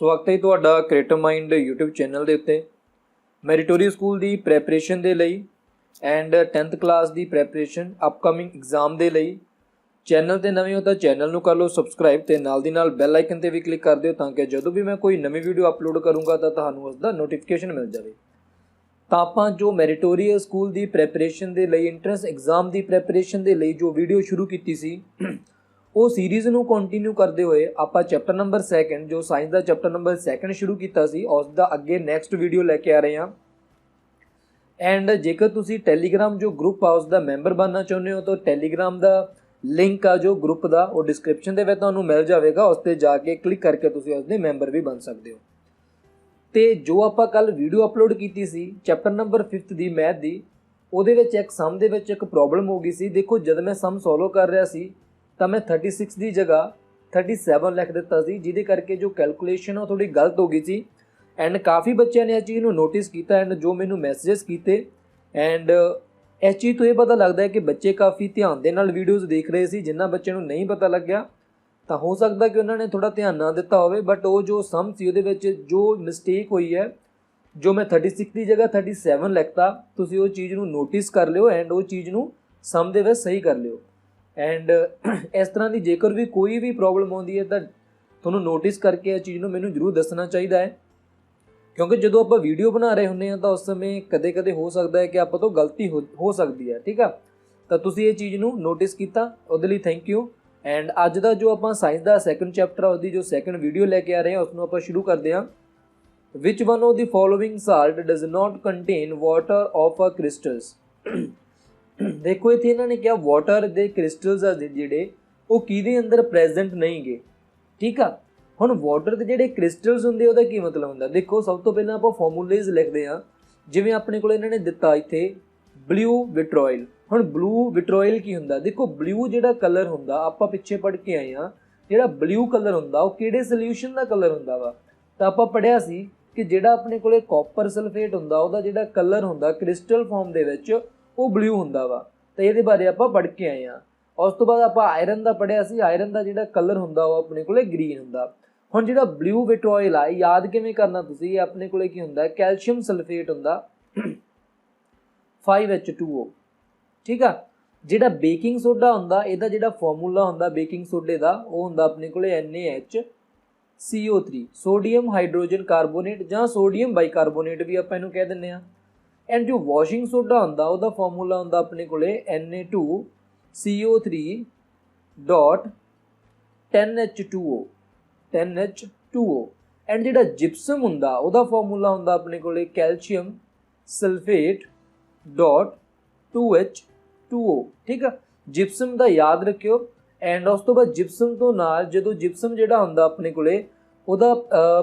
ਸਵਾਗਤ ਹੈ ਤੁਹਾਡਾ ਕ੍ਰੀਏਟਿਵ ਮਾਈਂਡ YouTube ਚੈਨਲ ਦੇ ਉੱਤੇ। ਮੈਰੀਟੋਰੀਅਸ ਸਕੂਲ ਦੀ ਪ੍ਰੈਪਰੇਸ਼ਨ ਦੇ ਲਈ and 10th class the preparation upcoming exam ਦੇ ਲਈ ਚੈਨਲ ਤੇ ਨਵੇਂ ਹੋ ਤਾਂ ਚੈਨਲ ਨੂੰ ਕਰ ਲਓ ਸਬਸਕ੍ਰਾਈਬ ਤੇ ਨਾਲ ਦੀ ਨਾਲ ਬੈਲ ਆਈਕਨ ਤੇ ਵੀ ਕਲਿੱਕ ਕਰ ਦਿਓ ਤਾਂ ਕਿ ਜਦੋਂ ਵੀ ਮੈਂ ਕੋਈ ਨਵੀਂ ਵੀਡੀਓ ਅਪਲੋਡ ਕਰੂੰਗਾ ਤਾਂ ਤੁਹਾਨੂੰ ਉਸ ਦਾ ਨੋਟੀਫਿਕੇਸ਼ਨ ਮਿਲ ਜਾਵੇ। ਤਾਂ ਆਪਾਂ ਜੋ ਮੈਰੀਟੋਰੀਅਸ ਸਕੂਲ ਦੀ ਪ੍ਰੈਪਰੇਸ਼ਨ ਦੇ ਲਈ ਐਂਟਰੈਂਸ ਐਗਜ਼ਾਮ ਦੀ ਪ੍ਰੈਪਰੇਸ਼ਨ ਦੇ ਲਈ ਜੋ ਵੀਡੀਓ ਸ਼ੁਰੂ ਕੀਤੀ ਸੀ ਉਹ ਸੀਰੀਜ਼ ਨੂੰ ਕੰਟੀਨਿਊ ਕਰਦੇ ਹੋਏ ਆਪਾਂ ਚੈਪਟਰ ਨੰਬਰ 2 ਜੋ ਸਾਇੰਸ ਦਾ ਚੈਪਟਰ ਨੰਬਰ 2 ਸ਼ੁਰੂ ਕੀਤਾ ਸੀ ਉਸ ਦਾ ਅੱਗੇ ਨੈਕਸਟ ਵੀਡੀਓ ਲੈ ਕੇ ਆ ਰਹੇ ਹਾਂ। ਐਂਡ ਜੇਕਰ ਤੁਸੀਂ ਟੈਲੀਗ੍ਰਾਮ ਜੋ ਗਰੁੱਪ ਆ ਉਸ ਦਾ ਮੈਂਬਰ ਬਣਨਾ ਚਾਹੁੰਦੇ ਹੋ ਤਾਂ ਟੈਲੀਗ੍ਰਾਮ ਦਾ ਲਿੰਕ ਆ ਜੋ ਗਰੁੱਪ ਦਾ ਉਹ ਡਿਸਕ੍ਰਿਪਸ਼ਨ ਦੇ ਵਿੱਚ ਤੁਹਾਨੂੰ ਮਿਲ ਜਾਵੇਗਾ, ਉਸ 'ਤੇ ਜਾ ਕੇ ਕਲਿੱਕ ਕਰਕੇ ਤੁਸੀਂ ਉਸ ਦੇ ਮੈਂਬਰ ਵੀ ਬਣ ਸਕਦੇ ਹੋ। ਤੇ ਜੋ ਆਪਾਂ ਕੱਲ ਵੀਡੀਓ ਅਪਲੋਡ ਕੀਤੀ ਸੀ ਚੈਪਟਰ ਨੰਬਰ 5 ਦੀ ਮੈਥ ਦੀ, ਉਹਦੇ ਵਿੱਚ ਇੱਕ ਸਮ ਦੇ ਵਿੱਚ ਇੱਕ ਪ੍ਰੋਬਲਮ ਹੋ ਗਈ ਸੀ। ਦੇਖੋ ਜਦ ਮੈਂ ਸਮ ਸੋਲਵ ਕਰ ਰਿਹਾ ਸੀ ਤਾਂ ਮੈਂ 36 ਦੀ ਜਗ੍ਹਾ 37 ਲਿਖ ਦਿੱਤਾ ਸੀ, ਜਿਹਦੇ ਕਰਕੇ ਜੋ ਕੈਲਕੂਲੇਸ਼ਨ ਉਹ ਥੋੜੀ ਗਲਤ ਹੋ ਗਈ ਸੀ। ਐਂਡ ਕਾफ़ੀ ਬੱਚਿਆਂ ਨੇ ਇਸ ਚੀਜ਼ ਨੂੰ ਨੋਟਿਸ ਕੀਤਾ ਐਂਡ ਜੋ ਮੈਨੂੰ ਮੈਸੇजेस ਕੀਤੇ ਐਂਡ ਇਸ ਚੀਜ਼ ਤੋਂ ਇਹ ਪਤਾ ਲੱਗਦਾ ਹੈ ਕਿ ਬੱਚੇ ਕਾफ़ੀ ਧਿਆਨ ਦੇ ਨਾਲ ਵੀਡੀਓਜ਼ ਦੇਖ ਰਹੇ ਸੀ। ਜਿਨ੍ਹਾਂ ਬੱਚਿਆਂ ਨੂੰ ਨਹੀਂ ਪਤਾ ਲੱਗਿਆ ਤਾਂ ਹੋ ਸਕਦਾ ਕਿ ਉਹਨਾਂ ਨੇ ਥੋੜਾ ਧਿਆਨ ਨਾ ਦਿੱਤਾ ਹੋਵੇ, ਬਟ ਉਹ ਜੋ ਸਮ ਸੀ ਉਹਦੇ ਵਿੱਚ ਜੋ ਮਿਸਟੇਕ ਹੋਈ ਹੈ, ਜੋ ਮੈਂ 36 ਦੀ ਜਗ੍ਹਾ 37 ਲਿਖਤਾ, ਤੁਸੀਂ ਉਹ ਚੀਜ਼ ਨੂੰ ਨੋਟਿਸ ਕਰ ਲਿਓ ਐਂਡ ਉਹ ਚੀਜ਼ ਨੂੰ ਸਮ ਦੇ ਵਿੱਚ ਸਹੀ ਕਰ ਲਿਓ। ਐਂਡ ਇਸ ਤਰ੍ਹਾਂ ਦੀ ਜੇਕਰ ਵੀ ਕੋਈ ਵੀ ਪ੍ਰੋਬਲਮ ਆਉਂਦੀ ਹੈ ਤਾਂ ਤੁਹਾਨੂੰ ਨੋਟਿਸ ਕਰਕੇ ਇਹ ਚੀਜ਼ ਨੂੰ ਮੈਨੂੰ ਜ਼ਰੂਰ ਦੱਸਣਾ ਚਾਹੀਦਾ ਹੈ, ਕਿਉਂਕਿ ਜਦੋਂ ਆਪਾਂ ਵੀਡੀਓ ਬਣਾ ਰਹੇ ਹੁੰਦੇ ਹਾਂ ਤਾਂ ਉਸ ਸਮੇਂ ਕਦੇ ਕਦੇ ਹੋ ਸਕਦਾ ਹੈ ਕਿ ਆਪਾਂ ਤੋਂ ਗਲਤੀ ਹੋ ਸਕਦੀ ਹੈ। ਠੀਕ ਆ, ਤਾਂ ਤੁਸੀਂ ਇਹ ਚੀਜ਼ ਨੂੰ ਨੋਟਿਸ ਕੀਤਾ, ਉਹਦੇ ਲਈ ਥੈਂਕ ਯੂ। ਐਂਡ ਅੱਜ ਦਾ ਜੋ ਆਪਾਂ ਸਾਇੰਸ ਦਾ 2nd ਚੈਪਟਰ ਆ ਉਹਦੀ ਜੋ 2nd ਵੀਡੀਓ ਲੈ ਕੇ ਆ ਰਹੇ ਹਾਂ ਉਸ ਨੂੰ ਆਪਾਂ ਸ਼ੁਰੂ ਕਰਦੇ ਹਾਂ। Which one of the following salt does not contain water of a crystals. ਦੇਖੋ ਇੱਥੇ ਇਹਨਾਂ ਨੇ ਕਿਹਾ ਵਾਟਰ ਦੇ ਕ੍ਰਿਸਟਲਸ ਆ ਜਿਹੜੇ ਉਹ ਕਿਹਦੇ ਅੰਦਰ ਪ੍ਰੈਜ਼ੈਂਟ ਨਹੀਂ ਗੇ। ਠੀਕ ਆ, ਹੁਣ ਵਾਟਰ ਦੇ ਜਿਹੜੇ ਕ੍ਰਿਸਟਲਸ ਹੁੰਦੇ ਉਹਦਾ ਕੀ ਮਤਲਬ ਹੁੰਦਾ। ਦੇਖੋ ਸਭ ਤੋਂ ਪਹਿਲਾਂ ਆਪਾਂ ਫਾਰਮੂਲੇਜ਼ ਲਿਖਦੇ ਹਾਂ। ਜਿਵੇਂ ਆਪਣੇ ਕੋਲ ਇਹਨਾਂ ਨੇ ਦਿੱਤਾ ਇੱਥੇ ਬਲੂ ਵਿਟਰੋਇਲ। ਹੁਣ ਬਲੂ ਵਿਟਰੋਇਲ ਕੀ ਹੁੰਦਾ, ਦੇਖੋ ਬਲੂ ਜਿਹੜਾ ਕਲਰ ਹੁੰਦਾ ਆਪਾਂ ਪਿੱਛੇ ਪੜ੍ਹ ਕੇ ਆਏ ਹਾਂ, ਜਿਹੜਾ ਬਲੂ ਕਲਰ ਹੁੰਦਾ ਉਹ ਕਿਹੜੇ ਸੋਲਿਊਸ਼ਨ ਦਾ ਕਲਰ ਹੁੰਦਾ ਵਾ। ਤਾਂ ਆਪਾਂ ਪੜ੍ਹਿਆ ਸੀ ਕਿ ਜਿਹੜਾ ਆਪਣੇ ਕੋਲੇ ਕਾਪਰ ਸਲਫੇਟ ਹੁੰਦਾ ਉਹਦਾ ਜਿਹੜਾ ਕਲਰ ਹੁੰਦਾ ਕ੍ਰਿਸਟਲ ਫਾਰਮ ਦੇ ਵਿੱਚ ਉਹ ਬਲੂ ਹੁੰਦਾ ਵਾ। ਤਾਂ ਇਹਦੇ ਬਾਰੇ ਆਪਾਂ ਪੜ੍ਹ ਕੇ ਆਏ ਹਾਂ। ਉਸ ਤੋਂ ਬਾਅਦ ਆਪਾਂ ਆਇਰਨ ਦਾ ਪੜ੍ਹਿਆ ਸੀ, ਆਇਰਨ ਦਾ ਜਿਹੜਾ ਕਲਰ ਹੁੰਦਾ ਉਹ ਆਪਣੇ ਕੋਲੇ ਗ੍ਰੀਨ ਹੁੰਦਾ। ਹੁਣ ਜਿਹੜਾ ਬਲੂ ਵਿਟਰੋਇਲ ਆ ਯਾਦ ਕਿਵੇਂ ਕਰਨਾ ਤੁਸੀਂ, ਆਪਣੇ ਕੋਲੇ ਕੀ ਹੁੰਦਾ ਕੈਲਸ਼ੀਅਮ ਸਲਫੇਟ ਹੁੰਦਾ 5H2O। ਠੀਕ ਆ, ਜਿਹੜਾ ਬੇਕਿੰਗ ਸੋਡਾ ਹੁੰਦਾ ਇਹਦਾ ਜਿਹੜਾ ਫਾਰਮੂਲਾ ਹੁੰਦਾ ਬੇਕਿੰਗ ਸੋਡੇ ਦਾ ਉਹ ਹੁੰਦਾ ਆਪਣੇ ਕੋਲੇ NaHCO3, ਸੋਡੀਅਮ ਹਾਈਡਰੋਜਨ ਕਾਰਬੋਨੇਟ ਜਾਂ ਸੋਡੀਅਮ ਬਾਈਕਾਰਬੋਨੇਟ ਵੀ ਆਪਾਂ ਇਹਨੂੰ ਕਹਿ ਦਿੰਦੇ ਹਾਂ। ਐਂਡ ਜੋ ਵਾਸ਼ਿੰਗ ਸੋਡਾ ਹੁੰਦਾ ਉਹਦਾ ਫਾਰਮੂਲਾ ਹੁੰਦਾ ਆਪਣੇ ਕੋਲੇ Na2CO3 ਡੋਟ 10H2O। ਐਂਡ ਜਿਹੜਾ ਜਿਪਸਮ ਹੁੰਦਾ ਉਹਦਾ ਫਾਰਮੂਲਾ ਹੁੰਦਾ ਆਪਣੇ ਕੋਲੇ ਕੈਲਸ਼ੀਅਮ ਸਲਫੇਟ ਡੋਟ 2H2O। ਠੀਕ ਆ, ਜਿਪਸਮ ਦਾ ਯਾਦ ਰੱਖਿਓ। ਐਂਡ ਉਸ ਤੋਂ ਬਾਅਦ ਜਿਪਸਮ ਤੋਂ ਨਾਲ ਜਦੋਂ ਜਿਪਸਮ ਜਿਹੜਾ ਹੁੰਦਾ ਆਪਣੇ ਕੋਲੇ ਉਹਦਾ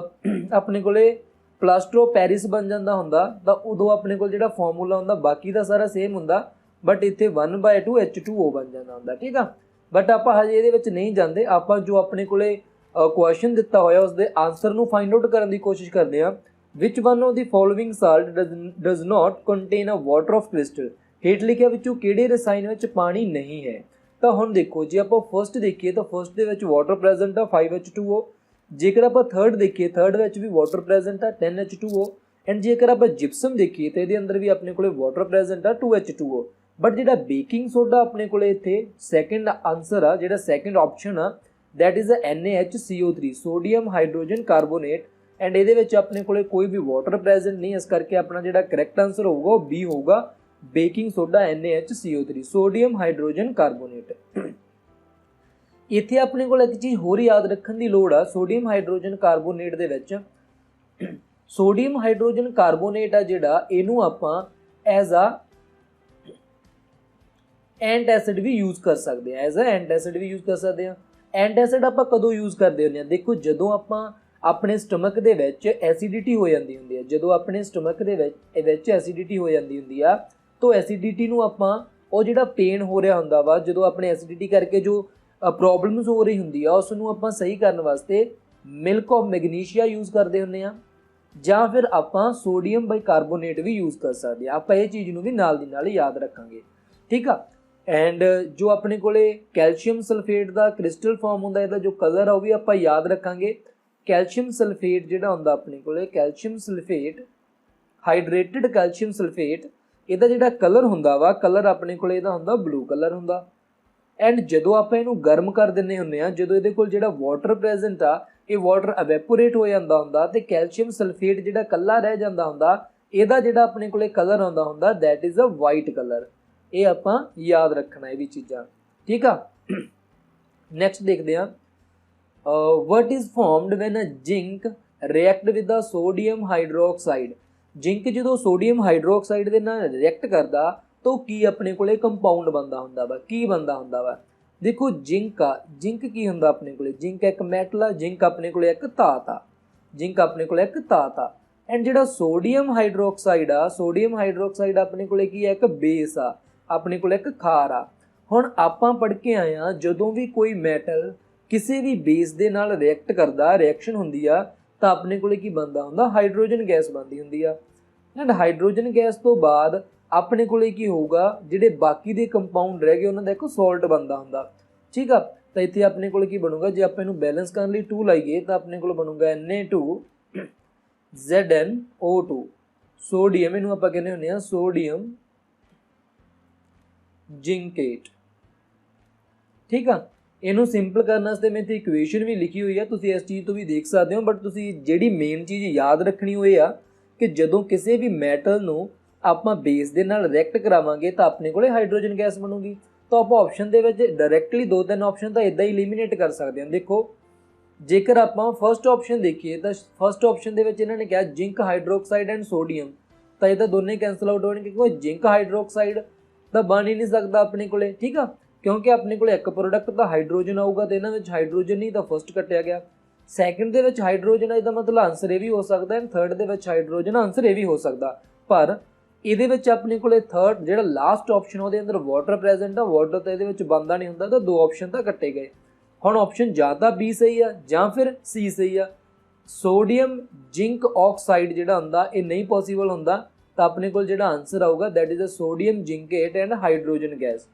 ਆਪਣੇ ਕੋਲੇ ਪਲਾਸਟਰ ਆਫ ਪੈਰਿਸ ਬਣ ਜਾਂਦਾ ਹੁੰਦਾ ਤਾਂ ਉਦੋਂ ਆਪਣੇ ਕੋਲ ਜਿਹੜਾ ਫਾਰਮੂਲਾ ਹੁੰਦਾ ਬਾਕੀ ਦਾ ਸਾਰਾ ਸੇਮ ਹੁੰਦਾ, ਬਟ ਇੱਥੇ 1/2 H2O ਬਣ ਜਾਂਦਾ ਹੁੰਦਾ। ਠੀਕ ਆ, ਬਟ ਆਪਾਂ ਹਜੇ ਇਹਦੇ ਵਿੱਚ ਨਹੀਂ ਜਾਂਦੇ, ਆਪਾਂ ਜੋ ਆਪਣੇ ਕੋਲੇ ਕੁਐਸਚਨ ਦਿੱਤਾ ਹੋਇਆ ਉਸਦੇ ਆਨਸਰ ਨੂੰ ਫਾਈਂਡ ਆਊਟ ਕਰਨ ਦੀ ਕੋਸ਼ਿਸ਼ ਕਰਦੇ ਹਾਂ। Which one of the following salt does not contain a water of crystal. ਹੇਠ ਲਿਖਿਆ ਵਿੱਚੋਂ ਕਿਹੜੇ ਰਸਾਇਣ ਵਿੱਚ ਪਾਣੀ ਨਹੀਂ ਹੈ। ਤਾਂ ਹੁਣ ਦੇਖੋ ਜੇ ਆਪਾਂ ਫਸਟ ਦੇਖੀਏ ਤਾਂ ਫਸਟ ਦੇ ਵਿੱਚ ਵਾਟਰ ਪ੍ਰੈਜ਼ੈਂਟ ਆ 5H2O। ਜੇਕਰ ਆਪਾਂ ਥਰਡ ਦੇਖੀਏ ਥਰਡ ਵਿੱਚ ਵੀ ਵਾਟਰ ਪ੍ਰੈਜ਼ੈਂਟ ਆ 10H2O। ਐਂਡ ਜੇਕਰ ਆਪਾਂ ਜਿਪਸਮ ਦੇਖੀਏ ਤਾਂ ਇਹਦੇ ਅੰਦਰ ਵੀ ਆਪਣੇ ਕੋਲੇ ਵਾਟਰ ਪ੍ਰੈਜ਼ੈਂਟ ਆ 2H2O। ਬਟ ਜਿਹੜਾ ਬੇਕਿੰਗ ਸੋਡਾ ਆਪਣੇ ਕੋਲੇ ਇੱਥੇ ਸੈਕਿੰਡ ਆਨਸਰ ਆ, ਜਿਹੜਾ ਸੈਕਿੰਡ ਆਪਸ਼ਨ ਆ that is NaHCO3, sodium hydrogen carbonate. And ਇਹਦੇ ਵਿੱਚ ਆਪਣੇ ਕੋਲੇ ਕੋਈ ਵੀ ਵਾਟਰ ਪ੍ਰੈਜ਼ੈਂਟ ਨਹੀਂ, ਇਸ ਕਰਕੇ ਆਪਣਾ ਜਿਹੜਾ ਕਰੈਕਟ ਆਨਸਰ ਹੋਊਗਾ ਉਹ B ਹੋਊਗਾ, baking soda NaHCO3 sodium hydrogen carbonate. ਇੱਥੇ ਆਪਣੇ ਕੋਲ ਇੱਕ ਚੀਜ਼ ਹੋਰ ਯਾਦ ਰੱਖਣ ਦੀ ਲੋੜ ਆ, ਸੋਡੀਅਮ ਹਾਈਡਰੋਜਨ ਕਾਰਬੋਨੇਟ ਦੇ ਵਿੱਚ ਸੋਡੀਅਮ ਹਾਈਡਰੋਜਨ ਕਾਰਬੋਨੇਟ ਆ ਜਿਹੜਾ ਇਹਨੂੰ ਆਪਾਂ ਐਜ਼ ਆ ਐਂਟਐਸਿਡ ਵੀ ਯੂਜ਼ ਕਰ ਸਕਦੇ ਹਾਂ, ਐਜ਼ ਅ ਐਂਟਐਸਿਡ ਵੀ ਯੂਜ਼ ਕਰ ਸਕਦੇ ਹਾਂ। ਐਂਟਐਸਿਡ ਆਪਾਂ ਕਦੋਂ ਯੂਜ਼ ਕਰਦੇ ਹੁੰਦੇ ਹਾਂ, ਦੇਖੋ ਜਦੋਂ ਆਪਾਂ ਆਪਣੇ ਸਟਮਕ ਦੇ ਵਿੱਚ ਐਸਿਡਿਟੀ ਹੋ ਜਾਂਦੀ ਹੁੰਦੀ ਹੈ, ਜਦੋਂ ਆਪਣੇ ਸਟਮਕ ਦੇ ਵਿੱਚ ਐਸਿਡਿਟੀ ਹੋ ਜਾਂਦੀ ਹੁੰਦੀ ਆ ਤਾਂ ਐਸਿਡਿਟੀ ਨੂੰ ਆਪਾਂ ਉਹ ਜਿਹੜਾ ਪੇਨ ਹੋ ਰਿਹਾ ਹੁੰਦਾ ਵਾ ਜਦੋਂ ਆਪਣੇ ਐਸਿਡਿਟੀ ਕਰਕੇ ਜੋ ਪ੍ਰੋਬਲਮਸ ਹੋ ਰਹੀ ਹੁੰਦੀ ਆ ਉਸ ਨੂੰ ਆਪਾਂ ਸਹੀ ਕਰਨ ਵਾਸਤੇ ਮਿਲਕ ਆਫ ਮੈਗਨੀਸ਼ੀਆ ਯੂਜ਼ ਕਰਦੇ ਹੁੰਦੇ ਹਾਂ, ਜਾਂ ਫਿਰ ਆਪਾਂ ਸੋਡੀਅਮ ਬਾਈਕਾਰਬੋਨੇਟ ਵੀ ਯੂਜ਼ ਕਰ ਸਕਦੇ ਹਾਂ। ਆਪਾਂ ਇਹ ਚੀਜ਼ ਨੂੰ ਵੀ ਨਾਲ ਦੀ ਨਾਲ ਯਾਦ ਰੱਖਾਂਗੇ। ਠੀਕ ਆ, ਐਂਡ ਜੋ ਆਪਣੇ ਕੋਲੇ ਕੈਲਸ਼ੀਅਮ ਸਲਫੇਟ ਦਾ ਕ੍ਰਿਸਟਲ ਫਾਰਮ ਹੁੰਦਾ ਇਹਦਾ ਜੋ ਕਲਰ ਆ ਉਹ ਵੀ ਆਪਾਂ ਯਾਦ ਰੱਖਾਂਗੇ। कैल्शियम सल्फेट जिहड़ा हुंदा अपने कोले, calcium sulphate, hydrated calcium sulphate, इहदा जिहड़ा कलर हुंदा वा, कलर अपने कोले इहदा हुंदा ब्लू कलर हुंदा। एंड जदों आपां इहनूं गर्म कर दिंदे हुंदे आ, जदों इहदे कोल जिहड़ा वाटर प्रेजेंट आ, ये वाटर एवैपोरेट हो जांदा हुंदा ते कैल्शियम सल्फेट जिहड़ा कल्ला रह जांदा हुंदा, इहदा जिहड़ा अपने कोले कलर आउंदा हुंदा that is a white colour. ये आपां याद रखना ये भी चीज़ां, ठीक आ। नैक्सट देखते हैं, what is formed when a zinc react with the sodium hydroxide. Zinc जो सोडियम हाइड्रोक्साइड के नाल रिएक्ट करता तो की अपने कोले कंपाउंड बनता हुंदा वा, की बनता हुंदा वा। देखो जिंक आ, जिंक की हुंदा अपने कोले, जिंक एक मैटल आ, जिंक अपने कोले एक धात आ, जिंक अपने कोले एक धात आ। एंड जिहड़ा सोडियम हाइड्रोक्साइड आ, सोडियम हाइड्रोक्साइड अपने कोले की है एक बेस आ, अपने कोले एक खार आ। हुण आपां पढ़ के आए आ जदों भी कोई मैटल किसी भी बेस दे नाल रिएक्ट करदा, रिएक्शन हुंदी आ तां अपने कोले की बनदा हुंदा, हाइड्रोजन गैस बनदी हुंदी आ। एंड हाइड्रोजन गैस तो बाद अपने कोले की होगा, जिहड़े बाकी दे कंपाउंड रह गए उन्हां दा एक सॉल्ट बनदा हुंदा, ठीक आ। तो इत्थे अपने कोले की बनूगा, जे आपां इहनूं बैलेंस करन लई 2 लाइए तो अपने कोल बनूगा Na2ZnO2, सोडियम, इहनूं आपां कहंदे हुंदे आ सोडियम जिंकेट, ठीक आ। इहनूं सिंपल करने वास्ते मैं इत्थे इक्वेशन भी लिखी हुई है, तुसीं इस चीज़ तो भी देख सकते हो, बट तुसीं जिहड़ी मेन चीज़ याद रखनी होए आ कि जदों किसी भी मैटल नूं आपां बेस दे नाल रिएक्ट करावांगे तो अपने कोले हाइड्रोजन गैस बनूगी। तो आप ऑप्शन दे विच डायरैक्टली 2-3 ऑप्शन तो इदां ही एलिमीनेट कर सकते हैं। देखो जेकर आपां फर्स्ट ऑप्शन देखिए तो फर्स्ट ऑप्शन दे विच इन्हां ने कहा जिंक हाइड्रोक्साइड एंड सोडियम, तो ये तो दोनों कैंसल आउट होणगे क्योंकि जिंक हाइड्रोक्साइड तो बन ही नहीं सकता अपने कोले, ठीक आ, क्योंकि अपने कोले एक प्रोडक्ट तो हाइड्रोजन आऊगा तो इन्हां विच हाइड्रोजन ही तो फर्स्ट कट्टिया गया। सैकेंड दे विच हाइड्रोजन है, इसदा मतलब आंसर ये भी हो सकता है, थर्ड दे विच हाइड्रोजन आंसर ये भी हो सकता, पर ਇਹਦੇ ਵਿੱਚ ਆਪਣੇ ਕੋਲੇ ਥਰਡ ਜਿਹੜਾ ਲਾਸਟ ਆਪਸ਼ਨ ਉਹਦੇ ਅੰਦਰ ਵਾਟਰ ਪ੍ਰੈਜ਼ੈਂਟ ਆ, ਵਾਟਰ ਤਾਂ ਇਹਦੇ ਵਿੱਚ ਬੰਦਾ ਨਹੀਂ ਹੁੰਦਾ, ਤਾਂ 2 ਆਪਸ਼ਨ ਤਾਂ ਕੱਟੇ ਗਏ। ਹੁਣ ਆਪਸ਼ਨ ਜਾਂ ਤਾਂ ਬੀ ਸਹੀ ਆ ਜਾਂ ਫਿਰ ਸੀ ਸਹੀ ਆ। ਸੋਡੀਅਮ ਜਿੰਕ ਆਕਸਾਈਡ ਜਿਹੜਾ ਹੁੰਦਾ ਇਹ ਨਹੀਂ ਪੋਸੀਬਲ ਹੁੰਦਾ, ਤਾਂ ਆਪਣੇ ਕੋਲ ਜਿਹੜਾ ਆਨਸਰ ਆਊਗਾ that is a sodium zincate and hydrogen gas.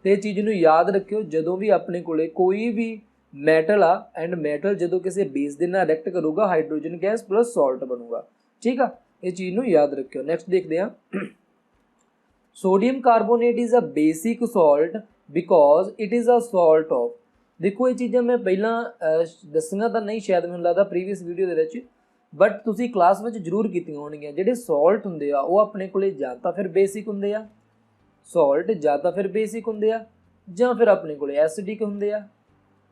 ਤੇ ਇਹ ਚੀਜ਼ ਨੂੰ ਯਾਦ ਰੱਖਿਓ, ਜਦੋਂ ਵੀ ਆਪਣੇ ਕੋਲੇ ਕੋਈ ਵੀ ਮੈਟਲ ਆ ਐਂਡ ਮੈਟਲ ਜਦੋਂ ਕਿਸੇ ਬੇਸ ਦੇ ਨਾਲ ਰਿਐਕਟ ਕਰੂਗਾ ਹਾਈਡਰੋਜਨ ਗੈਸ ਪਲੱਸ ਸਾਲਟ ਬਣੂਗਾ, ਠੀਕ ਆ। ये चीज़ नूं याद रखियो। नैक्सट देखते हैं, sodium carbonate is a basic salt because it is a salt of. देखो ये चीज़ां मैं पहला दसियां तो नहीं, शायद मैनूं लगदा previous video they which, but तुसीं क्लास विच जरूर कीतियां होणगीआं। जिहड़े सॉल्ट हुंदे आ वो अपने कोले जां तां फिर बेसिक हुंदे आ, सॉल्ट जां तां फिर बेसिक हुंदे आ, जां फिर अपने कोले एसिडिक हुंदे आ,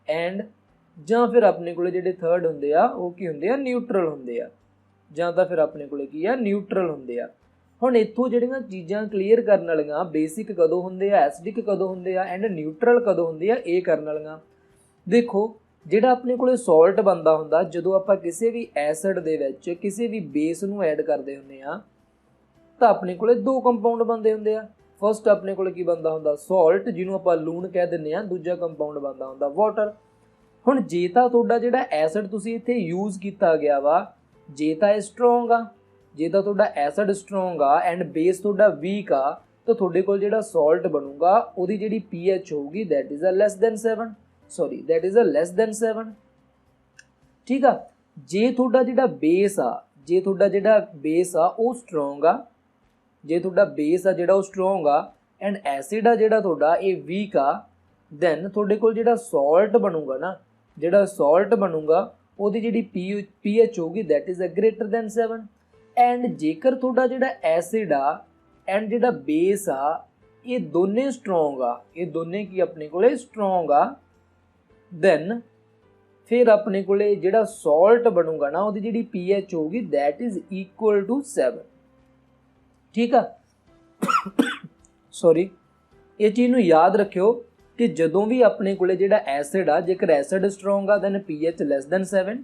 एंड जां फिर अपने कोले जिहड़े थर्ड हुंदे आ वो की हुंदे आ न्यूट्रल हुंदे आ, ਜਾਂ ਤਾਂ ਫਿਰ ਆਪਣੇ ਕੋਲੇ ਕੀ ਆ ਨਿਊਟਰਲ ਹੁੰਦੇ ਆ। ਹੁਣ ਇੱਥੋਂ ਜਿਹੜੀਆਂ ਚੀਜ਼ਾਂ ਕਲੀਅਰ ਕਰਨ ਵਾਲੀਆਂ, ਬੇਸਿਕ ਕਦੋਂ ਹੁੰਦੇ ਆ, ਐਸਿਡਿਕ ਕਦੋਂ ਹੁੰਦੇ ਆ ਐਂਡ ਨਿਊਟਰਲ ਕਦੋਂ ਹੁੰਦੇ ਆ, ਇਹ ਕਰਨ ਵਾਲੀਆਂ। ਦੇਖੋ ਜਿਹੜਾ ਆਪਣੇ ਕੋਲੇ ਸੌਲਟ ਬਣਦਾ ਹੁੰਦਾ ਜਦੋਂ ਆਪਾਂ ਕਿਸੇ ਵੀ ਐਸਿਡ ਦੇ ਵਿੱਚ ਕਿਸੇ ਵੀ ਬੇਸ ਨੂੰ ਐਡ ਕਰਦੇ ਹੁੰਦੇ ਆ ਤਾਂ ਆਪਣੇ ਕੋਲੇ 2 ਕੰਪਾਊਂਡ ਬਣਦੇ ਹੁੰਦੇ ਆ। ਫਸਟ ਆਪਣੇ ਕੋਲੇ ਕੀ ਬਣਦਾ ਹੁੰਦਾ ਸੌਲਟ, ਜਿਹਨੂੰ ਆਪਾਂ ਲੂਣ ਕਹਿ ਦਿੰਦੇ ਆ, ਦੂਜਾ ਕੰਪਾਊਂਡ ਬਣਦਾ ਹੁੰਦਾ ਵਾਟਰ। ਹੁਣ ਜੇ ਤਾਂ ਤੁਹਾਡਾ ਜਿਹੜਾ ਐਸਿਡ ਤੁਸੀਂ ਇੱਥੇ ਯੂਜ਼ ਕੀਤਾ ਗਿਆ ਵਾ ਜੇ ਤਾਂ ਇਹ ਸਟਰੋਂਗ ਆ, ਜੇ ਤਾਂ ਤੁਹਾਡਾ ਐਸਿਡ ਸਟਰੋਂਗ ਆ ਐਂਡ ਬੇਸ ਤੁਹਾਡਾ ਵੀਕ ਆ, ਤਾਂ ਤੁਹਾਡੇ ਕੋਲ ਜਿਹੜਾ ਸੌਲਟ ਬਣੂਗਾ ਉਹਦੀ ਜਿਹੜੀ pH ਹੋਊਗੀ that is a less than 7, ਠੀਕ ਆ। ਜੇ ਤੁਹਾਡਾ ਜਿਹੜਾ ਬੇਸ ਆ ਉਹ ਸਟਰੋਂਗ ਆ, ਜੇ ਤੁਹਾਡਾ ਬੇਸ ਆ ਜਿਹੜਾ ਉਹ ਸਟਰੋਂਗ ਆ ਐਂਡ ਐਸਿਡ ਆ ਜਿਹੜਾ ਤੁਹਾਡਾ ਇਹ ਵੀਕ ਆ, ਦੈਨ ਤੁਹਾਡੇ ਕੋਲ ਜਿਹੜਾ ਸੌਲਟ ਬਣੂਗਾ ਨਾ, ਜਿਹੜਾ ਸੌਲਟ ਬਣੂਗਾ ਉਹਦੀ ਜਿਹੜੀ pH ਹੋਊਗੀ that is a greater than 7। And ਜੇਕਰ ਤੁਹਾਡਾ ਜਿਹੜਾ ਐਸਿਡ ਆ ਐਂਡ ਜਿਹੜਾ ਬੇਸ ਆ ਇਹ ਦੋਨੇ ਸਟਰੋਂਗ ਆ, ਇਹ ਦੋਨੇ ਕੀ ਆਪਣੇ ਕੋਲੇ ਸਟਰੋਂਗ ਆ, ਦੈਨ ਫਿਰ ਆਪਣੇ ਕੋਲੇ ਜਿਹੜਾ ਸੌਲਟ ਬਣੂਗਾ ਨਾ ਉਹਦੀ ਜਿਹੜੀ pH ਹੋਊਗੀ ਦੈਟ ਇਜ਼ ਇਕੁਅਲ ਟੂ 7, ਠੀਕ ਆ। ਸੌਰੀ, ਇਹ ਚੀਜ਼ ਨੂੰ ਯਾਦ ਰੱਖਿਓ कि जदों भी अपने कोले जिहड़ा एसिड आ, जेकर एसिड स्ट्रोंग आ दैन pH लैस दैन 7,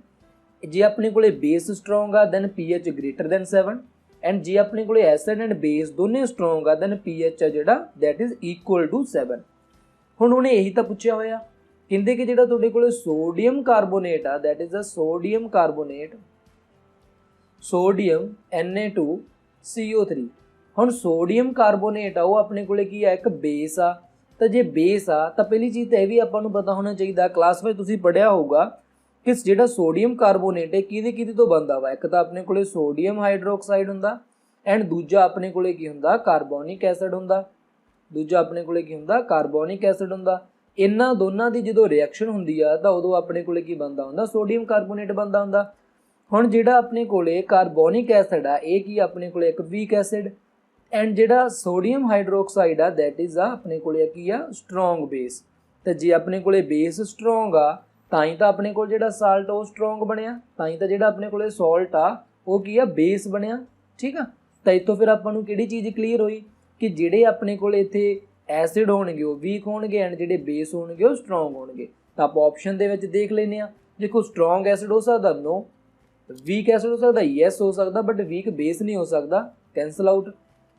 जे अपने कोले बेस स्ट्रोंग आ then pH greater than 7, and जे अपने कोले एसिड एंड बेस दोने स्ट्रोंग आ दैन pH आ जिहड़ा दैट इज इक्वल टू 7। हुण उहने यही तां पुछिया होया, कहंदे कि जिहड़ा तुहाडे कोले सोडियम कार्बोनेट आ that is a sodium carbonate, sodium Na2CO3। हुण सोडियम कार्बोनेट आ वो अपने कोले की आ एक बेस आ, तो जे बेस आ तो पहली चीज़ तो यह भी आपां नूं पता होना चाहिए, क्लास में तुसीं पढ़िया होगा कि ਜਿਹੜਾ ਸੋਡੀਅਮ ਕਾਰਬੋਨੇਟ ਹੈ ਕਿਹਦੇ ਤੋਂ ਬਣਦਾ ਵਾ। ਇੱਕ ਤਾਂ ਆਪਣੇ ਕੋਲੇ ਸੋਡੀਅਮ ਹਾਈਡਰੋਕਸਾਈਡ ਹੁੰਦਾ ਐਂਡ ਦੂਜਾ ਆਪਣੇ ਕੋਲੇ ਕੀ ਹੁੰਦਾ ਕਾਰਬੋਨਿਕ ਐਸਿਡ ਹੁੰਦਾ। ਦੂਜਾ ਆਪਣੇ ਕੋਲੇ ਕੀ ਹੁੰਦਾ ਕਾਰਬੋਨਿਕ ਐਸਿਡ ਹੁੰਦਾ। ਇਹਨਾਂ ਦੋਨਾਂ ਦੀ ਜਦੋਂ ਰਿਐਕਸ਼ਨ ਹੁੰਦੀ ਆ ਤਾਂ ਉਦੋਂ ਆਪਣੇ ਕੋਲੇ ਕੀ ਬਣਦਾ ਹੁੰਦਾ ਸੋਡੀਅਮ ਕਾਰਬੋਨੇਟ ਬਣਦਾ ਹੁੰਦਾ। ਹੁਣ ਜਿਹੜਾ ਆਪਣੇ ਕੋਲੇ ਕਾਰਬੋਨਿਕ ਐਸਿਡ ਆ ਇਹ ਕੀ ਆਪਣੇ ਕੋਲੇ ਇੱਕ ਵੀਕ ਐਸਿਡ ਐਂਡ ਜਿਹੜਾ ਸੋਡੀਅਮ ਹਾਈਡਰੋਕਸਾਈਡ ਆ ਦੈਟ ਇਜ਼ ਆ ਆਪਣੇ ਕੋਲੇ ਕੀ ਆ ਸਟਰੋਂਗ ਬੇਸ। ਤੇ ਜੇ ਆਪਣੇ ਕੋਲੇ ਬੇਸ ਸਟਰੋਂਗ ਆ ਤਾਂ ਹੀ ਤਾਂ ਆਪਣੇ ਕੋਲ ਜਿਹੜਾ ਸਾਲਟ ਉਹ ਸਟਰੋਂਗ ਬਣਿਆ, ਤਾਂ ਹੀ ਤਾਂ ਜਿਹੜਾ ਆਪਣੇ ਕੋਲੇ ਸਾਲਟ ਆ ਉਹ ਕੀ ਆ ਬੇਸ ਬਣਿਆ। ਠੀਕ ਆ, ਤਾਂ ਇੱਥੋਂ ਫਿਰ ਆਪਾਂ ਨੂੰ ਕਿਹੜੀ ਚੀਜ਼ ਕਲੀਅਰ ਹੋਈ ਕਿ ਜਿਹੜੇ ਆਪਣੇ ਕੋਲ ਇੱਥੇ ਐਸਿਡ ਹੋਣਗੇ ਉਹ ਵੀਕ ਹੋਣਗੇ ਐਂਡ ਜਿਹੜੇ ਬੇਸ ਹੋਣਗੇ ਉਹ ਸਟਰੋਂਗ ਹੋਣਗੇ। ਤਾਂ ਆਪਾਂ ਆਪਸ਼ਨ ਦੇ ਵਿੱਚ ਦੇਖ ਲੈਂਦੇ ਹਾਂ। ਦੇਖੋ ਸਟਰੋਂਗ ਐਸਿਡ ਹੋ ਸਕਦਾ ਨੋ, ਵੀਕ ਐਸਿਡ ਹੋ ਸਕਦਾ ਯੈਸ ਹੋ ਸਕਦਾ, ਬਟ ਵੀਕ ਬੇਸ ਨਹੀਂ ਹੋ ਸਕਦਾ, ਕੈਂਸਲ ਆਊਟ।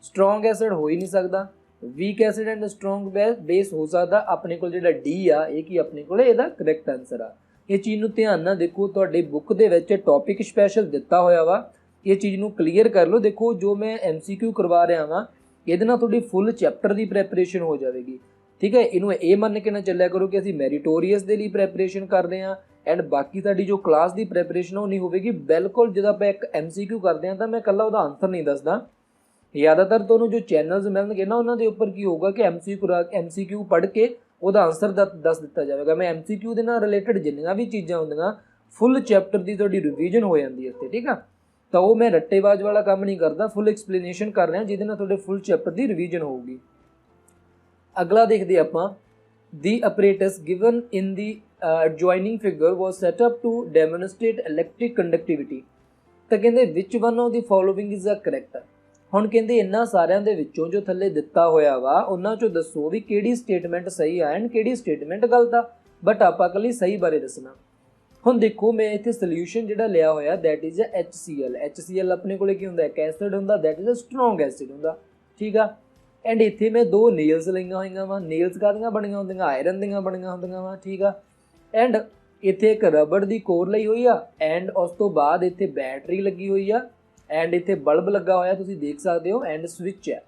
ਸਟਰੋਂਗ ਐਸਿਡ ਹੋ ਹੀ ਨਹੀਂ ਸਕਦਾ, weak acid and strong base ਹੋ ਸਕਦਾ। ਆਪਣੇ ਕੋਲ ਜਿਹੜਾ ਡੀ ਆ ਇਹ ਕੀ ਆਪਣੇ ਕੋਲ ਇਹਦਾ ਕਰੈਕਟ ਆਨਸਰ ਆ। ਇਹ ਚੀਜ਼ ਨੂੰ ਧਿਆਨ ਨਾਲ ਦੇਖੋ, ਤੁਹਾਡੇ ਬੁੱਕ ਦੇ ਵਿੱਚ ਟੌਪਿਕ ਸਪੈਸ਼ਲ ਦਿੱਤਾ ਹੋਇਆ ਵਾ, ਇਹ ਚੀਜ਼ ਨੂੰ ਕਲੀਅਰ ਕਰ ਲਓ। ਦੇਖੋ ਜੋ ਮੈਂ MCQ ਕਰਵਾ ਰਿਹਾ ਵਾਂ ਇਹਦੇ ਨਾਲ ਤੁਹਾਡੀ ਫੁੱਲ ਚੈਪਟਰ ਦੀ ਪ੍ਰੈਪਰੇਸ਼ਨ ਹੋ ਜਾਵੇਗੀ। ਠੀਕ ਹੈ, ਇਹਨੂੰ ਇਹ ਮੰਨ ਕੇ ਨਾ ਚੱਲਿਆ ਕਰੋ ਕਿ ਅਸੀਂ ਮੈਰੀਟੋਰੀਅਸ ਦੇ ਲਈ ਪ੍ਰੈਪਰੇਸ਼ਨ ਕਰਦੇ ਹਾਂ ਐਂਡ ਬਾਕੀ ਸਾਡੀ ਜੋ ਕਲਾਸ ਦੀ ਪ੍ਰੈਪਰੇਸ਼ਨ ਉਹ ਨਹੀਂ ਹੋਵੇਗੀ। ਬਿਲਕੁਲ ਜਦੋਂ ਆਪਾਂ ਇੱਕ MCQ ਕਰਦੇ ਹਾਂ ਤਾਂ ਮੈਂ ਇਕੱਲਾ ਉਹਦਾ ਆਨਸਰ ਨਹੀਂ ਦੱਸਦਾ, ਜ਼ਿਆਦਾਤਰ ਤੁਹਾਨੂੰ ਜੋ ਚੈਨਲਸ ਮਿਲਣਗੇ ਨਾ ਉਹਨਾਂ ਦੇ ਉੱਪਰ ਕੀ ਹੋਊਗਾ ਕਿ MCQ ਪੜ੍ਹ ਕੇ ਉਹਦਾ ਆਨਸਰ ਦੱਸ ਦਿੱਤਾ ਜਾਵੇਗਾ। ਮੈਂ MCQ ਦੇ ਨਾਲ ਰਿਲੇਟਡ ਜਿੰਨੀਆਂ ਵੀ ਚੀਜ਼ਾਂ ਹੁੰਦੀਆਂ ਫੁੱਲ ਚੈਪਟਰ ਦੀ ਤੁਹਾਡੀ ਰਿਵੀਜ਼ਨ ਹੋ ਜਾਂਦੀ ਹੈ ਇੱਥੇ। ਠੀਕ ਆ, ਤਾਂ ਉਹ ਮੈਂ ਰੱਟੇਬਾਜ਼ ਵਾਲਾ ਕੰਮ ਨਹੀਂ ਕਰਦਾ, ਫੁੱਲ ਐਕਸਪਲੇਨੇਸ਼ਨ ਕਰ ਰਿਹਾ ਜਿਹਦੇ ਨਾਲ ਤੁਹਾਡੇ ਫੁੱਲ ਚੈਪਟਰ ਦੀ ਰਿਵੀਜ਼ਨ ਹੋਊਗੀ। ਅਗਲਾ ਦੇਖਦੇ ਆਪਾਂ, ਦੀ apparatus given in the adjoining figure was set up to demonstrate electric conductivity। ਤਾਂ ਕਹਿੰਦੇ which one of the following is correct। ਹੁਣ ਕਹਿੰਦੇ ਇਹਨਾਂ ਸਾਰਿਆਂ ਦੇ ਵਿੱਚੋਂ ਜੋ ਥੱਲੇ ਦਿੱਤਾ ਹੋਇਆ ਵਾ ਉਹਨਾਂ ਚੋਂ ਦੱਸੋ ਵੀ ਕਿਹੜੀ ਸਟੇਟਮੈਂਟ ਸਹੀ ਆ ਐਂਡ ਕਿਹੜੀ ਸਟੇਟਮੈਂਟ ਗਲਤ ਆ, ਬਟ ਆਪਾਂ ਇਕੱਲੀ ਸਹੀ ਬਾਰੇ ਦੱਸਣਾ। ਹੁਣ ਦੇਖੋ ਮੈਂ ਇੱਥੇ ਸੋਲਿਊਸ਼ਨ ਜਿਹੜਾ ਲਿਆ ਹੋਇਆ ਦੈਟ ਇਜ਼ HCl ਆਪਣੇ ਕੋਲੇ ਕੀ ਹੁੰਦਾ ਇੱਕ ਐਸਿਡ ਹੁੰਦਾ that is a strong acid ਹੁੰਦਾ। ਠੀਕ ਆ, ਐਂਡ ਇੱਥੇ ਮੈਂ ਦੋ ਨੇਲਸ ਲਈਆਂ ਹੋਈਆਂ ਵਾ, ਨੇਲਸ ਕਾਹਦੀਆਂ ਬਣੀਆਂ ਹੁੰਦੀਆਂ ਆਇਰਨ ਦੀਆਂ ਬਣੀਆਂ ਹੁੰਦੀਆਂ ਵਾ। ਠੀਕ ਆ, ਐਂਡ ਇੱਥੇ ਇੱਕ ਰਬੜ ਦੀ ਕੋਰ ਲਈ ਹੋਈ ਆ ਐਂਡ ਉਸ ਤੋਂ ਬਾਅਦ ਇੱਥੇ ਬੈਟਰੀ ਲੱਗੀ ਹੋਈ ਆ ਐਂਡ ਇੱਥੇ ਬਲਬ ਲੱਗਾ ਹੋਇਆ ਤੁਸੀਂ ਦੇਖ ਸਕਦੇ ਹੋ ਐਂਡ ਸਵਿਚ ਹੈ।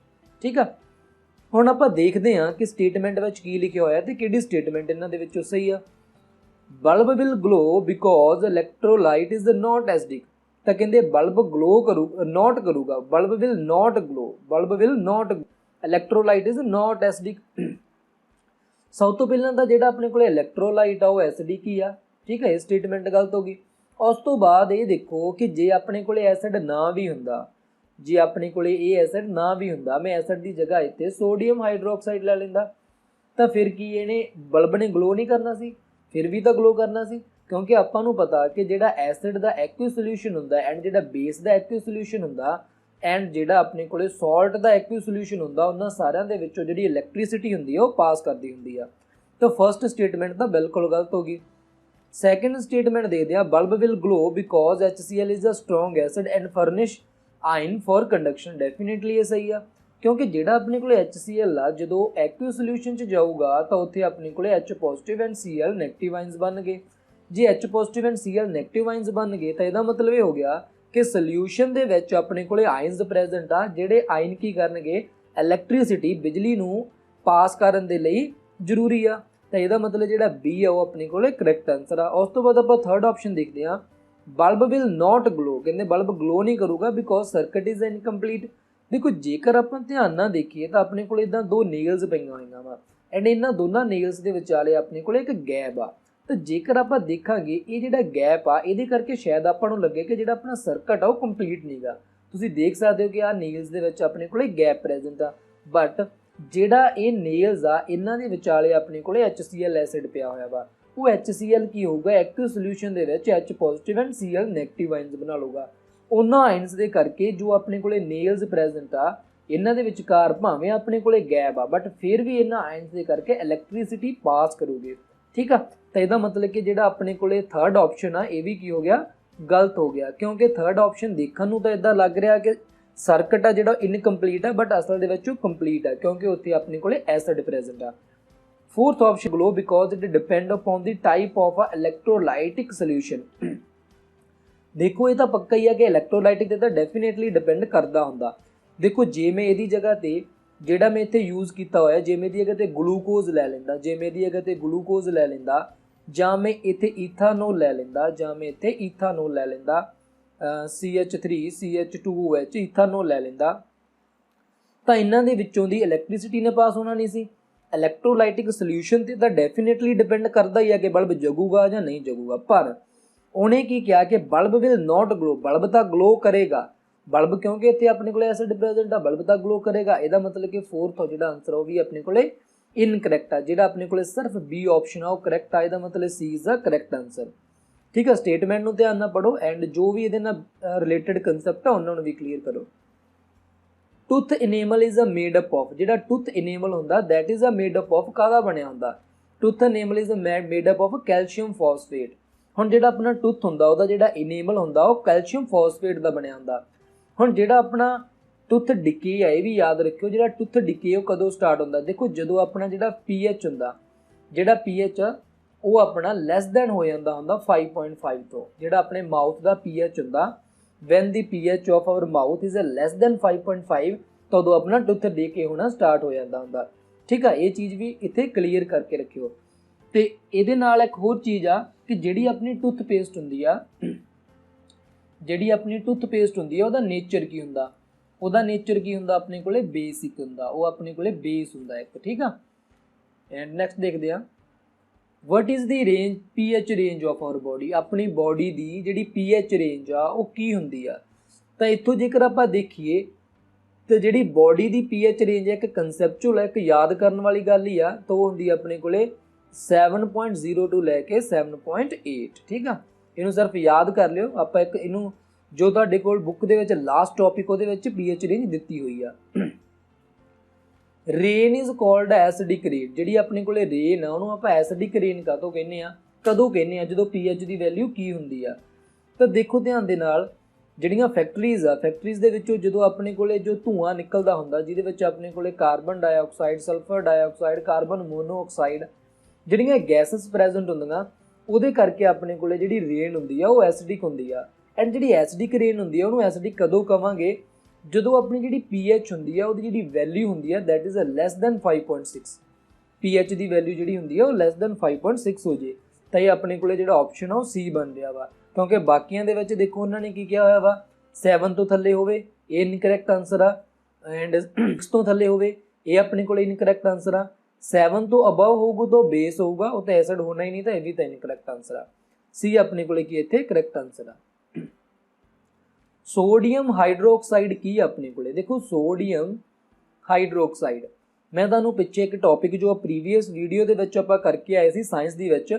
ਠੀਕ ਆ, ਹੁਣ ਆਪਾਂ ਦੇਖਦੇ ਹਾਂ ਕਿ ਸਟੇਟਮੈਂਟ ਵਿੱਚ ਕੀ ਲਿਖਿਆ ਹੋਇਆ ਤੇ ਕਿਹੜੀ ਸਟੇਟਮੈਂਟ ਇਹਨਾਂ ਦੇ ਵਿੱਚੋਂ ਸਹੀ ਆ। Bulb will glow because electrolyte is not acidic. ਤਾਂ ਕਹਿੰਦੇ ਬਲਬ ਗਲੋ ਨੋਟ ਕਰੂਗਾ, bulb will not glow, bulb will not, electrolyte is not acidic. ਸਭ ਤੋਂ ਪਹਿਲਾਂ ਤਾਂ ਜਿਹੜਾ ਆਪਣੇ ਕੋਲ ਇਲੈਕਟ੍ਰੋਲਾਈਟ ਆ ਉਹ ਐਸਿਡਿਕ ਹੀ ਆ। ਠੀਕ ਹੈ, ਇਹ ਸਟੇਟਮੈਂਟ ਗਲਤ ਹੋ ਗਈ। ਉਸ ਤੋਂ ਬਾਅਦ ਇਹ ਦੇਖੋ ਕਿ ਜੇ ਆਪਣੇ ਕੋਲੇ ਐਸਿਡ ਨਾ ਵੀ ਹੁੰਦਾ, ਜੇ ਆਪਣੇ ਕੋਲੇ ਇਹ ਐਸਿਡ ਨਾ ਵੀ ਹੁੰਦਾ, ਮੈਂ ਐਸਿਡ ਦੀ ਜਗ੍ਹਾ ਇੱਥੇ ਸੋਡੀਅਮ ਹਾਈਡਰੋਕਸਾਈਡ ਲੈ ਲੈਂਦਾ ਤਾਂ ਫਿਰ ਕੀ ਇਹਨੇ ਬਲਬ ਨੇ ਗਲੋ ਨਹੀਂ ਕਰਨਾ ਸੀ, ਫਿਰ ਵੀ ਤਾਂ ਗਲੋ ਕਰਨਾ ਸੀ। ਕਿਉਂਕਿ ਆਪਾਂ ਨੂੰ ਪਤਾ ਕਿ ਜਿਹੜਾ ਐਸਿਡ ਦਾ ਐਕੁਅ ਸੋਲਿਊਸ਼ਨ ਹੁੰਦਾ ਐਂਡ ਜਿਹੜਾ ਬੇਸ ਦਾ ਐਕੁਅ ਸੋਲਿਊਸ਼ਨ ਹੁੰਦਾ ਐਂਡ ਜਿਹੜਾ ਆਪਣੇ ਕੋਲੇ ਸਾਲਟ ਦਾ ਐਕੁਅ ਸੋਲਿਊਸ਼ਨ ਹੁੰਦਾ ਉਹਨਾਂ ਸਾਰਿਆਂ ਦੇ ਵਿੱਚੋਂ ਜਿਹੜੀ ਇਲੈਕਟ੍ਰੀਸਿਟੀ ਹੁੰਦੀ ਹੈ ਉਹ ਪਾਸ ਕਰਦੀ ਹੁੰਦੀ ਆ। ਤਾਂ ਫਸਟ ਸਟੇਟਮੈਂਟ ਤਾਂ ਬਿਲਕੁਲ ਗਲਤ ਹੋ ਗਈ। ਸੈਕਿੰਡ ਸਟੇਟਮੈਂਟ ਦੇਖਦੇ ਹਾਂ, bulb will glow because HCl is a strong acid and furnish ion for conduction. Definitely ਇਹ ਸਹੀ ਆ, ਕਿਉਂਕਿ ਜਿਹੜਾ ਆਪਣੇ ਕੋਲੇ HCl ਆ ਜਦੋਂ ਐਕੁਅ ਸੋਲਿਊਸ਼ਨ 'ਚ ਜਾਊਗਾ ਤਾਂ ਉੱਥੇ ਆਪਣੇ ਕੋਲੇ H positive and Cl negative ions ਬਣ ਗਏ। ਜੇ H positive and Cl negative ions ਬਣ ਗਏ ਤਾਂ ਇਹਦਾ ਮਤਲਬ ਇਹ ਹੋ ਗਿਆ ਕਿ ਸੋਲਿਊਸ਼ਨ ਦੇ ਵਿੱਚ ਆਪਣੇ ਕੋਲੇ ਆਇਨਸ ਪ੍ਰੈਜ਼ੈਂਟ ਆ, ਜਿਹੜੇ ਆਇਨ ਕੀ ਕਰਨਗੇ ਇਲੈਕਟ੍ਰੀਸਿਟੀ ਬਿਜਲੀ ਨੂੰ ਪਾਸ ਕਰਨ ਦੇ ਲਈ ਜ਼ਰੂਰੀ ਆ। ਤਾਂ ਇਹਦਾ ਮਤਲਬ ਜਿਹੜਾ B ਆ ਉਹ ਆਪਣੇ ਕੋਲੇ ਕਰੈਕਟ ਆਨਸਰ ਆ। ਉਸ ਤੋਂ ਬਾਅਦ ਆਪਾਂ ਥਰਡ ਆਪਸ਼ਨ ਦੇਖਦੇ ਹਾਂ, ਬਲਬ ਵਿਲ ਨਾਟ ਗਲੋ। ਕਹਿੰਦੇ ਬਲਬ ਗਲੋ ਨਹੀਂ ਕਰੂਗਾ ਬਿਕੋਜ਼ ਸਰਕਟ ਇਜ਼ ਇਨਕੰਪਲੀਟ। ਦੇਖੋ ਜੇਕਰ ਆਪਾਂ ਧਿਆਨ ਨਾਲ ਦੇਖੀਏ ਤਾਂ ਆਪਣੇ ਕੋਲ ਇੱਦਾਂ ਦੋ ਨੇਲਸ ਪਈਆਂ ਹੋਈਆਂ ਵਾ ਐਂਡ ਇਹਨਾਂ ਦੋਨਾਂ ਨੇਲਸ ਦੇ ਵਿਚਾਲੇ ਆਪਣੇ ਕੋਲੇ ਇੱਕ ਗੈਪ ਆ। ਤਾਂ ਜੇਕਰ ਆਪਾਂ ਦੇਖਾਂਗੇ ਇਹ ਜਿਹੜਾ ਗੈਪ ਆ ਇਹਦੇ ਕਰਕੇ ਸ਼ਾਇਦ ਆਪਾਂ ਨੂੰ ਲੱਗੇ ਕਿ ਜਿਹੜਾ ਆਪਣਾ ਸਰਕਟ ਆ ਉਹ ਕੰਪਲੀਟ ਨਹੀਂਗਾ। ਤੁਸੀਂ ਦੇਖ ਸਕਦੇ ਹੋ ਕਿ ਆਹ ਨੇਲਸ ਦੇ ਵਿੱਚ ਆਪਣੇ ਕੋਲੇ ਗੈਪ ਪ੍ਰੈਜ਼ੈਂਟ ਆ, ਬਟ ਜਿਹੜਾ ਇਹ ਨੇਲਸ ਆ ਇਹਨਾਂ ਦੇ ਵਿਚਾਲੇ ਆਪਣੇ ਕੋਲੇ HCl ਐਸਿਡ ਪਿਆ ਹੋਇਆ ਵਾ। ਉਹ HCl ਕੀ ਹੋਊਗਾ ਐਕੁਅ ਸੋਲਿਊਸ਼ਨ ਦੇ ਵਿੱਚ H positive and Cl negative ions ਬਣਾ ਲਊਗਾ। ਉਹਨਾਂ ਆਇਨਸ ਦੇ ਕਰਕੇ ਜੋ ਆਪਣੇ ਕੋਲੇ ਨੇਲਸ ਪ੍ਰੈਜ਼ੈਂਟ ਆ ਇਹਨਾਂ ਦੇ ਵਿਚਕਾਰ ਭਾਵੇਂ ਆਪਣੇ ਕੋਲੇ ਗੈਪ ਆ ਬਟ ਫਿਰ ਵੀ ਇਹਨਾਂ ਆਇਨਸ ਦੇ ਕਰਕੇ ਇਲੈਕਟ੍ਰੀਸਿਟੀ ਪਾਸ ਕਰੂਗੇ। ਠੀਕ ਆ, ਤਾਂ ਇਹਦਾ ਮਤਲਬ ਕਿ ਜਿਹੜਾ ਆਪਣੇ ਕੋਲੇ ਥਰਡ ਆਪਸ਼ਨ ਆ ਇਹ ਵੀ ਕੀ ਹੋ ਗਿਆ ਗਲਤ ਹੋ ਗਿਆ, ਕਿਉਂਕਿ ਥਰਡ ਆਪਸ਼ਨ ਦੇਖਣ ਨੂੰ ਤਾਂ ਇਦਾਂ ਲੱਗ ਰਿਹਾ ਕਿ ਸਰਕਟ ਆ ਜਿਹੜਾ ਇਨਕੰਪਲੀਟ ਆ ਬਟ ਅਸਲ ਦੇ ਵਿੱਚ ਉਹ ਕੰਪਲੀਟ ਆ ਕਿਉਂਕਿ ਉੱਥੇ ਆਪਣੇ ਕੋਲੇ ਐਸਿਡ ਪ੍ਰੈਜ਼ੈਂਟ ਆ। Fourth option glow because it depend upon the type of a ਇਲੈਕਟ੍ਰੋਲਾਈਟਿਕ solution. ਦੇਖੋ ਇਹ ਤਾਂ ਪੱਕਾ ਹੀ ਆ ਕਿ ਇਲੈਕਟ੍ਰੋਲਾਈਟਿਕ ਤੇ ਤਾਂ ਡੈਫੀਨੇਟਲੀ ਡਿਪੈਂਡ ਕਰਦਾ ਹੁੰਦਾ। ਦੇਖੋ ਜੇ ਮੈਂ ਇਹਦੀ ਜਗ੍ਹਾ ਤੇ ਜਿਹੜਾ ਮੈਂ ਇੱਥੇ ਯੂਜ਼ ਕੀਤਾ ਹੋਇਆ, ਜੇ ਮੈਂ ਇਹਦੀ ਜਗ੍ਹਾ ਤੇ ਗਲੂਕੋਜ਼ ਲੈ ਲੈਂਦਾ, ਜੇ ਮੈਂ ਇਹਦੀ ਜਗ੍ਹਾ ਤੇ ਗਲੂਕੋਜ਼ ਲੈ ਲੈਂਦਾ ਜਾਂ ਮੈਂ ਇੱਥੇ ਈਥਾਨੋਲ ਲੈ ਲੈਂਦਾ, ਜਾਂ ਮੈਂ ਇੱਥੇ ਈਥਾਨੋਲ ਲੈ ਲੈਂਦਾ, CH3 CH2OH ਈਥਾਨੋਲ ਲੈ ਲੈਂਦਾ, ਤਾਂ ਇਹਨਾਂ ਦੇ ਵਿੱਚੋਂ ਦੀ ਇਲੈਕਟ੍ਰੀਸਿਟੀ ਨੇ ਪਾਸ ਹੋਣਾ ਨਹੀਂ ਸੀ। ਇਲੈਕਟ੍ਰੋਲਾਈਟਿਕ ਸੋਲਿਊਸ਼ਨ ਤੇ ਤਾਂ ਡੈਫੀਨੇਟਲੀ ਡਿਪੈਂਡ ਕਰਦਾ ਹੀ ਹੈ ਕਿ ਬਲਬ ਜਗੂਗਾ ਜਾਂ ਨਹੀਂ ਜਗੂਗਾ, ਪਰ ਉਹਨੇ ਕੀ ਕਿਹਾ ਕਿ bulb will note glow, bulb ਤਾਂ ਗਲੋ ਕਰੇਗਾ, ਬਲਬ ਕਿਉਂਕਿ ਇੱਥੇ ਆਪਣੇ ਕੋਲੇ ਐਸਿਡ ਪ੍ਰੈਜ਼ੈਂਟ ਆ, ਬਲਬ ਤਾਂ ਗਲੋ ਕਰੇਗਾ। ਇਹਦਾ ਮਤਲਬ ਕਿ ਫੋਰਥ ਜਿਹੜਾ ਆਂਸਰ ਉਹ ਵੀ ਆਪਣੇ ਕੋਲੇ ਇਨਕਰੈਕਟ ਆ, ਜਿਹੜਾ ਆਪਣੇ ਕੋਲੇ ਸਿਰਫ ਬੀ ਆਪਸ਼ਨ ਆ ਉਹ ਕਰੈਕਟ ਆ। ਇਹਦਾ ਮਤਲਬ ਸੀ ਇਜ਼ ਦਾ ਕਰੈਕਟ ਆਂਸਰ। ਠੀਕ ਆ, ਸਟੇਟਮੈਂਟ ਨੂੰ ਧਿਆਨ ਨਾਲ ਪੜ੍ਹੋ ਐਂਡ ਜੋ ਵੀ ਇਹਦੇ ਨਾਲ ਰਿਲੇਟਡ ਕੰਸੈਪਟ ਆ ਉਹਨਾਂ ਨੂੰ ਵੀ ਕਲੀਅਰ ਕਰੋ। Tooth enamel is a made up of, ਜਿਹੜਾ ਟੁੱਥ ਇਨੇਮਲ ਹੁੰਦਾ that is a made up of ਕਾਹਦਾ ਬਣਿਆ ਹੁੰਦਾ? Tooth enamel is made up of calcium phosphate. ਹੁਣ ਜਿਹੜਾ ਆਪਣਾ ਟੁੱਥ ਹੁੰਦਾ ਉਹਦਾ ਜਿਹੜਾ ਇਨੇਮਲ ਹੁੰਦਾ ਉਹ ਕੈਲਸ਼ੀਅਮ ਫਾਸਫੇਟ ਦਾ ਬਣਿਆ ਹੁੰਦਾ। ਹੁਣ ਜਿਹੜਾ ਆਪਣਾ ਟੁੱਥ ਡਿਕੇ ਹੈ ਇਹ ਵੀ ਯਾਦ ਰੱਖਿਓ, ਜਿਹੜਾ ਟੁੱਥ ਡਿਕੇ ਉਹ ਕਦੋਂ ਸਟਾਰਟ ਹੁੰਦਾ? ਦੇਖੋ ਜਦੋਂ ਆਪਣਾ ਜਿਹੜਾ pH ਹੁੰਦਾ, ਜਿਹੜਾ pH ਆ ਉਹ ਆਪਣਾ ਲੈਸ ਦੈਨ ਹੋ ਜਾਂਦਾ ਹੁੰਦਾ 5.5 ਤੋਂ। ਜਿਹੜਾ ਆਪਣੇ ਮਾਊਥ ਦਾ pH ਹੁੰਦਾ, van the pH of hour mouth is less than 5.5, ਤਾਂ ਉਦੋਂ ਆਪਣਾ ਟੁੱਥ ਡਿਕੇ ਹੋਣਾ ਸਟਾਰਟ ਹੋ ਜਾਂਦਾ ਹੁੰਦਾ। ਠੀਕ ਆ, ਇਹ ਚੀਜ਼ ਵੀ ਇੱਥੇ ਕਲੀਅਰ ਕਰਕੇ ਰੱਖਿਓ। ਤੇ ਇਹਦੇ ਨਾਲ ਇੱਕ ਹੋਰ ਚੀਜ਼ ਆ ਕਿ ਜਿਹੜੀ ਆਪਣੀ ਟੁੱਥਪੇਸਟ ਹੁੰਦੀ ਆ, ਜਿਹੜੀ ਆਪਣੀ ਟੁੱਥਪੇਸਟ ਹੁੰਦੀ ਆ ਉਹਦਾ ਨੇਚਰ ਕੀ ਹੁੰਦਾ? ਉਹਦਾ ਨੇਚਰ ਕੀ ਹੁੰਦਾ? ਆਪਣੇ ਕੋਲੇ ਬੇਸਿਕ ਹੁੰਦਾ, ਉਹ ਆਪਣੇ ਕੋਲੇ ਬੇਸ ਹੁੰਦਾ ਇੱਕ। ਠੀਕ ਆ, ਐਂਡ ਨੈਕਸਟ ਦੇਖਦੇ ਆ, what is the range pH range of hour body? ਆਪਣੀ ਬੋਡੀ ਦੀ ਜਿਹੜੀ pH ਰੇਂਜ ਆ ਉਹ ਕੀ ਹੁੰਦੀ ਆ? ਤਾਂ ਇੱਥੋਂ ਜੇਕਰ ਆਪਾਂ ਦੇਖੀਏ ਤਾਂ ਜਿਹੜੀ ਬੋਡੀ ਦੀ pH ਰੇਂਜ ਹੈ ਇੱਕ ਕਨਸੈਪਚੁਅਲ ਹੈ, ਇੱਕ ਯਾਦ ਕਰਨ ਵਾਲੀ ਗੱਲ ਹੀ ਆ, ਤਾਂ ਉਹ ਹੁੰਦੀ ਆ ਆਪਣੇ ਕੋਲੇ 7.0 ਤੋਂ ਲੈ ਕੇ 7.8। ਠੀਕ ਆ, ਇਹਨੂੰ ਸਿਰਫ ਯਾਦ ਕਰ ਲਿਓ। ਆਪਾਂ ਇੱਕ ਇਹਨੂੰ ਜੋ ਤੁਹਾਡੇ ਕੋਲ ਬੁੱਕ ਦੇ ਵਿੱਚ ਲਾਸਟ ਟੌਪਿਕ ਉਹਦੇ ਵਿੱਚ pH ਰੇਂਜ ਦਿੱਤੀ ਹੋਈ ਆ। Rain is called acidic rain, ਜਿਹੜੀ ਆਪਣੇ ਕੋਲੇ ਰੇਨ ਆ ਉਹਨੂੰ ਆਪਾਂ ਐਸਿਡਿਕ ਰੇਨ ਕਾਹਤੋਂ ਕਹਿੰਦੇ ਆ, ਕਦੋਂ ਕਹਿੰਦੇ ਆ? ਜਦੋਂ pH ਦੀ ਵੈਲਿਊ ਕੀ ਹੁੰਦੀ ਆ? ਤਾਂ ਦੇਖੋ ਧਿਆਨ ਦੇ ਨਾਲ, ਜਿਹੜੀਆਂ ਫੈਕਟਰੀਜ਼ ਆ, ਫੈਕਟਰੀਜ਼ ਦੇ ਵਿੱਚੋਂ ਜਦੋਂ ਆਪਣੇ ਕੋਲੇ ਜੋ ਧੂਆਂ ਨਿਕਲਦਾ ਹੁੰਦਾ ਜਿਹਦੇ ਵਿੱਚ ਆਪਣੇ ਕੋਲੇ carbon dioxide, sulphur dioxide, carbon monoxide, ਜਿਹੜੀਆਂ ਗੈਸਸ ਪ੍ਰੈਜ਼ੈਂਟ ਹੁੰਦੀਆਂ, ਉਹਦੇ ਕਰਕੇ ਆਪਣੇ ਕੋਲੇ ਜਿਹੜੀ ਰੇਨ ਹੁੰਦੀ ਆ ਉਹ ਐਸਿਡਿਕ ਹੁੰਦੀ ਆ। ਐਂਡ ਜਿਹੜੀ ਐਸਿਡਿਕ ਰੇਨ ਹੁੰਦੀ ਆ ਉਹਨੂੰ ਐਸਿਡਿਕ ਕਦੋਂ ਕਵਾਂਗੇ? ਜਦੋਂ ਆਪਣੀ ਜਿਹੜੀ pH ਹੁੰਦੀ ਆ ਉਹਦੀ ਜਿਹੜੀ ਵੈਲਿਊ ਹੁੰਦੀ ਆ that is less than 5.6, pH the value ਜਿਹੜੀ ਹੁੰਦੀ ਆ ਉਹ ਲੈਸ ਦੈਨ 5.6 ਹੋ ਜੇ, ਤਾਂ ਇਹ ਆਪਣੇ ਕੋਲੇ ਜਿਹੜਾ ਆਪਸ਼ਨ ਆ ਉਹ C ਬਣ ਰਿਹਾ ਵਾ। ਕਿਉਂਕਿ ਬਾਕੀਆਂ ਦੇ ਵਿੱਚ ਦੇਖੋ ਉਹਨਾਂ ਨੇ ਕੀ ਕਿਹਾ ਹੋਇਆ ਵਾ, 7 ਤੋਂ ਥੱਲੇ ਹੋਵੇ ਇਹ ਇਨਕਰੈਕਟ ਆਂਸਰ ਆ, ਐਂਡ 6 ਤੋਂ ਥੱਲੇ ਹੋਵੇ ਇਹ ਆਪਣੇ ਕੋਲੇ ਇਨਕਰੈਕਟ ਆਂਸਰ ਆ, 7 ਤੋਂ ਅਬਵ ਹੋਊਗਾ ਤਾਂ ਬੇਸ ਹੋਊਗਾ, ਉਹ ਤਾਂ ਐਸਿਡ ਹੋਣਾ ਹੀ ਨਹੀਂ, ਤਾਂ ਇਹ ਵੀ ਤਾਂ ਇਨਕਰੈਕਟ ਆਂਸਰ ਆ। C ਆਪਣੇ ਕੋਲੇ ਕੀ ਇੱਥੇ ਕਰੈਕਟ ਆਂਸਰ ਆ। ਸੋਡੀਅਮ ਹਾਈਡਰੋਕਸਾਈਡ ਕੀ ਆਪਣੇ ਕੋਲੇ? ਦੇਖੋ ਸੋਡੀਅਮ ਹਾਈਡਰੋਕਸਾਈਡ, ਮੈਂ ਤੁਹਾਨੂੰ ਪਿੱਛੇ ਇੱਕ ਟੌਪਿਕ ਜੋ ਪ੍ਰੀਵੀਅਸ ਵੀਡੀਓ ਦੇ ਵਿੱਚ ਆਪਾਂ ਕਰਕੇ ਆਏ ਸੀ ਸਾਇੰਸ ਦੀ ਵਿੱਚ,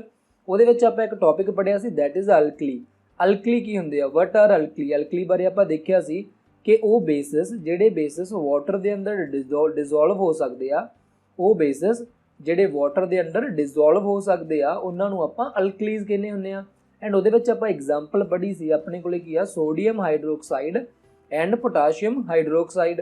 ਉਹਦੇ ਵਿੱਚ ਆਪਾਂ ਇੱਕ ਟੌਪਿਕ ਪੜ੍ਹਿਆ ਸੀ ਦੈਟ ਇਜ਼ ਅਲਕਲੀ। ਅਲਕਲੀ ਕੀ ਹੁੰਦੇ ਆ? What are alkali? ਅਲਕਲੀ ਬਾਰੇ ਆਪਾਂ ਦੇਖਿਆ ਸੀ ਕਿ ਉਹ ਬੇਸਿਸ ਜਿਹੜੇ ਬੇਸਿਸ ਵਾਟਰ ਦੇ ਅੰਦਰ ਡਿਜ਼ੋਲਵ ਹੋ ਸਕਦੇ ਆ, ਉਹ ਬੇਸਿਸ ਜਿਹੜੇ ਵਾਟਰ ਦੇ ਅੰਦਰ ਡਿਜ਼ੋਲਵ ਹੋ ਸਕਦੇ ਆ ਉਹਨਾਂ ਨੂੰ ਆਪਾਂ ਅਲਕਲੀਜ਼ ਕਹਿੰਦੇ ਹੁੰਦੇ ਆ। ਐਂਡ ਉਹਦੇ ਵਿੱਚ ਆਪਾਂ ਐਗਜ਼ਾਮਪਲ ਪੜ੍ਹੀ ਸੀ ਆਪਣੇ ਕੋਲੇ ਕੀ ਆ, sodium hydroxide and potassium hydroxide.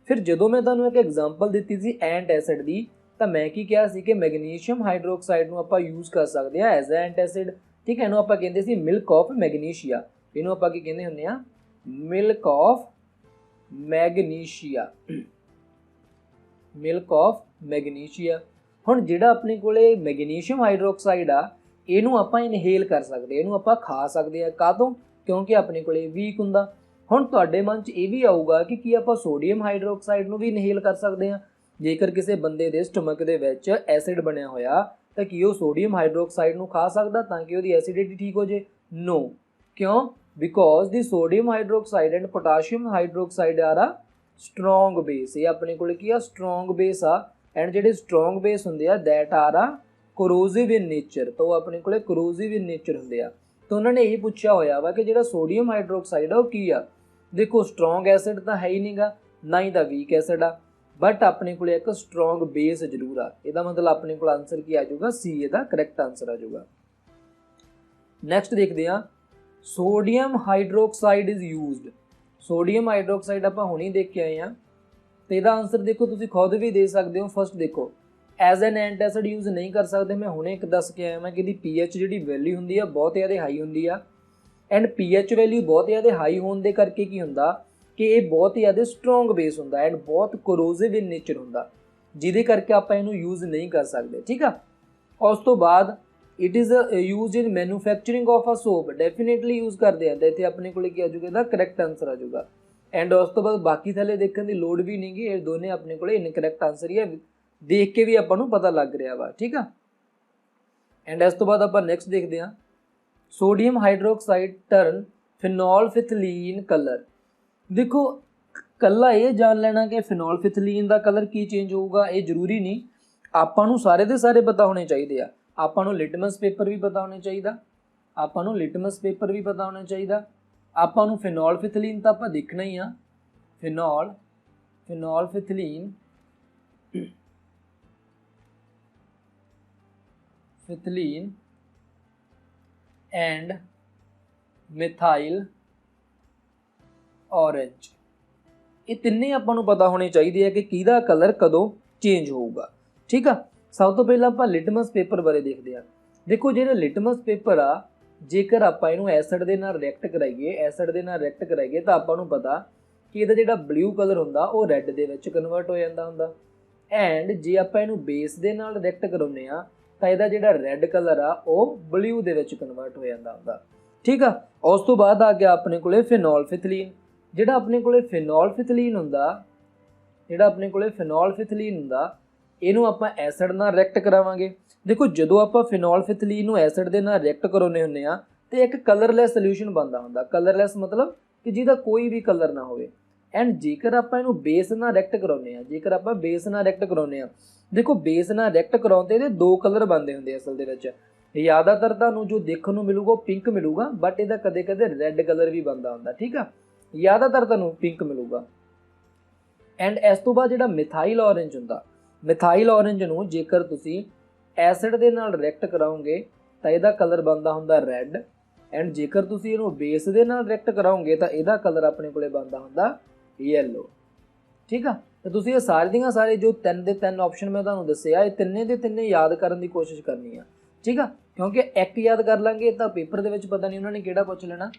ਫਿਰ ਜਦੋਂ ਮੈਂ ਤੁਹਾਨੂੰ ਇੱਕ ਐਗਜ਼ਾਮਪਲ ਦਿੱਤੀ ਸੀ ਐਂਟਐਸਿਡ ਦੀ, ਤਾਂ ਮੈਂ ਕੀ ਕਿਹਾ ਸੀ ਕਿ ਮੈਗਨੀਸ਼ੀਅਮ ਹਾਈਡਰੋਕਸਾਈਡ ਨੂੰ ਆਪਾਂ ਯੂਜ਼ ਕਰ ਸਕਦੇ ਆ ਐਜ਼ ਐ ਐਂਟਐਸਿਡ। ਠੀਕ ਹੈ, ਇਹਨੂੰ ਆਪਾਂ ਕਹਿੰਦੇ ਸੀ ਮਿਲਕ ਆਫ ਮੈਗਨੀਸ਼ੀਆ, ਇਹਨੂੰ ਆਪਾਂ ਕੀ ਕਹਿੰਦੇ ਹੁੰਦੇ ਆ? Milk of magnesia, milk of magnesia. ਹੁਣ ਜਿਹੜਾ ਆਪਣੇ ਕੋਲੇ ਮੈਗਨੀਸ਼ੀਅਮ ਹਾਈਡਰੋਕਸਾਈਡ ਆ ਇਹਨੂੰ ਆਪਾਂ ਇਨਹੇਲ ਕਰ ਸਕਦੇ, ਇਹਨੂੰ ਆਪਾਂ ਖਾ ਸਕਦੇ ਆ, ਕਾਹਤੋਂ? ਕਿਉਂਕਿ ਆਪਣੇ ਕੋਲੇ ਵੀਕ ਹੁੰਦਾ। ਹੁਣ ਤੁਹਾਡੇ ਮਨ 'ਚ ਇਹ ਵੀ ਆਊਗਾ ਕਿ ਕੀ ਆਪਾਂ ਸੋਡੀਅਮ ਹਾਈਡਰੋਕਸਾਈਡ ਨੂੰ ਵੀ ਇਨਹੇਲ ਕਰ ਸਕਦੇ ਆ? ਜੇਕਰ ਕਿਸੇ ਬੰਦੇ ਦੇ ਸਟਮਕ ਦੇ ਵਿੱਚ ਐਸਿਡ ਬਣਿਆ ਹੋਇਆ ਤਾਂ ਕੀ ਉਹ ਸੋਡੀਅਮ ਹਾਈਡਰੋਕਸਾਈਡ ਨੂੰ ਖਾ ਸਕਦਾ ਤਾਂ ਕਿ ਉਹਦੀ ਐਸਿਡਿਟੀ ਠੀਕ ਹੋ ਜੇ? ਨੋ। ਕਿਉਂ? Because the sodium hydroxide and potassium hydroxide are a strong base. ਇਹ ਆਪਣੇ ਕੋਲ ਕੀ ਆ? ਸਟਰੋਂਗ ਬੇਸ ਆ। ਐਂਡ ਜਿਹੜੇ ਸਟਰੋਂਗ ਬੇਸ ਹੁੰਦੇ ਆ ਦੈਟ ਆਰ ਆ ਕੋਰੋਸਿਵ ਇਨ ਨੇਚਰ, ਤਾਂ ਉਹ ਆਪਣੇ ਕੋਲੇ ਕੋਰੋਸਿਵ ਇਨ ਨੇਚਰ ਹੁੰਦੇ ਆ। ਤਾਂ ਉਹਨਾਂ ਨੇ ਇਹ ਪੁੱਛਿਆ ਹੋਇਆ ਵਾ ਕਿ ਜਿਹੜਾ ਸੋਡੀਅਮ ਹਾਈਡਰੋਕਸਾਈਡ ਆ ਉਹ ਕੀ ਆ? ਦੇਖੋ ਸਟਰੋਂਗ ਐਸਿਡ ਤਾਂ ਹੈ ਹੀ ਨਹੀਂਗਾ, ਨਾ ਹੀ ਤਾਂ ਵੀਕ ਐਸਿਡ ਆ, ਬਟ ਆਪਣੇ ਕੋਲੇ ਇੱਕ ਸਟਰੋਂਗ ਬੇਸ ਜ਼ਰੂਰ ਆ। ਇਹਦਾ ਮਤਲਬ ਆਪਣੇ ਕੋਲ ਆਨਸਰ ਕੀ ਆ ਜਾਊਗਾ? C ਇਹਦਾ ਕਰੈਕਟ ਆਨਸਰ ਆ ਜਾਊਗਾ। ਨੈਕਸਟ ਦੇਖਦੇ ਆ, sodium hydroxide is used. Sodium hydroxide ਆਪਾਂ ਹੁਣੇ ਦੇਖ ਕੇ ਆਏ ਆ, ਤੇ ਇਹਦਾ ਆਨਸਰ ਦੇਖੋ ਤੁਸੀਂ ਖੁਦ ਵੀ ਦੇ ਸਕਦੇ ਹੋ। ਫਸਟ ਦੇਖੋ ਐਜ਼ ਐਨ ਐਂਟਐਸਿਡ ਯੂਜ਼ ਨਹੀਂ ਕਰ ਸਕਦੇ, ਮੈਂ ਹੁਣੇ ਇੱਕ ਦੱਸ ਕੇ ਆਇਆ ਮੈਂ ਕਿ ਇਹਦੀ pH ਜਿਹੜੀ ਵੈਲਿਊ ਹੁੰਦੀ ਆ ਬਹੁਤ ਜ਼ਿਆਦਾ ਹਾਈ ਹੁੰਦੀ ਆ। ਐਂਡ pH ਵੈਲਿਊ ਬਹੁਤ ਜ਼ਿਆਦਾ ਹਾਈ ਹੋਣ ਦੇ ਕਰਕੇ ਕੀ ਹੁੰਦਾ ਕਿ ਇਹ ਬਹੁਤ ਜ਼ਿਆਦਾ ਸਟਰੋਂਗ ਬੇਸ ਹੁੰਦਾ ਐਂਡ ਬਹੁਤ ਕੋਰੋਸਿਵ ਇਨ ਨੇਚਰ ਹੁੰਦਾ, ਜਿਹਦੇ ਕਰਕੇ ਆਪਾਂ ਇਹਨੂੰ ਯੂਜ਼ ਨਹੀਂ ਕਰ ਸਕਦੇ। ਠੀਕ ਆ, ਉਸ ਤੋਂ ਬਾਅਦ it is use in manufacturing of a soap, definitely use करते हैं। तो इतने अपने को क्या आ जाऊगा, इसका करैक्ट आंसर आ जाऊगा। एंड उस तो बाद बाकी थले देखने की लोड़ भी नहीं गी, ये दोनों अपने को इनकरैक्ट आंसर ही है, देख के भी अपन पता लग रहा वा, ठीक है। एंड इस तो बाद आप नैक्सट देखते हैं, सोडियम हाइड्रोक्साइड टर्न फिनोलफिथलीन कलर। देखो कला ये जान लेना कि फिनोलफिथलीन का कलर की चेंज होगा, ये जरूरी नहीं, आपू सारे के सारे पता होने चाहिए आ। आपू लिटमस पेपर भी पता होना चाहिए, आपू लिटमस पेपर भी पता होना चाहिए, आपू फिनोलफिथलीन तो आप देखना ही आ, फिनोलफिथलीन एंड मिथाइल ऑरेंज, ये तिन्ने आपको पता होने चाहिए है कि किहदा कलर कदों चेंज होगा, ठीक है। सब तो पहले आप लिटमस पेपर बारे देखते हैं। देखो जो लिटमस पेपर आ, जेकर आप एसिड के नाल रिएक्ट कराइए, एसिड के नाल रिएक्ट कराइए तो आपको पता कि यदा जो ब्लू कलर होंदा वो रैड दे विच कन्वर्ट हो जाता होंदा। एंड जे आप बेस के नाल रिएक्ट कराउने आ तो यदा जो रैड कलर आ वो ब्लू दे विच कन्वर्ट हो जाता होंदा, ठीक है। उस तो बाद आ गया अपने को फिनोलफिथलीन। ਜਿਹੜਾ ਆਪਣੇ ਕੋਲੇ ਫਿਨੋਲਫਿਥਲੀਨ ਹੁੰਦਾ, ਜਿਹੜਾ ਆਪਣੇ ਕੋਲੇ ਫਿਨੋਲਫਿਥਲੀਨ ਹੁੰਦਾ, ਇਹਨੂੰ ਆਪਾਂ ਐਸਿਡ ਨਾਲ ਰਿਐਕਟ ਕਰਾਵਾਂਗੇ। ਦੇਖੋ ਜਦੋਂ ਆਪਾਂ ਫਿਨੋਲਫਿਥਲੀਨ ਨੂੰ ਐਸਿਡ ਦੇ ਨਾਲ ਰਿਐਕਟ ਕਰਾਉਂਦੇ ਹੁੰਦੇ ਆ ਤੇ ਇੱਕ ਕਲਰਲੈਸ ਸੋਲੂਸ਼ਨ ਬਣਦਾ ਹੁੰਦਾ। ਕਲਰਲੈਸ ਮਤਲਬ ਕਿ ਜਿਹਦਾ ਕੋਈ ਵੀ ਕਲਰ ਨਾ ਹੋਵੇ। ਐਂਡ ਜੇਕਰ ਆਪਾਂ ਇਹਨੂੰ ਬੇਸ ਨਾਲ ਰਿਐਕਟ ਕਰਾਉਂਦੇ ਆ, ਜੇਕਰ ਆਪਾਂ ਬੇਸ ਨਾਲ ਰਿਐਕਟ ਕਰਾਉਂਦੇ ਆ, ਦੇਖੋ ਬੇਸ ਨਾਲ ਰਿਐਕਟ ਕਰਾਉਣ ਤੇ ਇਹਦੇ ਦੋ ਕਲਰ ਬਣਦੇ ਹੁੰਦੇ ਅਸਲ ਦੇ ਵਿੱਚ। ਜ਼ਿਆਦਾਤਰ ਤੁਹਾਨੂੰ ਜੋ ਦੇਖਣ ਨੂੰ ਮਿਲੂਗਾ ਉਹ ਪਿੰਕ ਮਿਲੂਗਾ, ਬਟ ਇਹਦਾ ਕਦੇ ਕਦੇ ਰੈੱਡ ਕਲਰ ਵੀ ਬਣਦਾ ਹੁੰਦਾ, ਠੀਕ ਆ। ज़्यादातर तुहानूं पिंक मिलूगा। एंड इस तो बाद जो मिथाइल ऑरेंज होंदा, मिथाइल ऑरेंज नूं जेकर तुसीं एसिड दे नाल रिएक्ट कराओगे तो इहदा कलर बनदा हुंदा रैड। एंड जेकर तुसीं इहनूं बेस दे नाल रिएक्ट कराओगे तो इहदा कलर अपने कोले बनदा हुंदा येलो, ठीक आ। तो तुसीं ये सारे दियां सारे जो तीन दे तीन ऑप्शन मैं तुहानूं दस्से आ, ये तिन्ने दे तिन्ने याद करन दी कोशिश करनी आ, ठीक आ। क्योंकि एक याद कर लांगे तो पेपर दे विच पता नहीं उन्होंने किहड़ा पुछ लेना।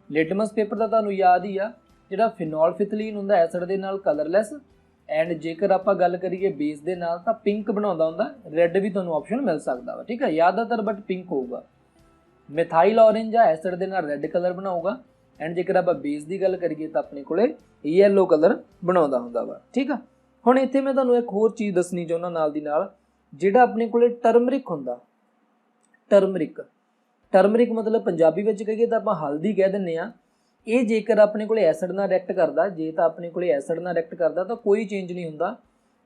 लिटमस पेपर का तुहानूं याद ही आ, जिहड़ा फिनोलफिथलीन हुंदा एसिड दे नाल कलरलैस। एंड जेकर आपां गल करिए बेस दे नाल तां पिंक बनाउंदा हुंदा, रैड भी तुहानूं ऑप्शन मिल सकदा वा, ठीक है। ज़्यादातर बट पिंक होऊगा। मिथाइल ऑरेंज आ एसिड दे नाल रैड कलर बनाऊगा। एंड जेकर आपां बेस की गल करिए तो अपने कोले येलो कलर बनाउंदा हुंदा वा, ठीक है। हुण इत्थे मैं तुहानूं एक होर चीज़ दसनी चाहुंदा नाल दी नाल, जिहड़ा अपने कोले टर्मरिक हुंदा, टर्मरिक टर्मरिक मतलब पंजाबी में कहिए तो आप हल्दी कह दिंदे आ। ये जेकर अपने को एसिड नाल रिएक्ट करता, जे तो अपने को एसिड नाल रिएक्ट करता तो कोई चेंज नहीं होंदा,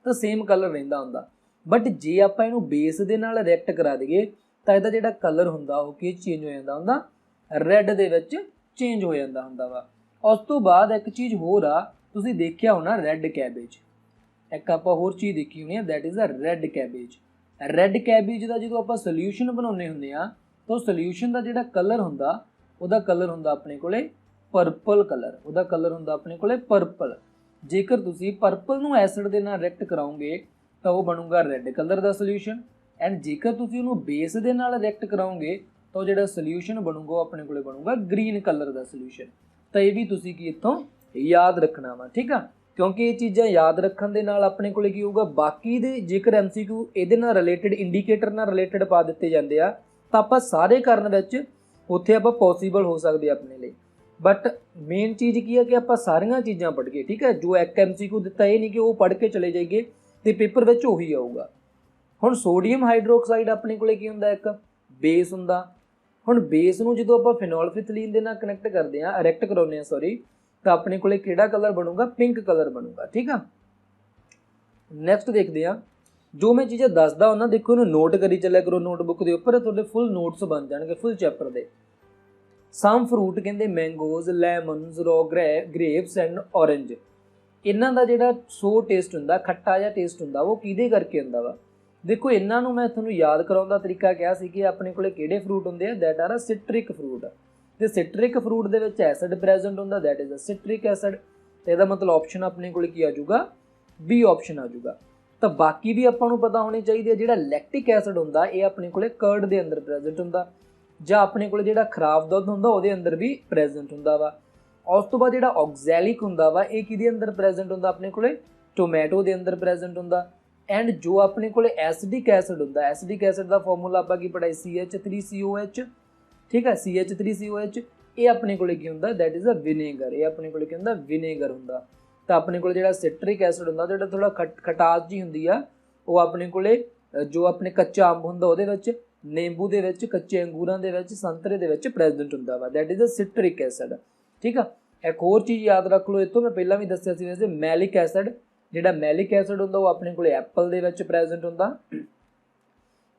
तो सेम कलर रहिंदा हुंदा। बट जे आप इहनूं बेस दे नाल रिएक्ट करा दईए तो इहदा जिहड़ा कलर हुंदा वो कि चेंज हो जांदा हुंदा, रैड दे विच चेंज हो जांदा हुंदा वा। उस तो बाद एक चीज़ होर आ, तुसीं देखिया होना रैड कैबेज, एक आपां होर चीज़ देखी होनी है, that is a red cabbage. Red cabbage का जो आपां सोल्यूशन बनाउने हुंदे आ तो सोल्यूशन का जिहड़ा कलर हुंदा उहदा कलर हुंदा अपने कोले पर्पल कलर, उहदा कलर हुंदा अपने कोले पर्पल। जेकर तुसीं पर्पल नूं एसिड दे नाल रिएक्ट कराओगे तो वह बनूगा रैड कलर का सोल्यूशन। एंड जेकर तुसीं उहनूं बेस दे नाल रिएक्ट कराओगे तो जिहड़ा सोल्यूशन बनूगा अपने कोले बनूगा ग्रीन कलर का सोल्यूशन। तो ये भी तुसीं की इत्थों याद रखना वा, ठीक है। क्योंकि ये चीज़ां याद रखण दे नाल अपने कोले की होगा, बाकी दे जेकर MCQ इहदे नाल रिलेटेड इंडीकेटर नाल रिलेटेड पा दित्ते जांदे आ तो आप सारे करन विच उत्थे आप पॉसीबल हो सकते अपने लिए। बट मेन चीज़ की है कि आप सारियां चीज़ां पढ़ के, ठीक है। जो एक MCQ दिता ये नहीं कि वो पढ़ के चले जाइए तो पेपर विच उही आऊगा। हुण सोडियम हाइड्रोक्साइड अपने कोले की हुंदा, एक बेस हुंदा। हुण बेस नूं जदों आपां फिनोलफिथलीन दे नाल कनैक्ट करदे आ, रिएक्ट कराउने आ सॉरी, तो अपने कोले किहड़ा कलर बनूगा, पिंक कलर बनूगा, ठीक है। नैक्सट देखते हैं, जो मैं चीज़ां दसदा हुंदा देखो इहनूं नोट करी चलिया करो, नोटबुक के उपर तुहाडे फुल नोट्स बन जाणगे फुल चैप्टर दे। सम फ्रूट कहंदे mangoes, lemons, raw grapes and orange, इन्हां दा जिहड़ा सो टेस्ट हुंदा, खट्टा जिहा टेस्ट हुंदा, वो किहदे करके हुंदा वा। देखो इन्हां नूं मैं तुहानूं याद कराउण दा तरीका किहा सी कि अपने कोले किहड़े फ्रूट हुंदे आ, that are a citric fruit. ते सिट्रिक फ्रूट दे विच एसिड प्रेजेंट हुंदा, that is a citric acid. ते इहदा मतलब ऑप्शन अपने कोले की आ जाऊगा, बी ऑप्शन आ जाऊगा। तो बाकी भी आपां नूं पता होनी चाहिए, जिहड़ा लैक्टिक एसिड हुंदा ये अपने कोले कर्ड दे अंदर प्रेजेंट हुंदा, जां अपने कोले जिहड़ा खराब दुध हुंदा उहदे अंदर भी प्रेजेंट हुंदा वा। उस तो बाद जिहड़ा ऑक्सैलिक हुंदा वा ये किहदे अंदर प्रेजेंट हुंदा, अपने कोले टोमैटो दे अंदर प्रेजेंट हुंदा। एंड जो अपने को एसिडिक एसिड होंगे, एसिडिक एसिड का फॉर्मूला आप की पढ़ाई CH3COH, ठीक है, CH3COH, ये अपने को होंगे दैट इज़ अ विनेगर, ये अपने को होंगे विनेगर होंगे। तो अपने को जो सिट्रिक एसिड होंगे जो थोड़ा खटास जी होंगी आ, वो अपने को जो अपने कच्चा अंब होंगे वो नींबू के कच्चे अंगूरों के संतरे के प्रेजेंट होंगे वा, that is a citric acid. ठीक है, एक होर चीज़ याद रख लो, इतों मैं पहला भी दसिया सी वैसे मैलिक एसिड, जिहड़ा मैलिक एसिड होंदा वो अपने को एप्पल दे विच प्रेजेंट होंदा।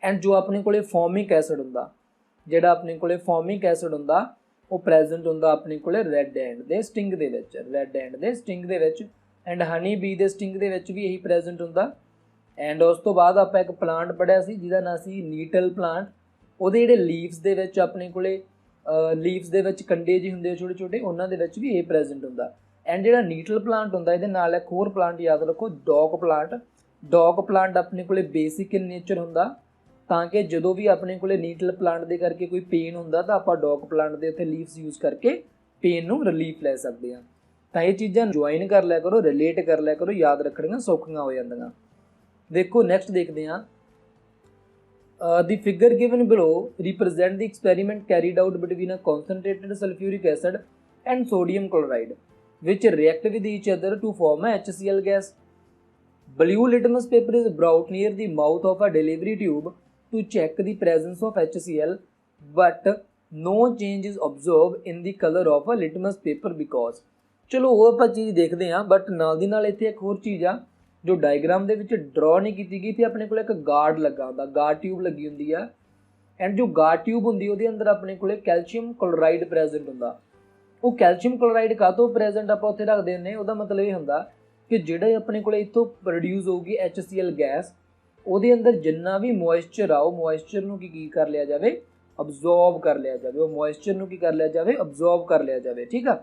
एंड जो अपने को फॉर्मिक एसिड होंदा, जिहड़ा अपने को फॉर्मिक एसिड होंदा वो प्रेजेंट होंदा अपने को रैड एंड दे स्टिंग दे विच, रैड एंड दे स्टिंग दे विच। एंड हनी बी दे स्टिंग दे विच भी यही प्रेजेंट होंदा। एंड उस तो बाद आप एक प्लांट पढ़िया सी जिहदा नाम सी नीटल प्लांट, ਉਹਦੇ ਜਿਹੜੇ ਲੀਵਸ ਦੇ ਵਿੱਚ ਆਪਣੇ ਕੋਲੇ ਲੀਵਸ ਦੇ ਵਿੱਚ ਕੰਡੇ ਜਿਹੇ ਹੁੰਦੇ ਛੋਟੇ ਛੋਟੇ, ਉਹਨਾਂ ਦੇ ਵਿੱਚ ਵੀ ਇਹ ਪ੍ਰੈਜ਼ੈਂਟ ਹੁੰਦਾ। ਐਂਡ ਜਿਹੜਾ ਨੀਟਲ ਪਲਾਂਟ ਹੁੰਦਾ ਇਹਦੇ ਨਾਲ ਇੱਕ ਹੋਰ ਪਲਾਂਟ ਯਾਦ ਰੱਖੋ, ਡੌਗ ਪਲਾਂਟ। ਡੌਗ ਪਲਾਂਟ ਆਪਣੇ ਕੋਲੇ ਬੇਸਿਕ ਇਨ ਨੇਚਰ ਹੁੰਦਾ, ਤਾਂ ਕਿ ਜਦੋਂ ਵੀ ਆਪਣੇ ਕੋਲੇ ਨੀਟਲ ਪਲਾਂਟ ਦੇ ਕਰਕੇ ਕੋਈ ਪੇਨ ਹੁੰਦਾ ਤਾਂ ਆਪਾਂ ਡੌਗ ਪਲਾਂਟ ਦੇ ਉੱਤੇ ਲੀਵਸ ਯੂਜ਼ ਕਰਕੇ ਪੇਨ ਨੂੰ ਰਿਲੀਫ ਲੈ ਸਕਦੇ ਹਾਂ। ਤਾਂ ਇਹ ਚੀਜ਼ਾਂ ਜੁਆਇਨ ਕਰ ਲਿਆ ਕਰੋ, ਰਿਲੇਟ ਕਰ ਲਿਆ ਕਰੋ, ਯਾਦ ਰੱਖਣੀਆਂ ਸੌਖੀਆਂ ਹੋ ਜਾਂਦੀਆਂ। देखो नैक्सट देखते हैं, the figure given below represent the experiment carried out between a concentrated sulfuric acid and sodium chloride which react with each other to form a HCl gas. Blue litmus paper is brought near the mouth of a delivery tube to check the presence of HCl, but no change is observed in the color of a litmus paper because। चलो वो आप चीज़ देखते हैं, but नाल दी नाल इत्थे एक होर चीज़ आ जो डायग्राम के विच ड्रॉ नहीं की गई थी। अपने को एक गार्ड लगा होंदा, गार्ड ट्यूब लगी होंदी है, एंड जो गार्ड ट्यूब होंदी उहदे अंदर अपने को कैल्शियम क्लोराइड प्रेजेंट होंदा। वो कैल्शियम क्लोराइड काहतों प्रेजेंट आप उत्थे रखते हैं, उसदा मतलब ये होंदा कि जिहड़ा अपने को इत्थों प्रोड्यूस होगी HCl गैस, ਉਹਦੇ अंदर जिन्ना भी मॉइस्चर आ, मॉइस्चर ਨੂੰ ਕੀ कर लिया जाए, अब्जॉर्ब कर लिया जाए, वो मॉइस्चर ਨੂੰ ਕੀ कर लिया जाए, अब्जॉर्ब कर लिया जाए। ठीक है,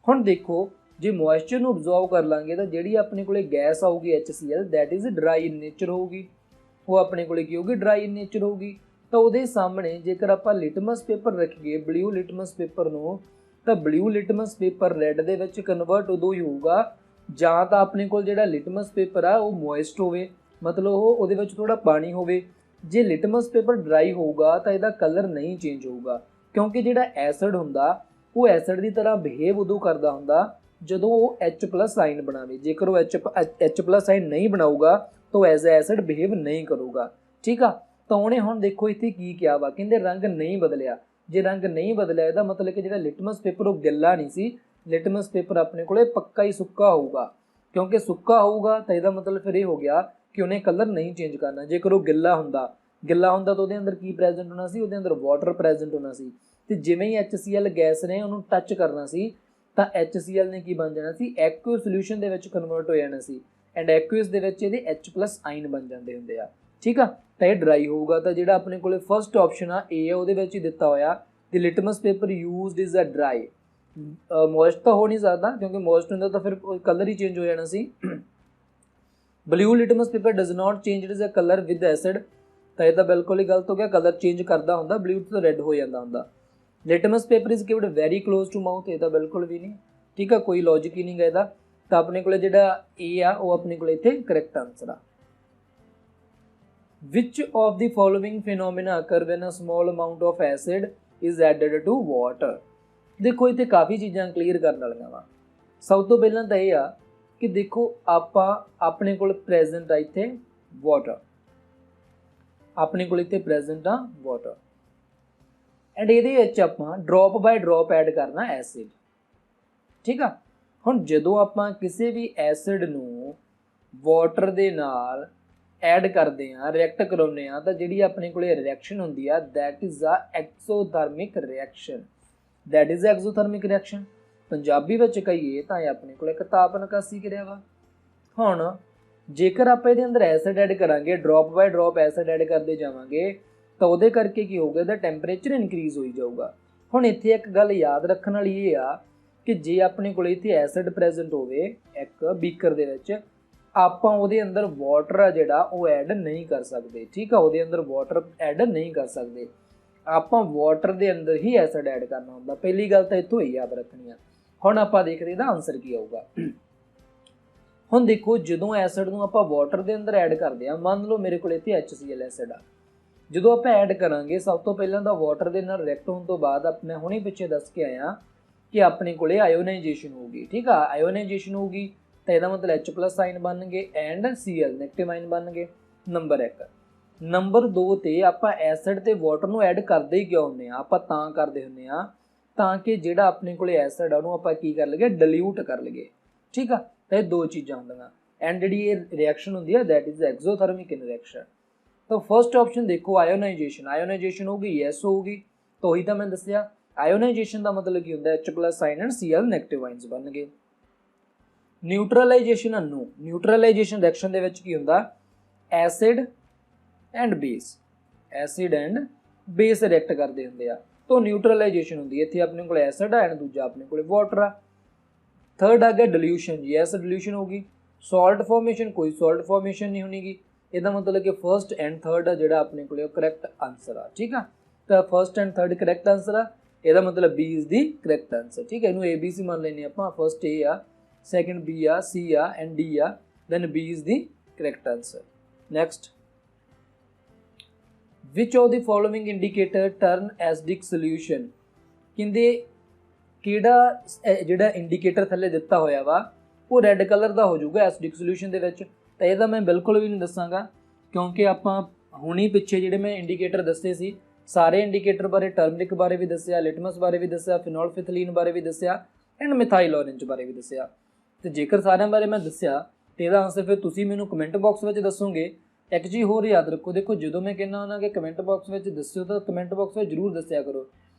हुण देखो जे मॉइस्चर ਨੂੰ ਅਬਜ਼ੌਰਬ कर ਲਾਂਗੇ ਤਾਂ ਜਿਹੜੀ ਆਪਣੇ ਕੋਲੇ ਗੈਸ ਆਊਗੀ HCl that is dry in nature ਹੋਊਗੀ, ਉਹ ਆਪਣੇ ਕੋਲੇ ਕੀ ਹੋਊਗੀ, ड्राई इन नेचर ਹੋਊਗੀ। ਤਾਂ ਉਹਦੇ ਸਾਹਮਣੇ ਜੇਕਰ ਆਪਾਂ ਲਿਟਮਸ ਪੇਪਰ ਰੱਖੀਏ, ਬਲੂ ਲਿਟਮਸ ਪੇਪਰ ਨੂੰ, ਤਾਂ ਬਲੂ ਲਿਟਮਸ ਪੇਪਰ ਰੈੱਡ ਦੇ ਵਿੱਚ ਕਨਵਰਟ ਉਦੋਂ ਹੀ ਹੋਊਗਾ ਜਾਂ ਤਾਂ ਆਪਣੇ ਕੋਲ ਜਿਹੜਾ ਲਿਟਮਸ ਪੇਪਰ ਆ ਉਹ ਮੋਇਸਟ ਹੋਵੇ, ਮਤਲਬ ਉਹਦੇ ਵਿੱਚ ਥੋੜਾ ਪਾਣੀ ਹੋਵੇ। ਜੇ ਲਿਟਮਸ ਪੇਪਰ ਡਰਾਈ ਹੋਊਗਾ ਤਾਂ ਇਹਦਾ ਕਲਰ ਨਹੀਂ ਚੇਂਜ ਹੋਊਗਾ, ਕਿਉਂਕਿ ਜਿਹੜਾ ਐਸਿਡ ਹੁੰਦਾ ਉਹ ਐਸਿਡ ਦੀ ਤਰ੍ਹਾਂ ਬਿਹੇਵ ਉਦੋਂ ਕਰਦਾ ਹੁੰਦਾ ਜਦੋਂ ਉਹ H+ ਆਇਨ ਬਣਾਵੇ। ਜੇਕਰ ਉਹ H+ ਆਇਨ ਨਹੀਂ ਬਣਾਊਗਾ ਤਾਂ ਐਜ਼ ਅ ਐਸਿਡ ਬਿਹੇਵ ਨਹੀਂ ਕਰੂਗਾ। ਠੀਕ ਆ, ਤਾਂ ਉਹਨੇ ਹੁਣ ਦੇਖੋ ਇੱਥੇ ਕੀ ਕਿਹਾ ਵਾ, ਕਹਿੰਦੇ ਰੰਗ ਨਹੀਂ ਬਦਲਿਆ। ਜੇ ਰੰਗ ਨਹੀਂ ਬਦਲਿਆ ਇਹਦਾ ਮਤਲਬ ਕਿ ਜਿਹੜਾ ਲਿਟਮਸ ਪੇਪਰ ਉਹ ਗਿੱਲਾ ਨਹੀਂ ਸੀ, ਲਿਟਮਸ ਪੇਪਰ ਆਪਣੇ ਕੋਲੇ ਪੱਕਾ ਹੀ ਸੁੱਕਾ ਹੋਊਗਾ, ਕਿਉਂਕਿ ਸੁੱਕਾ ਹੋਊਗਾ ਤਾਂ ਇਹਦਾ ਮਤਲਬ ਫਿਰ ਇਹ ਹੋ ਗਿਆ ਕਿ ਉਹਨੇ ਕਲਰ ਨਹੀਂ ਚੇਂਜ ਕਰਨਾ। ਜੇਕਰ ਉਹ ਗਿੱਲਾ ਹੁੰਦਾ ਤਾਂ ਉਹਦੇ ਅੰਦਰ ਕੀ ਪ੍ਰੈਜ਼ੈਂਟ ਹੋਣਾ ਸੀ, ਉਹਦੇ ਅੰਦਰ ਵਾਟਰ ਪ੍ਰੈਜ਼ੈਂਟ ਹੋਣਾ ਸੀ, ਤੇ ਜਿਵੇਂ ਹੀ HCl ਗੈਸ ਨੇ ਉਹਨੂੰ ਟੱਚ ਕਰਨਾ ਸੀ ਤਾਂ HCl ਨੇ ਕੀ ਬਣ ਜਾਣਾ ਸੀ, ਐਕੁਅਸ ਸੋਲਿਊਸ਼ਨ ਦੇ ਵਿੱਚ ਕਨਵਰਟ ਹੋ ਜਾਣਾ ਸੀ, ਐਂਡ ਐਕੁਅਸ ਦੇ ਵਿੱਚ ਇਹਦੇ H+ ਆਇਨ ਬਣ ਜਾਂਦੇ ਹੁੰਦੇ ਆ। ਠੀਕ ਆ, ਤਾਂ ਇਹ ਡਰਾਈ ਹੋਊਗਾ। ਤਾਂ ਜਿਹੜਾ ਆਪਣੇ ਕੋਲੇ ਫਸਟ ਆਪਸ਼ਨ ਆ A ਆ, ਉਹਦੇ ਵਿੱਚ ਹੀ ਦਿੱਤਾ ਹੋਇਆ the litmus paper used is a dry. Moist ਤਾਂ ਹੋ ਨਹੀਂ ਸਕਦਾ, ਕਿਉਂਕਿ ਮੋਇਸਟ ਹੁੰਦਾ ਤਾਂ ਫਿਰ ਕਲਰ ਹੀ ਚੇਂਜ ਹੋ ਜਾਣਾ ਸੀ। Blue litmus paper does not change is a colour with acid, ਤਾਂ ਇਹ ਤਾਂ ਬਿਲਕੁਲ ਹੀ ਗਲਤ ਹੋ ਗਿਆ, ਕਲਰ ਚੇਂਜ ਕਰਦਾ ਹੁੰਦਾ, ਬਲੂ ਤੋਂ ਰੈੱਡ ਹੋ ਜਾਂਦਾ ਹੁੰਦਾ। Litmus paper is kept very close to mouth, ਇਹ ਤਾਂ ਬਿਲਕੁਲ ਵੀ ਨਹੀਂ। ਠੀਕ ਆ, ਕੋਈ ਲੌਜਿਕ ਹੀ ਨਹੀਂ ਗਾ ਇਹਦਾ। ਤਾਂ ਆਪਣੇ ਕੋਲੇ ਜਿਹੜਾ A ਆ ਉਹ ਆਪਣੇ ਕੋਲੇ ਇੱਥੇ ਕਰੈਕਟ ਆਨਸਰ ਆ। Which of the following phenomena occur when a small amount of acid is added to water. ਦੇਖੋ ਇੱਥੇ ਕਾਫੀ ਚੀਜ਼ਾਂ ਕਲੀਅਰ ਕਰਨ ਵਾਲੀਆਂ ਵਾ। ਸਭ ਤੋਂ ਪਹਿਲਾਂ ਤਾਂ ਇਹ ਆ ਕਿ ਦੇਖੋ ਆਪਾਂ ਆਪਣੇ ਕੋਲ ਪ੍ਰੈਜ਼ੈਂਟ ਆ ਇੱਥੇ ਵਾਟਰ, ਆਪਣੇ ਕੋਲ ਇੱਥੇ ਪ੍ਰੈਜ਼ੈਂਟ ਆ ਵਾਟਰ, ਐਂਡ ਇਹਦੇ ਵਿੱਚ ਆਪਾਂ ਡ੍ਰੌਪ ਬਾਏ ਡ੍ਰੌਪ ਐਡ ਕਰਨਾ ਐਸਿਡ। ਠੀਕ ਆ, ਹੁਣ ਜਦੋਂ ਆਪਾਂ ਕਿਸੇ ਵੀ ਐਸਿਡ ਨੂੰ ਵਾਟਰ ਦੇ ਨਾਲ ਐਡ ਕਰਦੇ ਹਾਂ, ਰਿਐਕਟ ਕਰਾਉਂਦੇ ਹਾਂ, ਤਾਂ ਜਿਹੜੀ ਆਪਣੇ ਕੋਲੇ ਰਿਐਕਸ਼ਨ ਹੁੰਦੀ ਆ that is a exothermic reaction, that is exothermic reaction. Punjabi ਵਿੱਚ ਕਹੀਏ ਤਾਂ ਇਹ ਆਪਣੇ ਕੋਲ ਇੱਕ ਤਾਪ ਨਿਕਾਸੀ ਕਿਰਿਆ ਵਾ। ਹੁਣ ਜੇਕਰ ਆਪਾਂ ਇਹਦੇ ਅੰਦਰ ਐਸਿਡ ਐਡ ਕਰਾਂਗੇ, drop by drop acid add ਕਰਦੇ ਜਾਵਾਂਗੇ, ਤਾਂ ਉਹਦੇ ਕਰਕੇ ਕੀ ਹੋਊਗਾ, ਇਹਦਾ ਟੈਂਪਰੇਚਰ ਇਨਕਰੀਜ਼ ਹੋਈ ਜਾਊਗਾ। ਹੁਣ ਇੱਥੇ ਇੱਕ ਗੱਲ ਯਾਦ ਰੱਖਣ ਵਾਲੀ ਇਹ ਆ ਕਿ ਜੇ ਆਪਣੇ ਕੋਲ ਇੱਥੇ ਐਸਿਡ ਪ੍ਰੈਜ਼ੈਂਟ ਹੋਵੇ ਇੱਕ ਬੀਕਰ ਦੇ ਵਿੱਚ, ਆਪਾਂ ਉਹਦੇ ਅੰਦਰ ਵਾਟਰ ਆ ਜਿਹੜਾ ਉਹ ਐਡ ਨਹੀਂ ਕਰ ਸਕਦੇ। ਠੀਕ ਆ, ਉਹਦੇ ਅੰਦਰ ਵਾਟਰ ਐਡ ਨਹੀਂ ਕਰ ਸਕਦੇ, ਆਪਾਂ ਵਾਟਰ ਦੇ ਅੰਦਰ ਹੀ ਐਸਿਡ ਐਡ ਕਰਨਾ ਹੁੰਦਾ। ਪਹਿਲੀ ਗੱਲ ਤਾਂ ਇੱਥੋਂ ਹੀ ਯਾਦ ਰੱਖਣੀ ਆ। ਹੁਣ ਆਪਾਂ ਦੇਖਦੇ ਇਹਦਾ ਆਨਸਰ ਕੀ ਆਊਗਾ। ਹੁਣ ਦੇਖੋ ਜਦੋਂ ਐਸਿਡ ਨੂੰ ਆਪਾਂ ਵਾटर ਦੇ ਅੰਦਰ ਐਡ ਕਰਦੇ ਆ, ਮੰਨ ਲਓ ਮੇਰੇ ਕੋਲ ਇੱਥੇ HCl ਐਸਿਡ ਆ, ਜਦੋਂ ਆਪਾਂ ਐਡ ਕਰਾਂਗੇ ਸਭ ਤੋਂ ਪਹਿਲਾਂ ਤਾਂ ਵਾटर ਦੇ ਨਾਲ ਰਿਐਕਟ ਹੋਣ ਤੋਂ ਬਾਅਦ ਮੈਂ ਹੁਣੇ ਪਿੱਛੇ ਦੱਸ ਕੇ ਆਇਆ ਕਿ ਆਪਣੇ ਕੋਲੇ ਆਇਓਨਾਈਜੇਸ਼ਨ ਹੋਊਗੀ। ਠੀਕ ਆ, ਆਇਓਨਾਈਜੇਸ਼ਨ ਹੋਊਗੀ ਤਾਂ ਇਹਦਾ ਮਤਲਬ H+ ਆਇਨ ਬਣਨਗੇ ਐਂਡ Cl ਨੈਗੇਟਿਵ ਆਇਨ ਬਣਨਗੇ। ਨੰਬਰ 1। ਨੰਬਰ 2 ਤੇ ਆਪਾਂ ਐਸਿਡ ਤੇ ਵਾटर ਨੂੰ ਐਡ ਕਰਦੇ ਹੀ ਕਿਉਂ ਹੁੰਦੇ ਆ? ਆਪਾਂ ਤਾਂ ਕਰਦੇ ਹੁੰਦੇ ਆ ਤਾਂ ਕਿ ਜਿਹੜਾ ਆਪਣੇ ਕੋਲੇ ਐਸਿਡ ਆ ਉਹਨੂੰ ਆਪਾਂ ਕੀ ਕਰ ਲਈਏ, ਡਿਲੂਟ ਕਰ ਲਈਏ। ਠੀਕ ਆ, ਤਾਂ ਇਹ ਦੋ ਚੀਜ਼ਾਂ ਹੁੰਦੀਆਂ। ਐਂਡ ਜਿਹੜੀ ਇਹ ਰਿਐਕਸ਼ਨ ਹੁੰਦੀ ਆ ਦੈਟ ਇਜ਼ ਐਗਜ਼ੋਥਰਮਿਕ ਰਿਐਕਸ਼ਨ। ਤਾਂ ਫਸਟ ਆਪਸ਼ਨ ਦੇਖੋ ਆਇਓਨਾਈਜੇਸ਼ਨ, ਆਇਓਨਾਈਜੇਸ਼ਨ ਹੋਊਗੀ ਯੈਸ ਹੋਊਗੀ। ਤਾਂ ਉਹੀ ਤਾਂ ਮੈਂ ਦੱਸਿਆ, ਆਇਓਨਾਈਜੇਸ਼ਨ ਦਾ ਮਤਲਬ ਕੀ ਹੁੰਦਾ, H+ ion and Cl negative ions ਬਣ ਗਏ। ਨਿਊਟਰਲਾਈਜੇਸ਼ਨ ਆ ਨੋ, ਨਿਊਟਰਲਾਈਜੇਸ਼ਨ ਰਿਐਕਸ਼ਨ ਦੇ ਵਿੱਚ ਕੀ ਹੁੰਦਾ, acid and base, acid and base react ਕਰਦੇ ਹੁੰਦੇ ਆ। ਤਾਂ ਨਿਊਟਰਲਾਈਜੇਸ਼ਨ ਹੁੰਦੀ ਹੈ, ਇੱਥੇ ਆਪਣੇ ਕੋਲ ਐਸਿਡ ਆ ਐਂਡ ਦੂਜਾ ਆਪਣੇ ਕੋਲ ਵਾਟਰ ਆ। ਥਰਡ ਆ ਗਿਆ ਡਿਲੂਸ਼ਨ, ਯੈਸ ਡਿਲੂਸ਼ਨ ਹੋਗੀ। ਸੌਲਟ ਫਾਰਮੇਸ਼ਨ, ਕੋਈ ਸੌਲਟ ਫਾਰਮੇਸ਼ਨ ਨਹੀਂ ਹੋਣੀਗੀ। ਇਹਦਾ ਮਤਲਬ ਕਿ ਫਸਟ ਐਂਡ ਥਰਡ ਆ ਜਿਹੜਾ ਆਪਣੇ ਕੋਲ ਕਰੈਕਟ ਆਂਸਰ ਆ। ਠੀਕ ਆ, ਤਾਂ first and third correct answer ਆ, ਇਹਦਾ ਮਤਲਬ B is the correct answer. ਠੀਕ ਹੈ, ਇਹਨੂੰ ABC ਮੰਨ ਲੈਂਦੇ ਆਪਾਂ, ਫਸਟ A ਆ, ਸੈਕੰਡ B ਆ, C ਆ ਐਂਡ D ਆ, then B is the correct answer. Next, which of the following indicator turn acidic solution, ਕਹਿੰਦੇ ਕਿਹੜਾ ਜਿਹੜਾ ਇੰਡੀਕੇਟਰ ਥੱਲੇ ਦਿੱਤਾ ਹੋਇਆ ਵਾ ਉਹ ਰੈੱਡ ਕਲਰ ਦਾ ਹੋ ਜਾਊਗਾ ਐਸਿਡਿਕ ਸੋਲੂਸ਼ਨ ਦੇ ਵਿੱਚ। ਤਾਂ ਇਹਦਾ ਮੈਂ ਬਿਲਕੁਲ ਵੀ ਨਹੀਂ ਦੱਸਾਂਗਾ ਕਿਉਂਕਿ ਆਪਾਂ ਹੁਣੀ ਪਿੱਛੇ ਜਿਹੜੇ ਮੈਂ ਇੰਡੀਕੇਟਰ ਦੱਸੇ ਸੀ ਸਾਰੇ ਇੰਡੀਕੇਟਰ ਬਾਰੇ, ਟਰਮਰਿਕ ਬਾਰੇ ਵੀ ਦੱਸਿਆ, ਲਿਟਮਸ ਬਾਰੇ ਵੀ ਦੱਸਿਆ, ਫਿਨੋਲਫਿਥਲੀਨ ਬਾਰੇ ਵੀ ਦੱਸਿਆ ਐਂਡ ਮਿਥਾਈਲ ਔਰੇਂਜ ਬਾਰੇ ਵੀ ਦੱਸਿਆ। ਤੇ ਜੇਕਰ ਸਾਰਿਆਂ ਬਾਰੇ ਮੈਂ ਦੱਸਿਆ ਤੇ ਇਹਦਾ ਆਨਸਰ ਫਿਰ ਤੁਸੀਂ ਮੈਨੂੰ ਕਮੈਂਟ ਬਾਕਸ ਵਿੱਚ ਦੱਸੋਗੇ। ਇੱਕ ਚੀਜ਼ ਹੋਰ ਯਾਦ ਰੱਖੋ, ਦੇਖੋ ਜਦੋਂ ਮੈਂ ਕਹਿੰਦਾ ਹੁੰਦਾ ਕਿ ਕਮੈਂਟ ਬਾਕਸ ਵਿੱਚ ਦੱਸਿਓ ਤਾਂ ਕਮੈਂਟ ਬਾਕਸ ਵਿੱਚ ਜ਼ਰੂਰ ਦੱਸਿਆ ਕਰੋ।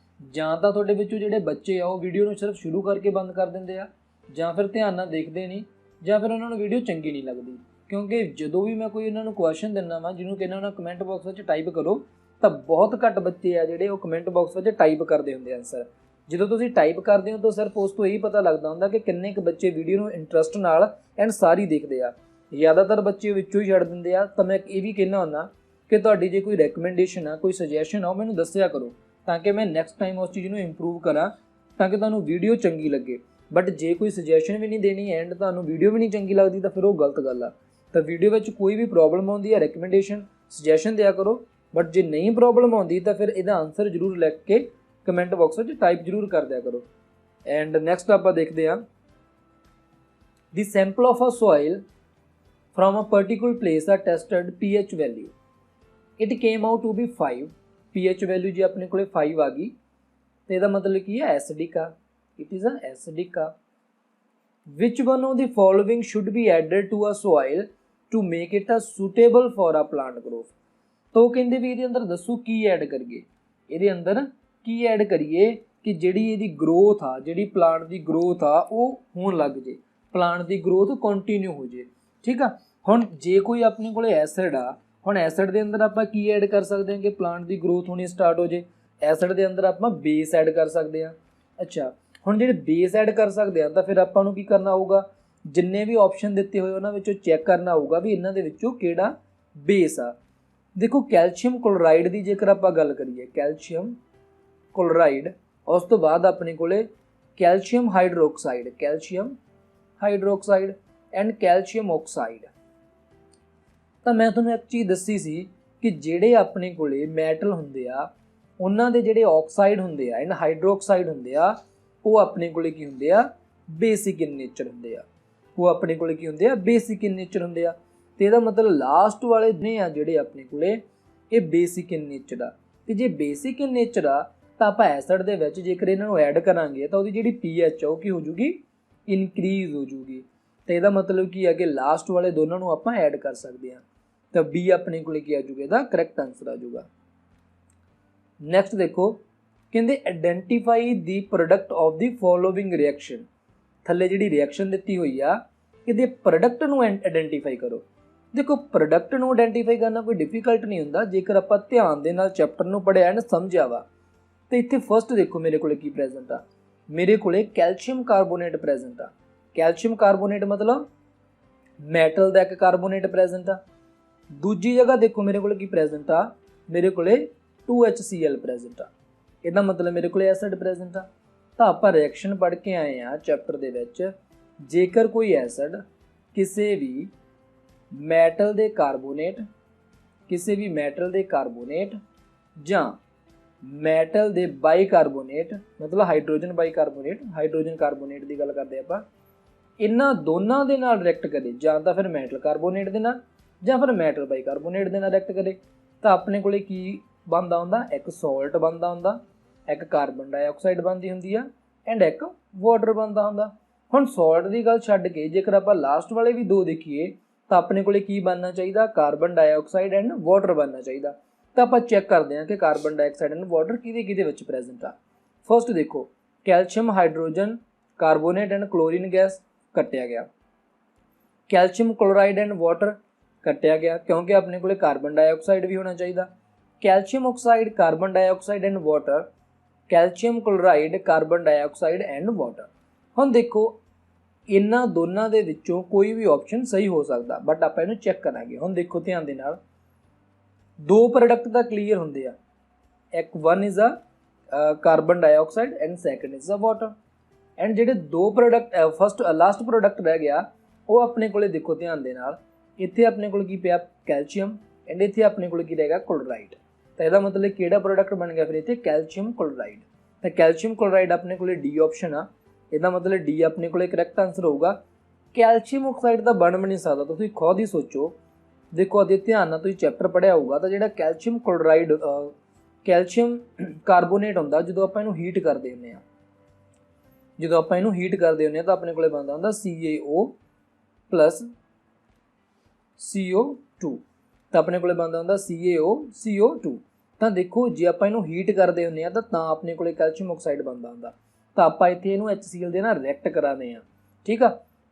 ਜਾਂ ਤਾਂ ਤੁਹਾਡੇ ਵਿੱਚੋਂ ਜਿਹੜੇ ਬੱਚੇ ਆ ਉਹ ਵੀਡੀਓ ਨੂੰ ਸਿਰਫ ਸ਼ੁਰੂ ਕਰਕੇ ਬੰਦ ਕਰ ਦਿੰਦੇ ਆ, ਜਾਂ ਫਿਰ ਧਿਆਨ ਨਾਲ ਦੇਖਦੇ ਨਹੀਂ, ਜਾਂ ਫਿਰ ਉਹਨਾਂ ਨੂੰ ਵੀਡੀਓ ਚੰਗੀ ਨਹੀਂ ਲੱਗਦੀ। ਕਿਉਂਕਿ ਜਦੋਂ ਵੀ ਮੈਂ ਕੋਈ ਇਹਨਾਂ ਨੂੰ ਕੁਐਸਚਨ ਦਿੰਦਾ ਵਾ ਜਿਹਨੂੰ ਕਹਿੰਦਾ ਉਹਨਾਂ ਕਮੈਂਟ ਬਾਕਸ ਵਿੱਚ ਟਾਈਪ ਕਰੋ, ਤਾਂ ਬਹੁਤ ਘੱਟ ਬੱਚੇ ਆ ਜਿਹੜੇ ਉਹ ਕਮੈਂਟ ਬਾਕਸ ਵਿੱਚ ਟਾਈਪ ਕਰਦੇ ਹੁੰਦੇ ਆਨਸਰ। ਜਦੋਂ ਤੁਸੀਂ ਟਾਈਪ ਕਰਦੇ ਹੋ ਤਾਂ ਸਿਰਫ ਉਸ ਤੋਂ ਇਹੀ ਪਤਾ ਲੱਗਦਾ ਹੁੰਦਾ ਕਿ ਕਿੰਨੇ ਕੁ ਬੱਚੇ ਵੀਡੀਓ ਨੂੰ ਇੰਟਰਸਟ ਨਾਲ ਐਂਡ ਸਾਰੀ ਦੇਖਦੇ ਆ। ਜ਼ਿਆਦਾਤਰ ਬੱਚੇ ਵਿੱਚੋਂ ਹੀ ਛੱਡ ਦਿੰਦੇ ਆ। ਤਾਂ ਮੈਂ ਇਹ ਵੀ ਕਹਿੰਦਾ ਹੁੰਦਾ ਕਿ ਤੁਹਾਡੀ ਜੇ ਕੋਈ ਰეკਮੈਂਡੇਸ਼ਨ ਆ, ਕੋਈ ਸੁਜੈਸ਼ਨ ਆ, ਉਹ ਮੈਨੂੰ ਦੱਸਿਆ ਕਰੋ ਤਾਂ ਕਿ ਮੈਂ ਨੈਕਸਟ ਟਾਈਮ ਉਸ ਚੀਜ਼ ਨੂੰ ਇੰਪਰੂਵ ਕਰਾਂ ਤਾਂ ਕਿ ਤੁਹਾਨੂੰ ਵੀਡੀਓ ਚੰਗੀ ਲੱਗੇ। ਬਟ ਜੇ ਕੋਈ ਸੁਜੈਸ਼ਨ ਵੀ ਨਹੀਂ ਦੇਣੀ ਐਂਡ ਤੁਹਾਨੂੰ ਵੀਡੀਓ ਵੀ ਨਹੀਂ ਚੰਗੀ ਲੱਗਦੀ ਤਾਂ ਫਿਰ ਉਹ ਗਲਤ ਗੱਲ ਆ। ਤਾਂ ਵੀਡੀਓ ਵਿੱਚ ਕੋਈ ਵੀ ਪ੍ਰੋਬਲਮ ਆਉਂਦੀ ਹੈ ਰეკਮੈਂਡੇਸ਼ਨ ਸੁਜੈਸ਼ਨ ਦਿਆ ਕਰੋ, ਬਟ ਜੇ ਨਹੀਂ ਪ੍ਰੋਬਲਮ ਆਉਂਦੀ ਤਾਂ ਫਿਰ ਇਹਦਾ ਆਨਸਰ ਜ਼ਰੂਰ ਲਿਖ ਕੇ ਕਮੈਂਟ ਬਾਕਸ ਵਿੱਚ ਟਾਈਪ ਜ਼ਰੂਰ ਕਰ ਦਿਆ ਕਰੋ। ਐਂਡ ਨੈਕਸਟ ਆਪਾਂ ਦੇਖਦੇ ਹਾਂ, the sample of a soil from a particular place are tested pH value, it came out to be 5, pH value ਜੇ ਆਪਣੇ ਕੋਲੇ 5 ਆ ਗਈ ਤੇ ਇਹਦਾ ਮਤਲਬ ਕੀ ਹੈ, ਐਸਿਡਿਕ ਆ, it is a acidic ਆ। which one of the following should be added to a soil to make it a suitable for a plant growth, ਤਾਂ ਉਹ ਕਹਿੰਦੇ ਵੀ ਇਹਦੇ ਅੰਦਰ ਦੱਸੋ ਕੀ ਐਡ ਕਰੀਏ, ਇਹਦੇ ਅੰਦਰ ਕੀ ਐਡ ਕਰੀਏ ਕਿ ਜਿਹੜੀ ਇਹਦੀ ਗਰੋਥ ਆ, ਜਿਹੜੀ ਪਲਾਂਟ ਦੀ ਗਰੋਥ ਆ ਉਹ ਹੋਣ ਲੱਗ ਜੇ, ਪਲਾਂਟ ਦੀ ਗਰੋਥ ਕੰਟੀਨਿਊ ਹੋ ਜੇ। ਠੀਕ ਆ, ਹੁਣ ਜੇ ਕੋਈ ਆਪਣੇ ਕੋਲੇ ਐਸਿਡ ਆ, ਹੁਣ ਐਸਿਡ ਦੇ ਅੰਦਰ ਆਪਾਂ ਕੀ ਐਡ ਕਰ ਸਕਦੇ ਹਾਂ ਕਿ ਪਲਾਂਟ ਦੀ ਗਰੋਥ ਹੋਣੀ ਸਟਾਰਟ ਹੋ ਜੇ, ਐਸਿਡ ਦੇ ਅੰਦਰ ਆਪਾਂ ਬੇਸ ਐਡ ਕਰ ਸਕਦੇ ਹਾਂ। ਅੱਛਾ, ਹੁਣ ਜਿਹੜੇ ਬੇਸ ਐਡ ਕਰ ਸਕਦੇ ਆ ਤਾਂ ਫਿਰ ਆਪਾਂ ਨੂੰ ਕੀ ਕਰਨਾ ਹੋਊਗਾ, ਜਿੰਨੇ ਵੀ ਆਪਸ਼ਨ ਦਿੱਤੇ ਹੋਏ ਉਹਨਾਂ ਵਿੱਚੋਂ ਚੈੱਕ ਕਰਨਾ ਹੋਊਗਾ ਵੀ ਇਹਨਾਂ ਦੇ ਵਿੱਚੋਂ ਕਿਹੜਾ ਬੇਸ ਆ। ਦੇਖੋ ਕੈਲਸ਼ੀਅਮ ਕਲੋਰਾਈਡ ਦੀ ਜੇਕਰ ਆਪਾਂ ਗੱਲ ਕਰੀਏ, ਕੈਲਸ਼ੀਅਮ ਕਲੋਰਾਈਡ, ਉਸ ਤੋਂ ਬਾਅਦ ਆਪਣੇ ਕੋਲੇ calcium hydroxide, calcium hydroxide and calcium oxide. ਤਾਂ ਮੈਂ ਤੁਹਾਨੂੰ ਇੱਕ ਚੀਜ਼ ਦੱਸੀ ਸੀ ਕਿ ਜਿਹੜੇ ਆਪਣੇ ਕੋਲੇ ਮੈਟਲ ਹੁੰਦੇ ਆ ਉਹਨਾਂ ਦੇ ਜਿਹੜੇ ਆਕਸਾਈਡ ਹੁੰਦੇ ਆ ਐਂਡ ਹਾਈਡਰੋਕਸਾਈਡ ਹੁੰਦੇ ਆ ਉਹ ਆਪਣੇ ਕੋਲੇ ਕੀ ਹੁੰਦੇ ਆ, ਬੇਸਿਕ ਇਨ ਨੇਚਰ ਹੁੰਦੇ ਆ। ਉਹ ਆਪਣੇ ਕੋਲੇ ਕੀ ਹੁੰਦੇ ਆ, ਬੇਸਿਕ ਇਨ ਨੇਚਰ ਹੁੰਦੇ ਆ। ਤੇ ਇਹਦਾ ਮਤਲਬ ਲਾਸਟ ਵਾਲੇ ਨੇ ਆ ਜਿਹੜੇ ਆਪਣੇ ਕੋਲੇ ਇਹ ਬੇਸਿਕ ਇਨ ਨੇਚਰ ਆ। ਤੇ ਜੇ ਬੇਸਿਕ ਇਨ ਨੇਚਰ ਆ ਤਾਂ ਆਪਾਂ ਐਸਿਡ ਦੇ ਵਿੱਚ ਜੇਕਰ ਇਹਨਾਂ ਨੂੰ ਐਡ ਕਰਾਂਗੇ ਤਾਂ ਉਹਦੀ ਜਿਹੜੀ pH ਆ ਉਹ ਕੀ ਹੋ ਜੂਗੀ, ਇਨਕਰੀਜ਼ ਹੋ ਜੂਗੀ। ਤੇ ਇਹਦਾ ਮਤਲਬ ਕੀ ਹੈ ਕਿ ਲਾਸਟ ਵਾਲੇ ਦੋਨਾਂ ਨੂੰ ਆਪਾਂ ਐਡ ਕਰ ਸਕਦੇ ਹਾਂ। ਤਾਂ B ਆਪਣੇ ਕੋਲੇ ਕੀ ਆ ਜੂਗਾ, ਇਹਦਾ ਕਰੈਕਟ ਆਨਸਰ ਆ ਜੂਗਾ। ਨੈਕਸਟ ਦੇਖੋ, ਕਹਿੰਦੇ identify the product of the following reaction. ਥੱਲੇ ਜਿਹੜੀ ਰਿਐਕਸ਼ਨ ਦਿੱਤੀ ਹੋਈ ਆ ਇਹਦੇ ਪ੍ਰੋਡਕਟ ਨੂੰ ਆਇਡੈਂਟੀਫਾਈ ਕਰੋ। ਦੇਖੋ ਪ੍ਰੋਡਕਟ ਨੂੰ ਆਇਡੈਂਟੀਫਾਈ ਕਰਨਾ ਕੋਈ ਡਿਫਿਕਲਟ ਨਹੀਂ ਹੁੰਦਾ ਜੇਕਰ ਆਪਾਂ ਧਿਆਨ ਦੇ ਨਾਲ ਚੈਪਟਰ ਨੂੰ ਪੜ੍ਹਿਆ ਐਂਡ ਸਮਝਿਆ ਵਾ। ਤੇ ਇੱਥੇ ਫਸਟ ਦੇਖੋ ਮੇਰੇ ਕੋਲੇ ਕੀ ਪ੍ਰੈਜ਼ੈਂਟ ਆ, ਮੇਰੇ ਕੋਲੇ ਕੈਲਸ਼ੀਅਮ ਕਾਰਬੋਨੇਟ ਪ੍ਰੈਜ਼ੈਂਟ ਆ। ਕੈਲਸ਼ੀਅਮ ਕਾਰਬੋਨੇਟ ਮਤਲਬ ਮੈਟਲ ਦਾ ਇੱਕ ਕਾਰਬੋਨੇਟ ਪ੍ਰੈਜ਼ੈਂਟ ਆ। ਦੂਜੀ ਜਗ੍ਹਾ ਦੇਖੋ ਮੇਰੇ ਕੋਲੇ ਕੀ ਪ੍ਰੈਜ਼ੈਂਟ ਆ, ਮੇਰੇ ਕੋਲੇ 2HCl ਪ੍ਰੈਜ਼ੈਂਟ ਆ। ਇਹਦਾ ਮਤਲਬ ਮੇਰੇ ਕੋਲੇ ਐਸਿਡ ਪ੍ਰੈਜ਼ੈਂਟ ਆ। ਤਾਂ ਆਪਾਂ ਰਿਐਕਸ਼ਨ ਪੜ੍ਹ ਕੇ ਆਏ ਆ ਚੈਪਟਰ ਦੇ ਵਿੱਚ, ਜੇਕਰ ਕੋਈ ਐਸਿਡ ਕਿਸੇ ਵੀ ਮੈਟਲ ਦੇ ਕਾਰਬੋਨੇਟ ਜਾਂ ਮੈਟਲ ਦੇ ਬਾਈਕਾਰਬੋਨੇਟ, मतलब हाइड्रोजन बाईकार्बोनेट, हाइड्रोजन कार्बोनेट की गल करते ਆਪਾਂ, इन्हां दोनों के नाल रिएक्ट करे, जां तां फिर मैटल कार्बोनेट के नाल जां फिर मैटल बाईकार्बोनेट के नाल रिएक्ट करे, तो अपने कोले की बनदा हुंदा, एक सॉल्ट बनदा हुंदा, एक कार्बन डाइऑक्साइड बनदी हुंदी आ एंड एक वाटर बनदा हुंदा। हुण सॉल्ट की गल छड्ड के जेकर आपां लास्ट वाले भी दो देखीए तो अपने कोले की बनना चाहिए, कार्बन डाइऑक्साइड एंड वाटर बनना चाहिए। तो आप चैक करते हैं कि कार्बन डाइऑक्साइड एंड वाटर किहदे विच प्रेजेंट आ। फर्स्ट देखो, calcium hydrogen carbonate and chlorine gas कट्टिया गया, कैल्शियम क्लोराइड एंड वाटर कट्टिया गया क्योंकि अपने को कार्बन डाइऑक्साइड भी होना चाहिए। Calcium oxide carbon dioxide and water, calcium chloride carbon dioxide and water. हुण देखो इन्हां दोनों दे विचों कोई भी ऑप्शन सही हो सकता, बट आपां इहनूं चैक करांगे। हुण देखो ध्यान दे नाल, दो प्रोडक्ट तां क्लीयर हुंदे आ, एक one is a carbon dioxide and second is a water. And जिहड़े दो प्रोडक्ट फस्ट लास्ट प्रोडक्ट रह गया वो अपने कोले देखो ध्यान दे नाल, इत्थे अपने कोल की पिया कैल्शियम एंड इत्थे अपने कोल की रहेगा क्लोराइड। तो यदा मतलब किहड़ा प्रोडक्ट बन गया फिर इत्थे कैल्शियम क्लोराइड। तो कैल्शियम क्लोराइड अपने कोले डी ऑप्शन आ, इहदा मतलब डी अपने कोले करैक्ट आंसर होगा। कैल्शियम ऑक्साइड तो बन भी नहीं सकता, तुसीं खुद ही सोचो। देखो अदे ध्यान नाल तुसीं चैप्टर पढ़िया होगा तो जिहड़ा कैल्शियम क्लोराइड कैल्शियम कार्बोनेट हुंदा, जदों आपां इहनूं हीट करदे हुंदे आ, जो आप इनू हीट करते हैं तो अपने को बनता होंगे CaO प्लस CO2, तो अपने को बनता होंगे CaO CO2। तो देखो जे आप इनू हीट करते होंगे तो अपने को कैल्शियम ऑक्साइड बनता होंगे, तो आप इतने इनू HCl दे नाल रिएक्ट कराने हैं, ठीक है।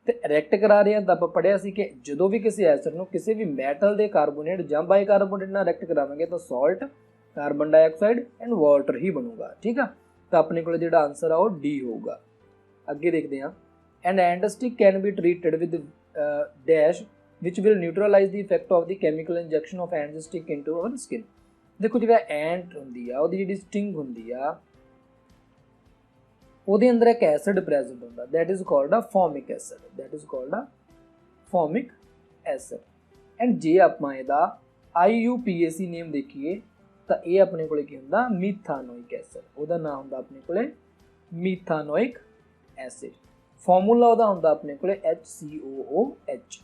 तो रिएक्ट करा रहे हैं तो आप पढ़िया सी कि जो भी किसी एसिड नूं किसी भी मैटल के कार्बोनेट जां बाईकार्बोनेट नाल रिएक्ट करावांगे तो salt carbon dioxide and water ही बनूगा, ठीक है। तो अपने को जिहड़ा आंसर आ वो डी होगा। अगे देखते हैं, and ant sting can be treated with dash which will neutralize the effect of the chemical injection of ant sting into our skin. देखो जिहड़ा एंट हुंदी आ, ओहदी जिहड़ी स्टिंग हुंदी आ, ਉਹਦੇ अंदर एक एसिड प्रेजेंट ਹੁੰਦਾ, that is called a formic acid, that is called a formic acid. And जे ਆਪਾਂ ਇਹਦਾ IUPAC नेम देखिए तो ये अपने ਕੋਲੇ ਕੀ ਹੁੰਦਾ, मीथानोइक एसिड। ਉਹਦਾ ਨਾਮ ਹੁੰਦਾ ਆਪਣੇ ਕੋਲੇ मीथानोइक एसिड। फॉर्मूला ਉਹਦਾ ਹੁੰਦਾ ਆਪਣੇ ਕੋਲੇ HCOOH।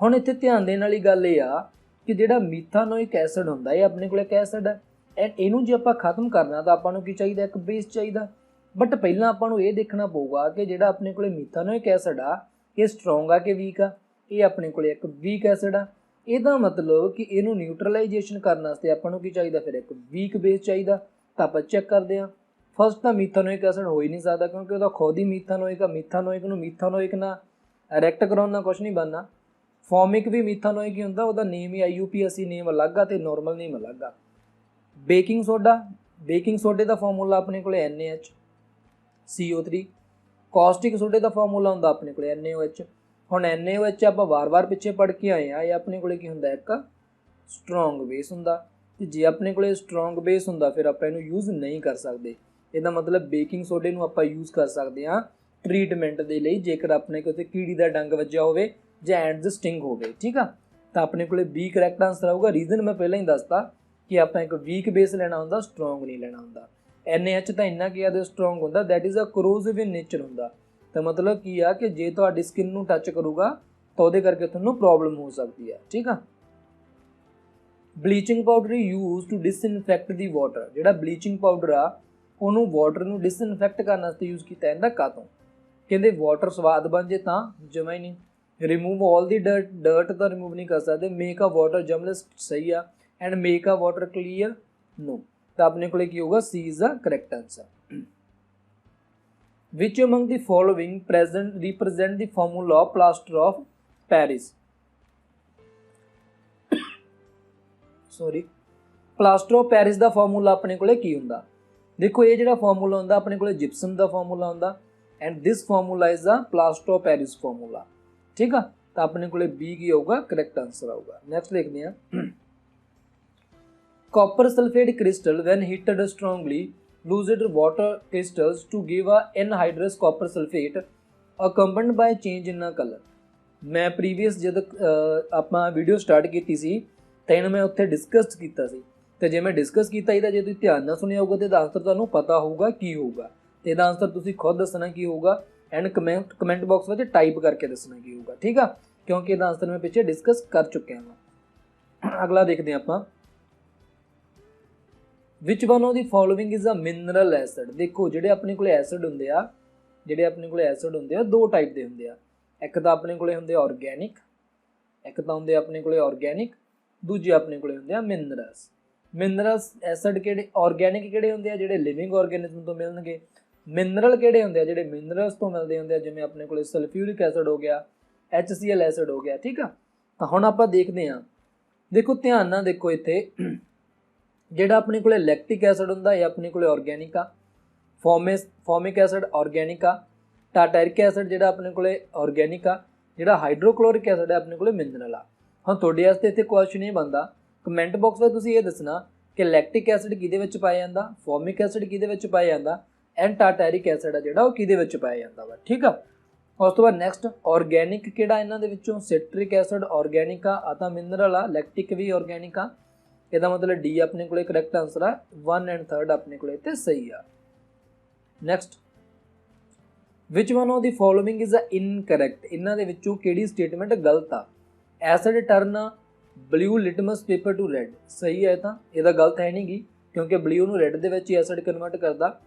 ਹੁਣ ਇੱਥੇ ਧਿਆਨ ਦੇਣ ਵਾਲੀ ਗੱਲ ਇਹ ਆ ਕਿ ਜਿਹੜਾ मीथानोइक एसिड ਹੁੰਦਾ ਇਹ ਆਪਣੇ ਕੋਲੇ ਇੱਕ ਐਸਿਡ ਹੈ, ਐਂਡ ਇਹਨੂੰ ਜੇ ਆਪਾਂ ਖਤਮ ਕਰਨਾ ਤਾਂ ਆਪਾਂ ਨੂੰ ਕੀ ਚਾਹੀਦਾ, ਇੱਕ ਬੇਸ ਚਾਹੀਦਾ। बट ਪਹਿਲਾਂ ਆਪਾਂ ਨੂੰ ਇਹ ਦੇਖਣਾ ਪਊਗਾ ਕਿ ਜਿਹੜਾ ਆਪਣੇ ਕੋਲੇ मीथानोइक एसिड ਆ ਇਹ ਸਟਰੋਂਗ ਆ ਕਿ ਵੀਕ ਆ। ਇਹ ਆਪਣੇ ਕੋਲੇ ਇੱਕ ਵੀਕ ਐਸਿਡ ਆ, ਇਹਦਾ मतलब ਕਿ ਇਹਨੂੰ ਨਿਊਟਰਲਾਈਜੇਸ਼ਨ ਕਰਨ ਵਾਸਤੇ ਆਪਾਂ ਨੂੰ ਕੀ ਚਾਹੀਦਾ, ਫਿਰ ਇੱਕ ਵੀਕ ਬੇਸ ਚਾਹੀਦਾ। ਤਾਂ ਆਪਾਂ ਚੈੱਕ ਕਰਦੇ ਹਾਂ। फस्ट तो मीथानोइक एसिड हो ही नहीं सकता क्योंकि वह खुद ही मीथानोइक आ, मीथानोइक ना रिएक्ट कराने कुछ नहीं बनना। फॉर्मिक भी मीथानोइक ही होंगे, वह नेम ही IUPAC नेम अलग आ तो नॉर्मल नेम अलग आ। बेकिंग सोडे का फॉर्मूला अपने को NaCO3। कॉस्टिक सोडे का फॉर्मूला होंगे अपने को NaOH। हुण NaOH आप वार वार पिछे पढ़ के आए हैं, ये अपने को होंगे एक स्ट्रोंग बेस होंगे। जे अपने को स्ट्रोंग बेस होंगे फिर आप इनू यूज़ नहीं कर सकते। ਇਹਦਾ मतलब बेकिंग सोडे ਨੂੰ ਆਪਾਂ यूज़ कर सकते हैं ट्रीटमेंट ਦੇ ਲਈ ਜੇਕਰ ਆਪਣੇ ਕੋਲ ਕੀੜੀ ਦਾ ਡੰਗ ਵੱਜਿਆ ਹੋਵੇ ਜਾਂ ਐਂਡ ਸਟਿੰਗ ਹੋਵੇ, ਠੀਕ ਆ। ਤਾਂ ਆਪਣੇ ਕੋਲੇ B ਕਰੈਕਟ ਆਂਸਰ ਆਊਗਾ। ਰੀਜ਼ਨ ਮੈਂ ਪਹਿਲਾਂ ਹੀ ਦੱਸਤਾ ਕਿ ਆਪਾਂ ਇੱਕ ਵੀਕ ਬੇਸ ਲੈਣਾ ਹੁੰਦਾ, ਸਟਰੋਂਗ ਨਹੀਂ ਲੈਣਾ ਹੁੰਦਾ। NaH ਤਾਂ ਇੰਨਾ ਕੀ ਆ ਸਟਰੋਂਗ ਹੁੰਦਾ, that is a corrosive in nature ਹੁੰਦਾ। ਤਾਂ मतलब ਕੀ ਆ ਕਿ ਜੇ ਤੁਹਾਡੀ ਸਕਿਨ ਨੂੰ ਟੱਚ ਕਰੂਗਾ ਤਾਂ ਉਹਦੇ ਕਰਕੇ ਤੁਹਾਨੂੰ ਪ੍ਰੋਬਲਮ ਹੋ ਸਕਦੀ ਆ, ਠੀਕ ਆ। Bleaching powder use to disinfect the water. ਜਿਹੜਾ ਬਲੀਚਿੰਗ ਪਾਊਡਰ ਆ ਉਹਨੂੰ ਵਾਟਰ ਨੂੰ ਡਿਸਇਨਫੈਕਟ ਕਰਨ ਵਾਸਤੇ यूज़ ਕੀਤਾ ਜਾਂਦਾ। ਕਾਤੋਂ ਕਹਿੰਦੇ ਵਾਟਰ ਸਵਾਦ ਬਣ ਜੇ ਤਾਂ ਜਮਾ ਹੀ ਨਹੀਂ। ਰਿਮੂਵ ਆਲ ਦੀ ਡਰਟ ਤਾਂ ਰਿਮੂਵ ਨਹੀਂ ਕਰ ਸਕਦੇ। ਮੇਕ ਆ ਵਾਟਰ ਜਮਲੈਸ ਸਹੀ ਆ, and make a water clear no. ਤਾਂ ਆਪਣੇ ਕੋਲੇ ਕੀ ਹੋਊਗਾ, C is the correct answer. Which among the following represent the formula of plaster of Paris. Sorry, plaster of Paris का फॉर्मूला अपने को होंगे। देखो ये जो फॉर्मूला होंगे अपने को जिप्सम का फॉर्मूला होंगे, and this formula is the plaster of Paris formula, ठीक है। तो अपने को B की होगा, करैक्ट आंसर आऊगा। नैक्सट देखते हैं, copper sulphate crystal when heated strongly lose it water crystals to give a anhydrous copper sulphate accompanied by change in colour. मैं प्रीवियस जद ਆਪਾਂ ਵੀਡੀਓ ਸਟਾਰਟ ਕੀਤੀ ਸੀ ਤਾਂ ਇਹਨੂੰ ਮੈਂ ਉੱਥੇ ਡਿਸਕਸ ਕੀਤਾ ਸੀ, ਤੇ ਜੇ ਮੈਂ ਡਿਸਕਸ ਕੀਤਾ ਇਹਦਾ ਜੇ ਤੁਸੀਂ ਧਿਆਨ ਨਾਲ ਸੁਣਿਆ ਹੋਊਗਾ ਤੇ ਇਹਦਾ ਆਨਸਰ ਤੁਹਾਨੂੰ ਪਤਾ ਹੋਊਗਾ ਕੀ ਹੋਊਗਾ, ਤੇ ਇਹਦਾ ਆਨਸਰ ਤੁਸੀਂ ਖੁਦ ਦੱਸਣਾ ਕੀ ਹੋਊਗਾ ਐਂਡ ਕਮੈਂਟ ਬਾਕਸ ਵਿੱਚ ਟਾਈਪ ਕਰਕੇ ਦੱਸਣਾ ਕੀ ਹੋਊਗਾ, ਠੀਕ ਆ, ਕਿਉਂਕਿ ਇਹਦਾ ਆਨਸਰ ਮੈਂ ਪਿੱਛੇ ਡਿਸਕਸ ਕਰ ਚੁੱਕਿਆ ਹਾਂ। ਅਗਲਾ ਦੇਖਦੇ ਹਾਂ ਆਪਾਂ, which one of the following is a mineral acid. ਦੇਖੋ ਜਿਹੜੇ ਆਪਣੇ ਕੋਲ ਐਸਿਡ ਹੁੰਦੇ ਆ, ਦੋ ਟਾਈਪ ਦੇ ਹੁੰਦੇ ਆ, ਇੱਕ ਤਾਂ ਆਪਣੇ ਕੋਲੇ ਹੁੰਦੇ ਆਰਗੈਨਿਕ, ਇੱਕ ਤਾਂ ਹੁੰਦੇ ਆਪਣੇ ਕੋਲੇ ਆਰਗੈਨਿਕ, ਦੂਜੇ ਆਪਣੇ ਕੋਲੇ ਹੁੰਦੇ ਆ ਮਿਨਰਲਸ ਐਸਿਡ। ਕਿਹੜੇ ਆਰਗੈਨਿਕ ਕਿਹੜੇ ਹੁੰਦੇ ਆ, ਜਿਹੜੇ ਲਿਵਿੰਗ ਆਰਗੈਨਿਜ਼ਮ ਤੋਂ ਮਿਲਣਗੇ। ਮਿਨਰਲ ਕਿਹੜੇ ਹੁੰਦੇ ਆ, ਜਿਹੜੇ ਮਿਨਰਲਸ ਤੋਂ ਮਿਲਦੇ ਹੁੰਦੇ ਆ, ਜਿਵੇਂ ਆਪਣੇ ਕੋਲੇ ਸਲਫਿਊਰਿਕ ਐਸਿਡ ਹੋ ਗਿਆ, HCl ਐਸਿਡ ਹੋ ਗਿਆ, ਠੀਕ ਆ। ਤਾਂ ਹੁਣ ਆਪਾਂ ਦੇਖਦੇ ਹਾਂ, ਦੇਖੋ ਧਿਆਨ ਨਾਲ ਦੇਖੋ ਇੱਥੇ, ਜਿਹੜਾ ਆਪਣੇ ਕੋਲੇ ਲੈਕਟਿਕ ਐਸਿਡ ਹੁੰਦਾ ਇਹ ਆਪਣੇ ਕੋਲੇ ਆਰਗੈਨਿਕ ਆ, ਫੋਰਮਿਕ ਐਸਿਡ ਆਰਗੈਨਿਕ ਆ, ਟਾਰਟੈਰਿਕ ਐਸਿਡ ਜਿਹੜਾ ਆਪਣੇ ਕੋਲੇ ਆਰਗੈਨਿਕ ਆ, ਜਿਹੜਾ ਹਾਈਡਰੋਕਲੋਰਿਕ ਐਸਿਡ ਹੈ ਆਪਣੇ ਕੋਲੇ ਮਿਨਰਲ ਆ। ਹੁਣ ਤੁਹਾਡੇ ਵਾਸਤੇ ਇੱਥੇ ਕੁਐਸਚਨ ਇਹ ਬਣਦਾ, ਕਮੈਂਟ ਬਾਕਸ ਵਿੱਚ ਤੁਸੀਂ ਇਹ ਦੱਸਣਾ ਕਿ ਲੈਕਟਿਕ ਐਸਿਡ ਕਿਹਦੇ ਵਿੱਚ ਪਾਇਆ ਜਾਂਦਾ, ਫੋਰਮਿਕ ਐਸਿਡ ਕਿਹਦੇ ਵਿੱਚ ਪਾਇਆ ਜਾਂਦਾ, ਐਂਡ ਟਾਰਟੈਰਿਕ ਐਸਿਡ ਆ ਜਿਹੜਾ ਉਹ ਕਿਹਦੇ ਵਿੱਚ ਪਾਇਆ ਜਾਂਦਾ ਵਾ, ਠੀਕ ਆ। ਉਸ ਤੋਂ ਬਾਅਦ ਨੈਕਸਟ ਆਰਗੈਨਿਕ ਕਿਹੜਾ ਇਹਨਾਂ ਦੇ ਵਿੱਚੋਂ, ਸਿਟਰਿਕ ਐਸਿਡ ਆਰਗੈਨਿਕ ਆ ਤਾਂ ਮਿਨਰਲ ਆ, ਲੈਕਟਿਕ ਵੀ ਆਰਗੈਨਿਕ ਆ, ਇਹਦਾ ਮਤਲਬ ਡੀ ਆਪਣੇ ਕੋਲੇ ਕਰੈਕਟ ਆਨਸਰ ਆ, 1 ਐਂਡ 3 ਆਪਣੇ ਕੋਲੇ ਇੱਥੇ ਸਹੀ ਆ। Next, which one of the following is a incorrect. ਇਹਨਾਂ ਦੇ ਵਿੱਚੋਂ ਕਿਹੜੀ ਸਟੇਟਮੈਂਟ ਗਲਤ ਆ। Acid turn blue litmus paper to red, ਸਹੀ ਹੈ ਤਾਂ ਇਹਦਾ ਗਲਤ ਹੈ ਨਹੀਂ ਗੀ, ਕਿਉਂਕਿ ਬਲੂ ਨੂੰ ਰੈਡ ਦੇ ਵਿੱਚ ਹੀ ਐਸਿਡ ਕਨਵਰਟ ਕਰਦਾ।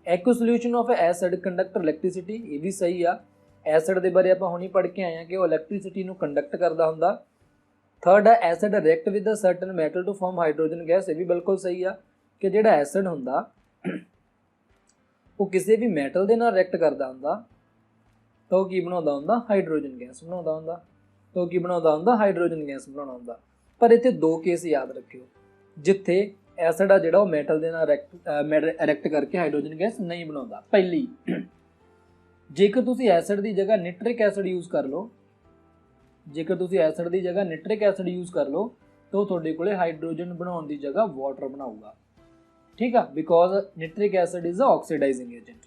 Aqueous solution of acid conduct electricity, ਇਹ ਵੀ ਸਹੀ ਆ। ਐਸਿਡ ਦੇ ਬਾਰੇ ਆਪਾਂ ਹੁਣੀ ਪੜ੍ਹ ਕੇ ਆਏ ਹਾਂ ਕਿ ਉਹ ਇਲੈਕਟ੍ਰਿਸਿਟੀ ਨੂੰ ਕੰਡਕਟ ਕਰਦਾ ਹੁੰਦਾ। ਥਰਡ ਆ acid react with a certain metal to form hydrogen gas, ਇਹ ਵੀ ਬਿਲਕੁਲ ਸਹੀ ਆ ਕਿ ਜਿਹੜਾ ਐਸਿਡ ਹੁੰਦਾ ਉਹ ਕਿਸੇ ਵੀ ਮੈਟਲ ਦੇ ਨਾਲ ਰਿਐਕਟ ਕਰਦਾ ਹੁੰਦਾ ਤਾਂ ਉਹ ਕੀ ਬਣਾਉਂਦਾ ਹੁੰਦਾ, ਹਾਈਡਰੋਜਨ ਗੈਸ ਬਣਾਉਂਦਾ ਹੁੰਦਾ। ਪਰ ਇੱਥੇ ਦੋ ਕੇਸ ਯਾਦ ਰੱਖਿਓ ਜਿੱਥੇ ਐਸਿਡ ਆ ਜਿਹੜਾ ਉਹ ਮੈਟਲ ਦੇ ਨਾਲ ਰਿਐਕਟ ਕਰਕੇ ਹਾਈਡਰੋਜਨ ਗੈਸ ਨਹੀਂ ਬਣਾਉਂਦਾ। ਪਹਿਲੀ, ਜੇਕਰ ਤੁਸੀਂ ਐਸਿਡ ਦੀ ਜਗ੍ਹਾ ਨਿਟ੍ਰਿਕ ਐਸਿਡ ਯੂਜ਼ ਕਰ ਲਓ, ਤਾਂ ਉਹ ਤੁਹਾਡੇ ਕੋਲੇ ਹਾਈਡਰੋਜਨ ਬਣਾਉਣ ਦੀ ਜਗ੍ਹਾ ਵਾਟਰ ਬਣਾਊਗਾ, ਠੀਕ ਆ, because nitric acid is a oxidizing agent.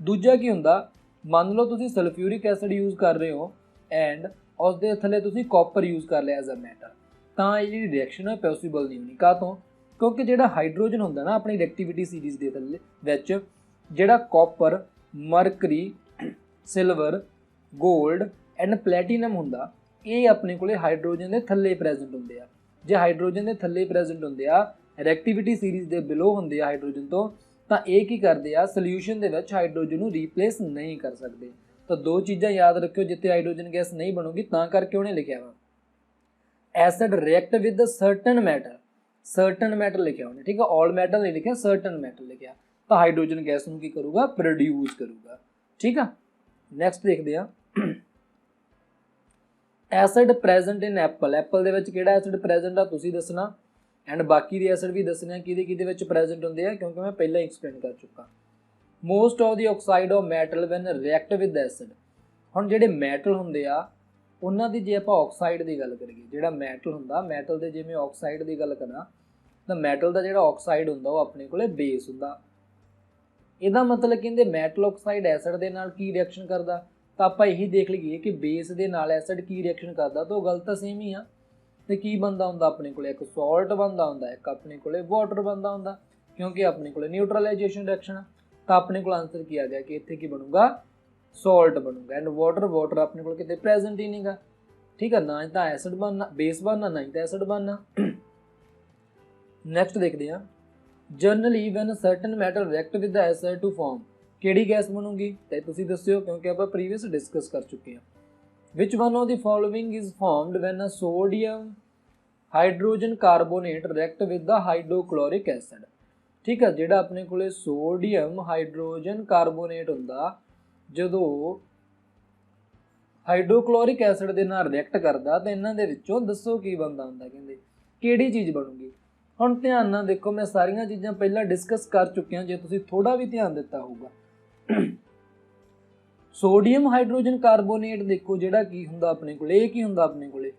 ਦੂਜਾ ਕੀ ਹੁੰਦਾ, ਮੰਨ ਲਓ ਤੁਸੀਂ ਸਲਫਿਊਰਿਕ ਐਸਿਡ ਯੂਜ਼ ਕਰ ਰਹੇ ਹੋ ਐਂਡ ਉਸ ਦੇ ਥੱਲੇ ਤੁਸੀਂ ਕਾਪਰ ਯੂਜ਼ ਕਰ ਲਿਆ ਐਜ਼ ਅ ਮੈਟਲ, ਤਾਂ ਇਹ ਜਿਹੜੀ ਰਿਐਕਸ਼ਨ ਹੈ ਪੋਸੀਬਲ ਨਹੀਂ ਹੋਣੀ। ਕਾਹ ਤੋਂ, ਕਿਉਂਕਿ ਜਿਹੜਾ ਹਾਈਡਰੋਜਨ ਹੁੰਦਾ ਨਾ ਆਪਣੀ ਰਿਐਕਟੀਵਿਟੀ ਸੀਰੀਜ਼ ਦੇ ਥੱਲੇ ਵਿੱਚ, ਜਿਹੜਾ copper, mercury, silver, gold and platinum ਹੁੰਦਾ, ਇਹ ਆਪਣੇ ਕੋਲੇ ਹਾਈਡਰੋਜਨ ਦੇ ਥੱਲੇ ਪ੍ਰੈਜ਼ੈਂਟ ਹੁੰਦੇ ਆ। ਜੇ ਹਾਈਡਰੋਜਨ ਦੇ ਥੱਲੇ ਪ੍ਰੈਜ਼ੈਂਟ ਹੁੰਦੇ ਆ, ਰਿਐਕਟੀਵਿਟੀ ਸੀਰੀਜ਼ ਦੇ ਬਿਲੋ ਹੁੰਦੇ ਆ ਹਾਈਡਰੋਜਨ ਤੋਂ, ਤਾਂ ਇਹ ਕੀ ਕਰਦੇ ਆ, ਸੋਲਿਊਸ਼ਨ ਦੇ ਵਿੱਚ ਹਾਈਡਰੋਜਨ ਨੂੰ ਰੀਪਲੇਸ ਨਹੀਂ ਕਰ ਸਕਦੇ। ਤਾਂ ਦੋ ਚੀਜ਼ਾਂ ਯਾਦ ਰੱਖਿਓ, ਜਿੱਥੇ ਹਾਈਡਰੋਜਨ ਗੈਸ ਨਹੀਂ ਬਣੂਗੀ ਤਾਂ ਕਰਕੇ ਉਹਨੇ ਲਿਖਿਆ ਵਾ acid react with certain metal ਲਿਖਿਆ ਉਹਨੇ, ਠੀਕ ਆ, ਆਲ ਮੈਟਲ ਨਹੀਂ ਲਿਖਿਆ, ਸਰਟਨ ਮੈਟਲ ਲਿਖਿਆ, ਤਾਂ ਹਾਈਡਰੋਜਨ ਗੈਸ ਨੂੰ ਕੀ ਕਰੂਗਾ, ਪ੍ਰੋਡਿਊਸ ਕਰੂਗਾ, ਠੀਕ ਆ। ਨੈਕਸਟ ਦੇਖਦੇ ਆ, ਐਸਿਡ ਪ੍ਰੈਜ਼ੈਂਟ ਇਨ ਐਪਲ ਦੇ ਵਿੱਚ ਕਿਹੜਾ ਐਸਿਡ ਪ੍ਰੈਜ਼ੈਂਟ ਆ ਤੁਸੀਂ ਦੱਸਣਾ, ਐਂਡ ਬਾਕੀ ਦੇ ਐਸਿਡ ਵੀ ਦੱਸਣੇ ਕਿਹਦੇ ਵਿੱਚ ਪ੍ਰੈਜ਼ੈਂਟ ਹੁੰਦੇ ਆ, ਕਿਉਂਕਿ ਮੈਂ ਪਹਿਲਾਂ ਹੀ ਐਕਸਪਲੇਨ ਕਰ ਚੁੱਕਾ। Most of the oxide of metal when react with acid. ਹੁਣ ਜਿਹੜੇ ਮੈਟਲ ਹੁੰਦੇ ਆ ਉਹਨਾਂ ਦੀ ਜੇ ਆਪਾਂ ਆਕਸਾਈਡ ਦੀ ਗੱਲ ਕਰੀਏ, ਜਿਹੜਾ ਮੈਟਲ ਹੁੰਦਾ, ਮੈਟਲ ਦੇ ਜਿਵੇਂ ਆਕਸਾਈਡ ਦੀ ਗੱਲ ਕਰਾਂ ਤਾਂ ਮੈਟਲ ਦਾ ਜਿਹੜਾ ਆਕਸਾਈਡ ਹੁੰਦਾ ਉਹ ਆਪਣੇ ਕੋਲੇ ਬੇਸ ਹੁੰਦਾ। ਇਹਦਾ ਮਤਲਬ ਕਹਿੰਦੇ ਮੈਟਲ ਆਕਸਾਈਡ ਐਸਿਡ ਦੇ ਨਾਲ ਕੀ ਰਿਐਕਸ਼ਨ ਕਰਦਾ, ਤਾਂ ਆਪਾਂ ਇਹੀ ਦੇਖ ਲਈਏ ਕਿ ਬੇਸ ਦੇ ਨਾਲ ਐਸਿਡ ਕੀ ਰਿਐਕਸ਼ਨ ਕਰਦਾ, ਤਾਂ ਉਹ ਗੱਲ ਤਾਂ ਸੇਮ ਹੀ ਆ। ਤੇ ਕੀ ਬਣਦਾ ਹੁੰਦਾ ਆਪਣੇ ਕੋਲੇ, ਇੱਕ ਸਾਲਟ ਬਣਦਾ ਹੁੰਦਾ, ਇੱਕ ਆਪਣੇ ਕੋਲੇ ਵਾਟਰ ਬਣਦਾ ਹੁੰਦਾ, ਕਿਉਂਕਿ ਆਪਣੇ ਕੋਲੇ ਨਿਊਟਰਲਾਈਜੇਸ਼ਨ ਰਿਐਕਸ਼ਨ ਆ। ਤਾਂ ਆਪਣੇ ਕੋਲ ਆਨਸਰ ਕੀ ਆ ਗਿਆ ਕਿ ਇੱਥੇ ਕੀ ਬਣੂਗਾ, ਸਾਲਟ ਬਣੂਗਾ, ਐਂਡ ਵਾਟਰ ਆਪਣੇ ਕੋਲ ਕਿਤੇ ਪ੍ਰੈਜ਼ੈਂਟ ਹੀ ਨਹੀਂਗਾ, ਠੀਕ ਆ, ਨਾ ਤਾਂ ਐਸਿਡ ਬਣਨਾ, ਬੇਸ ਬਣਨਾ, ਨਾ ਹੀ ਤਾਂ ਐਸਿਡ ਬਣਨਾ। ਨੈਕਸਟ ਦੇਖਦੇ ਹਾਂ, generally when certain metal react with acid to form, ਕਿਹੜੀ ਗੈਸ ਬਣੂਗੀ, ਤੇ ਤੁਸੀਂ ਦੱਸਿਓ ਕਿਉਂਕਿ ਆਪਾਂ ਪ੍ਰੀਵੀਅਸ ਡਿਸਕਸ ਕਰ ਚੁੱਕੇ ਹਾਂ। Which one of the following is formed when a sodium hydrogen carbonate react with the hydrochloric acid, ਠੀਕ ਆ, ਜਿਹੜਾ ਆਪਣੇ ਕੋਲੇ ਸੋਡੀਅਮ ਹਾਈਡਰੋਜਨ ਕਾਰਬੋਨੇਟ ਹੁੰਦਾ ਜਦੋਂ ਹਾਈਡਰੋਕਲੋਰਿਕ ਐਸਿਡ ਦੇ ਨਾਲ ਰਿਐਕਟ ਕਰਦਾ ਤਾਂ ਇਹਨਾਂ ਦੇ ਵਿੱਚੋਂ ਦੱਸੋ ਕੀ ਬਣਦਾ ਹੁੰਦਾ, ਕਹਿੰਦੇ ਕਿਹੜੀ ਚੀਜ਼ ਬਣੂਗੀ। ਹੁਣ ਧਿਆਨ ਨਾਲ ਦੇਖੋ, ਮੈਂ ਸਾਰੀਆਂ ਚੀਜ਼ਾਂ ਪਹਿਲਾਂ ਡਿਸਕਸ ਕਰ ਚੁੱਕਿਆ, ਜੇ ਤੁਸੀਂ ਥੋੜਾ ਵੀ ਧਿਆਨ ਦਿੱਤਾ ਹੋਊਗਾ। ਸੋਡੀਅਮ ਹਾਈਡਰੋਜਨ ਕਾਰਬੋਨੇਟ ਦੇਖੋ ਜਿਹੜਾ ਕੀ ਹੁੰਦਾ ਆਪਣੇ ਕੋਲੇ, ਇਹ ਕੀ ਹੁੰਦਾ ਆਪਣੇ ਕੋਲੇ,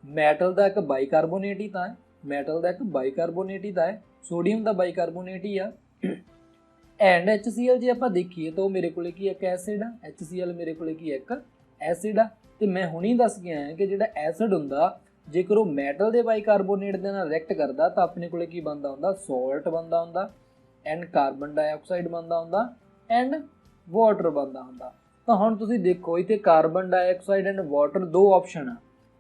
ਮੈਟਲ ਦਾ ਇੱਕ ਬਾਈਕਾਰਬੋਨੇਟ ਹੀ ਤਾਂ ਹੈ, ਸੋਡੀਅਮ ਦਾ ਬਾਈਕਾਰਬੋਨੇਟ ਹੀ ਆ। एंड HCl जे आपां देखीए तो मेरे कोले की एक एसिड आ, HCl मेरे कोले की एक एसिड आ। ते मैं हुणी दस के आया कि जिहड़ा एसिड हुंदा जेकर वो मैटल दे बाइकार्बोनेट दे नाल रिएक्ट करदा तां अपने कोले की बनदा हुंदा सॉल्ट बनदा हुंदा एंड कार्बन डाइऑक्साइड बनदा हुंदा एंड वाटर बनदा हुंदा। ਤਾਂ ਹੁਣ ਤੁਸੀਂ ਦੇਖੋ ਇੱਥੇ ਕਾਰਬਨ ਡਾਈਆਕਸਾਈਡ ਐਂਡ ਵਾਟਰ ਦੋ ਆਪਸ਼ਨ ਆ,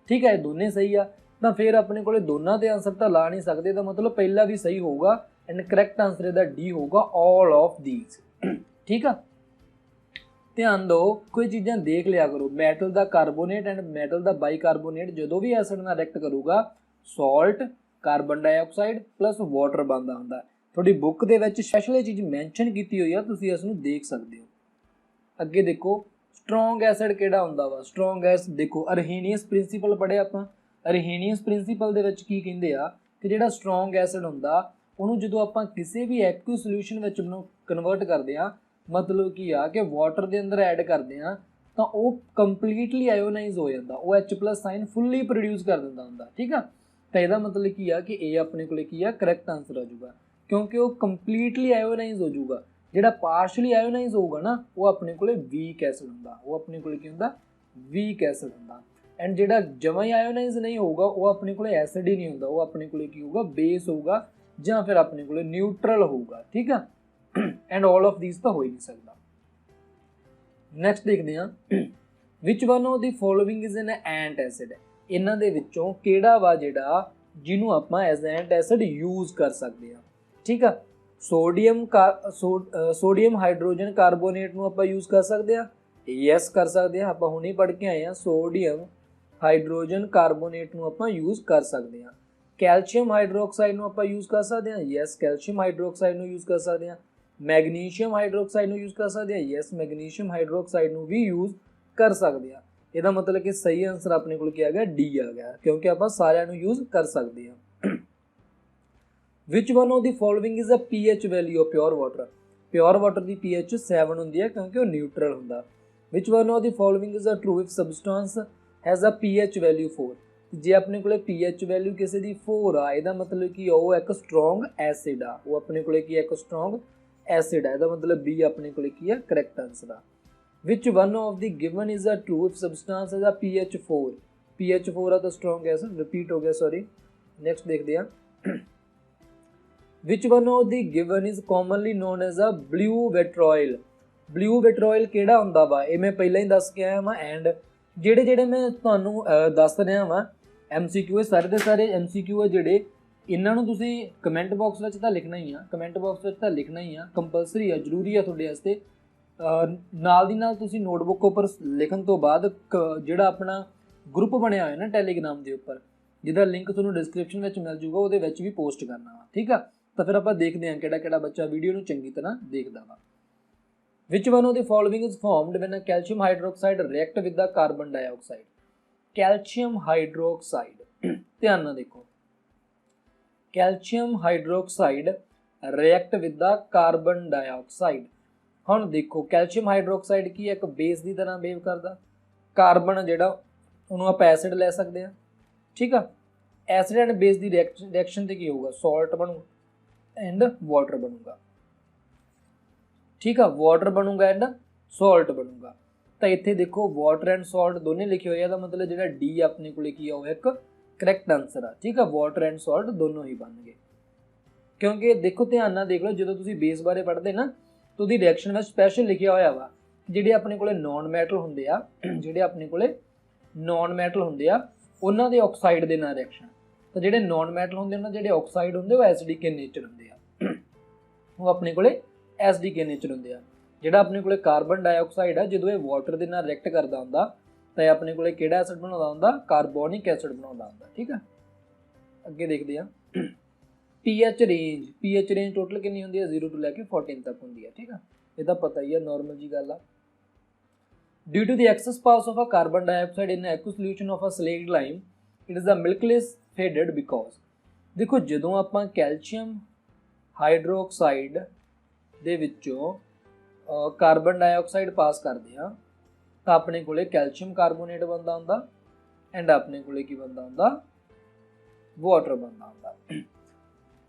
ਠੀਕ ਹੈ, ਦੋਨੇ ਸਹੀ ਆ। ਤਾਂ ਫਿਰ ਆਪਣੇ ਕੋਲੇ ਦੋਨਾਂ ਦੇ ਆਨਸਰ ਤਾਂ ਲਾ ਨਹੀਂ ਸਕਦੇ, ਤਾਂ ਮਤਲਬ ਪਹਿਲਾ ਵੀ ਸਹੀ ਹੋਊਗਾ ਐਂਡ ਕਰੈਕਟ ਆਨਸਰ ਇਹਦਾ ਡੀ ਹੋਊਗਾ ਆਲ ਆਫ ਥੀਸ। ਠੀਕ ਆ, ਧਿਆਨ ਦਿਓ ਕੋਈ ਚੀਜ਼ਾਂ ਦੇਖ ਲਿਆ ਕਰੋ। Metal the carbonate and metal the bicarbonate ਜਦੋਂ ਵੀ ਐਸਿਡ ਨਾਲ ਰਿਐਕਟ ਕਰੂਗਾ salt carbon dioxide plus water ਬਣਦਾ ਹੁੰਦਾ। ਤੁਹਾਡੀ ਬੁੱਕ ਦੇ ਵਿੱਚ ਸਪੈਸ਼ਲ ਇਹ ਚੀਜ਼ ਮੈਂਸ਼ਨ ਕੀਤੀ ਹੋਈ ਆ, ਤੁਸੀਂ ਇਸ ਨੂੰ ਦੇਖ ਸਕਦੇ ਹੋ। ਅੱਗੇ ਦੇਖੋ ਸਟਰੋਂਗ ਐਸਿਡ ਕਿਹੜਾ ਹੁੰਦਾ ਵਾ। ਸਟਰੋਂਗ ਐਸਿਡ ਦੇਖੋ ਅਰਹੀਨੀਅਸ ਪ੍ਰਿੰਸੀਪਲ ਪੜ੍ਹਿਆ ਆਪਾਂ। ਅਰਹੀਨੀਅਸ ਪ੍ਰਿੰਸੀਪਲ ਦੇ ਵਿੱਚ ਕੀ ਕਹਿੰਦੇ ਆ ਕਿ ਜਿਹੜਾ ਸਟਰੋਂਗ ਐਸਿਡ ਹੁੰਦਾ ਉਹਨੂੰ ਜਦੋਂ ਆਪਾਂ ਕਿਸੇ ਵੀ ਐਕੁਅਸ ਸੋਲੂਸ਼ਨ ਵਿੱਚ ਉਹਨੂੰ ਕਨਵਰਟ ਕਰਦੇ ਆ, ਮਤਲਬ ਕੀ ਆ ਕਿ ਵਾਟਰ ਦੇ ਅੰਦਰ ਐਡ ਕਰਦੇ ਆ, ਤਾਂ ਉਹ ਕੰਪਲੀਟਲੀ ਆਇਓਨਾਈਜ਼ ਹੋ ਜਾਂਦਾ, ਉਹ H+ ਸਾਈਨ ਫੁੱਲੀ ਪ੍ਰੋਡਿਊਸ ਕਰ ਦਿੰਦਾ ਹੁੰਦਾ। ਠੀਕ ਆ, ਤਾਂ ਇਹਦਾ ਮਤਲਬ ਕੀ ਆ ਕਿ ਇਹ ਆਪਣੇ ਕੋਲੇ ਕੀ ਆ ਕਰੈਕਟ ਆਨਸਰ ਆ ਜਾਊਗਾ, ਕਿਉਂਕਿ ਉਹ ਕੰਪਲੀਟਲੀ ਆਇਓਨਾਈਜ਼ ਹੋ ਜਾਊਗਾ। ਜਿਹੜਾ ਪਾਰਸ਼ਲੀ ਆਇਓਨਾਈਜ਼ ਹੋਊਗਾ ਨਾ ਉਹ ਆਪਣੇ ਕੋਲੇ ਵੀਕ ਐਸਿਡ ਹੁੰਦਾ, ਉਹ ਆਪਣੇ ਕੋਲੇ ਕੀ ਹੁੰਦਾ ਵੀਕ ਐਸਿਡ ਹੁੰਦਾ। ਐਂਡ ਜਿਹੜਾ ਜਮਾਂ ਹੀ ਆਇਓਨਾਈਜ਼ ਨਹੀਂ ਹੋਊਗਾ ਉਹ ਆਪਣੇ ਕੋਲੇ ਐਸਿਡ ਹੀ ਨਹੀਂ ਹੁੰਦਾ, ਉਹ ਆਪਣੇ ਕੋਲੇ ਕੀ ਹੋਊਗਾ ਬੇਸ ਹੋਊਗਾ ਜਾਂ ਫਿਰ ਆਪਣੇ ਕੋਲੇ ਨਿਊਟਰਲ ਹੋਊਗਾ। ਠੀਕ ਆ, ਐਂਡ ਆਲ ਆਫ ਥੀਸ ਤਾਂ ਹੋ ਹੀ ਨਹੀਂ ਸਕਦਾ। ਨੈਕਸਟ ਦੇਖਦੇ ਹਾਂ which one of the following is an antacid. ਇਹਨਾਂ ਦੇ ਵਿੱਚੋਂ ਕਿਹੜਾ ਵਾ ਜਿਹੜਾ ਜਿਹਨੂੰ ਆਪਾਂ ਐਜ਼ ਐਂਟ ਐਸਿਡ ਯੂਜ਼ ਕਰ ਸਕਦੇ ਹਾਂ। ਠੀਕ ਆ, ਸੋਡੀਅਮ ਹਾਈਡਰੋਜਨ ਕਾਰਬੋਨੇਟ ਨੂੰ ਆਪਾਂ ਯੂਜ਼ ਕਰ ਸਕਦੇ ਹਾਂ, ਯੈਸ ਕਰ ਸਕਦੇ ਹਾਂ। ਆਪਾਂ ਹੁਣੇ ਪੜ੍ਹ ਕੇ ਆਏ ਹਾਂ ਸੋਡੀਅਮ ਹਾਈਡਰੋਜਨ ਕਾਰਬੋਨੇਟ ਨੂੰ ਆਪਾਂ ਯੂਜ਼ ਕਰ ਸਕਦੇ ਹਾਂ। ਕੈਲਸ਼ੀਅਮ ਹਾਈਡਰੋਕਸਾਈਡ ਨੂੰ ਆਪਾਂ ਯੂਜ਼ ਕਰ ਸਕਦੇ ਹਾਂ, ਯੈਸ ਕੈਲਸ਼ੀਅਮ ਹਾਈਡਰੋਕਸਾਈਡ ਨੂੰ ਯੂਜ਼ ਕਰ ਸਕਦੇ ਹਾਂ। ਮੈਗਨੀਸ਼ੀਅਮ ਹਾਈਡਰੋਕਸਾਈਡ ਨੂੰ ਯੂਜ਼ ਕਰ ਸਕਦੇ ਹਾਂ, ਯੈਸ ਮੈਗਨੀਸ਼ੀਅਮ ਹਾਈਡਰੋਕਸਾਈਡ ਨੂੰ ਵੀ ਯੂਜ਼ ਕਰ ਸਕਦੇ ਹਾਂ। ਇਹਦਾ ਮਤਲਬ ਕਿ ਸਹੀ ਆਨਸਰ ਆਪਣੇ ਕੋਲ ਕੀ ਆ ਗਿਆ ਡੀ ਆ ਗਿਆ, ਕਿਉਂਕਿ ਆਪਾਂ ਸਾਰਿਆਂ ਨੂੰ ਯੂਜ਼ ਕਰ ਸਕਦੇ ਹਾਂ। Which one of the following is a pH value of pure water. Pure water ਦੀ pH 7 ਹੁੰਦੀ ਹੈ ਕਿਉਂਕਿ ਉਹ ਨਿਊਟਰਲ ਹੁੰਦਾ। Which one of the following is a true if substance has a pH value 4। ਜੇ ਆਪਣੇ ਕੋਲੇ pH ਵੈਲਿਊ ਕਿਸੇ ਦੀ 4 ਆ, ਇਹਦਾ ਮਤਲਬ ਕਿ ਉਹ ਇੱਕ ਸਟਰੋਂਗ ਐਸਿਡ ਆ, ਉਹ ਆਪਣੇ ਕੋਲੇ ਕੀ ਇੱਕ ਸਟਰੋਂਗ ਐਸਿਡ ਆ। ਇਹਦਾ ਮਤਲਬ ਬੀ ਆਪਣੇ ਕੋਲੇ ਕੀ ਆ ਕਰੈਕਟ ਆਨਸਰ ਆ। Which one of the given is a true if substance has a pH 4। pH 4 ਆ ਤਾਂ ਸਟਰੋਂਗ ਐਸਿਡ, ਰਿਪੀਟ ਹੋ ਗਿਆ ਸੌਰੀ। ਨੈਕਸਟ ਦੇਖਦੇ ਹਾਂ which one of the given is commonly known as a blue vitriol. Blue vitriol ਕਿਹੜਾ ਹੁੰਦਾ ਵਾ ਇਹ ਮੈਂ ਪਹਿਲਾਂ ਹੀ ਦੱਸ ਕੇ ਆਇਆ ਵਾਂ। ਐਂਡ ਜਿਹੜੇ ਮੈਂ ਤੁਹਾਨੂੰ ਦੱਸ ਰਿਹਾ ਵਾਂ MCQ, ਇਹ ਸਾਰੇ ਦੇ ਸਾਰੇ MCQ ਆ ਜਿਹੜੇ, ਇਹਨਾਂ ਨੂੰ ਤੁਸੀਂ ਕਮੈਂਟ ਬਾਕਸ ਵਿੱਚ ਤਾਂ ਲਿਖਣਾ ਹੀ ਆ, ਕਮੈਂਟ ਬਾਕਸ ਵਿੱਚ ਤਾਂ ਲਿਖਣਾ ਹੀ ਆ, ਕੰਪਲਸਰੀ ਆ, ਜ਼ਰੂਰੀ ਆ ਤੁਹਾਡੇ ਵਾਸਤੇ। ਨਾਲ ਦੀ ਨਾਲ ਤੁਸੀਂ ਨੋਟਬੁੱਕ ਉੱਪਰ ਲਿਖਣ ਤੋਂ ਬਾਅਦ ਜਿਹੜਾ ਆਪਣਾ ਗਰੁੱਪ ਬਣਿਆ ਹੋਇਆ ਨਾ ਟੈਲੀਗ੍ਰਾਮ ਦੇ ਉੱਪਰ, ਜਿਹਦਾ ਲਿੰਕ ਤੁਹਾਨੂੰ ਡਿਸਕ੍ਰਿਪਸ਼ਨ ਵਿੱਚ ਮਿਲ ਜੂਗਾ, ਉਹਦੇ ਵਿੱਚ ਵੀ ਪੋਸਟ ਕਰਨਾ ਵਾ। ਠੀਕ ਆ, ਤਾਂ ਫਿਰ ਆਪਾਂ ਦੇਖਦੇ ਹਾਂ ਕਿਹੜਾ ਕਿਹੜਾ ਬੱਚਾ ਵੀਡੀਓ ਨੂੰ ਚੰਗੀ ਤਰ੍ਹਾਂ ਦੇਖਦਾ ਵਾ। Which one of the following is formed when a calcium hydroxide react with the carbon dioxide. Calcium hydroxide, ਧਿਆਨ ਨਾਲ ਦੇਖੋ, calcium hydroxide react with the carbon dioxide. ਹੁਣ ਦੇਖੋ ਕੈਲਸ਼ੀਅਮ ਹਾਈਡਰੋਕਸਾਈਡ ਕੀ ਇੱਕ ਬੇਸ ਦੀ ਤਰ੍ਹਾਂ ਬਿਹੇਵ ਕਰਦਾ। ਕਾਰਬਨ ਜਿਹੜਾ ਉਹਨੂੰ ਆਪਾਂ ਐਸਿਡ ਲੈ ਸਕਦੇ ਹਾਂ। ਠੀਕ ਆ, acid and base the reaction ਤੇ ਕੀ ਹੋਊਗਾ ਸਾਲਟ ਬਣੂਗਾ ਐਂਡ ਵਾਟਰ ਬਣੂਗਾ। ਠੀਕ ਆ, ਵਾਟਰ ਬਣੂਗਾ ਐਂਡ ਸਾਲਟ ਬਣੂਗਾ। ਤਾਂ ਇੱਥੇ ਦੇਖੋ ਵਾਟਰ ਐਂਡ ਸਾਲਟ ਦੋਨੇ ਲਿਖੇ ਹੋਏ ਆ, ਦਾ ਮਤਲਬ ਜਿਹੜਾ ਡੀ ਆਪਣੇ ਕੋਲੇ ਕੀ ਆ ਉਹ ਇੱਕ ਕਰੈਕਟ ਆਨਸਰ ਆ। ਠੀਕ ਆ, ਵਾਟਰ ਐਂਡ ਸਾਲਟ ਦੋਨੋਂ ਹੀ ਬਣਨਗੇ, ਕਿਉਂਕਿ ਦੇਖੋ ਧਿਆਨ ਨਾਲ ਦੇਖ ਲਓ ਜਦੋਂ ਤੁਸੀਂ ਬੇਸ ਬਾਰੇ ਪੜ੍ਹਦੇ ਨਾ ਤਾਂ ਉਹਦੀ ਰਿਐਕਸ਼ਨ ਵਿੱਚ ਸਪੈਸ਼ਲ ਲਿਖਿਆ ਹੋਇਆ ਵਾ ਜਿਹੜੇ ਆਪਣੇ ਕੋਲੇ ਨੌਨ ਮੈਟਲ ਹੁੰਦੇ ਆ, ਜਿਹੜੇ ਆਪਣੇ ਕੋਲੇ ਨੌਨ ਮੈਟਲ ਹੁੰਦੇ ਆ ਉਹਨਾਂ ਦੇ ਆਕਸਾਈਡ ਦੇ ਨਾਲ ਰਿਐਕਸ਼ਨ। ਤਾਂ ਜਿਹੜੇ ਨੌਨ ਮੈਟਲ ਹੁੰਦੇ ਉਹਨਾਂ ਜਿਹੜੇ ਆਕਸਾਈਡ ਹੁੰਦੇ ਉਹ ਐਸਿਡਿਕ ਇਨ ਨੇਚਰ ਹੁੰਦੇ ਆ, ਉਹ ਆਪਣੇ ਕੋਲੇ ਐਸਿਡਿਕ ਇਨ ਨੇਚਰ ਹੁੰਦੇ ਆ। ਜਿਹੜਾ ਆਪਣੇ ਕੋਲੇ ਕਾਰਬਨ ਡਾਈਆਕਸਾਈਡ ਆ ਜਦੋਂ ਇਹ ਵਾਟਰ ਦੇ ਨਾਲ ਰਿਐਕਟ ਕਰਦਾ ਹੁੰਦਾ ਤਾਂ ਇਹ ਆਪਣੇ ਕੋਲੇ ਕਿਹੜਾ ਐਸਿਡ ਬਣਾਉਂਦਾ ਹੁੰਦਾ ਕਾਰਬੋਨਿਕ ਐਸਿਡ ਬਣਾਉਂਦਾ ਹੁੰਦਾ। ਠੀਕ ਆ, ਅੱਗੇ ਦੇਖਦੇ ਆ pH ਰੇਂਜ ਟੋਟਲ ਕਿੰਨੀ ਹੁੰਦੀ ਹੈ 0 ਤੋਂ ਲੈ ਕੇ 14 ਤੱਕ ਹੁੰਦੀ ਹੈ। ਠੀਕ ਆ, ਇਹ ਤਾਂ ਪਤਾ ਹੀ ਹੈ, ਨਾਰਮਲ ਜੀ ਗੱਲ ਆ। Due to the excess pass of a carbon dioxide in aqueous solution of a slaked lime, it is a milkless faded because। देखो ਜਦੋਂ ਆਪਾਂ ਕੈਲਸ਼ੀਅਮ ਹਾਈਡਰੋਕਸਾਈਡ ਦੇ ਵਿੱਚੋਂ ਕਾਰਬਨ ਡਾਈਆਕਸਾਈਡ ਪਾਸ ਕਰਦੇ ਹਾਂ ਤਾਂ ਆਪਣੇ ਕੋਲੇ ਕੈਲਸ਼ੀਅਮ ਕਾਰਬੋਨੇਟ ਬਣਦਾ ਹੁੰਦਾ ਐਂਡ ਆਪਣੇ ਕੋਲੇ ਕੀ ਬਣਦਾ ਹੁੰਦਾ ਵਾਟਰ ਬਣਦਾ ਹੁੰਦਾ।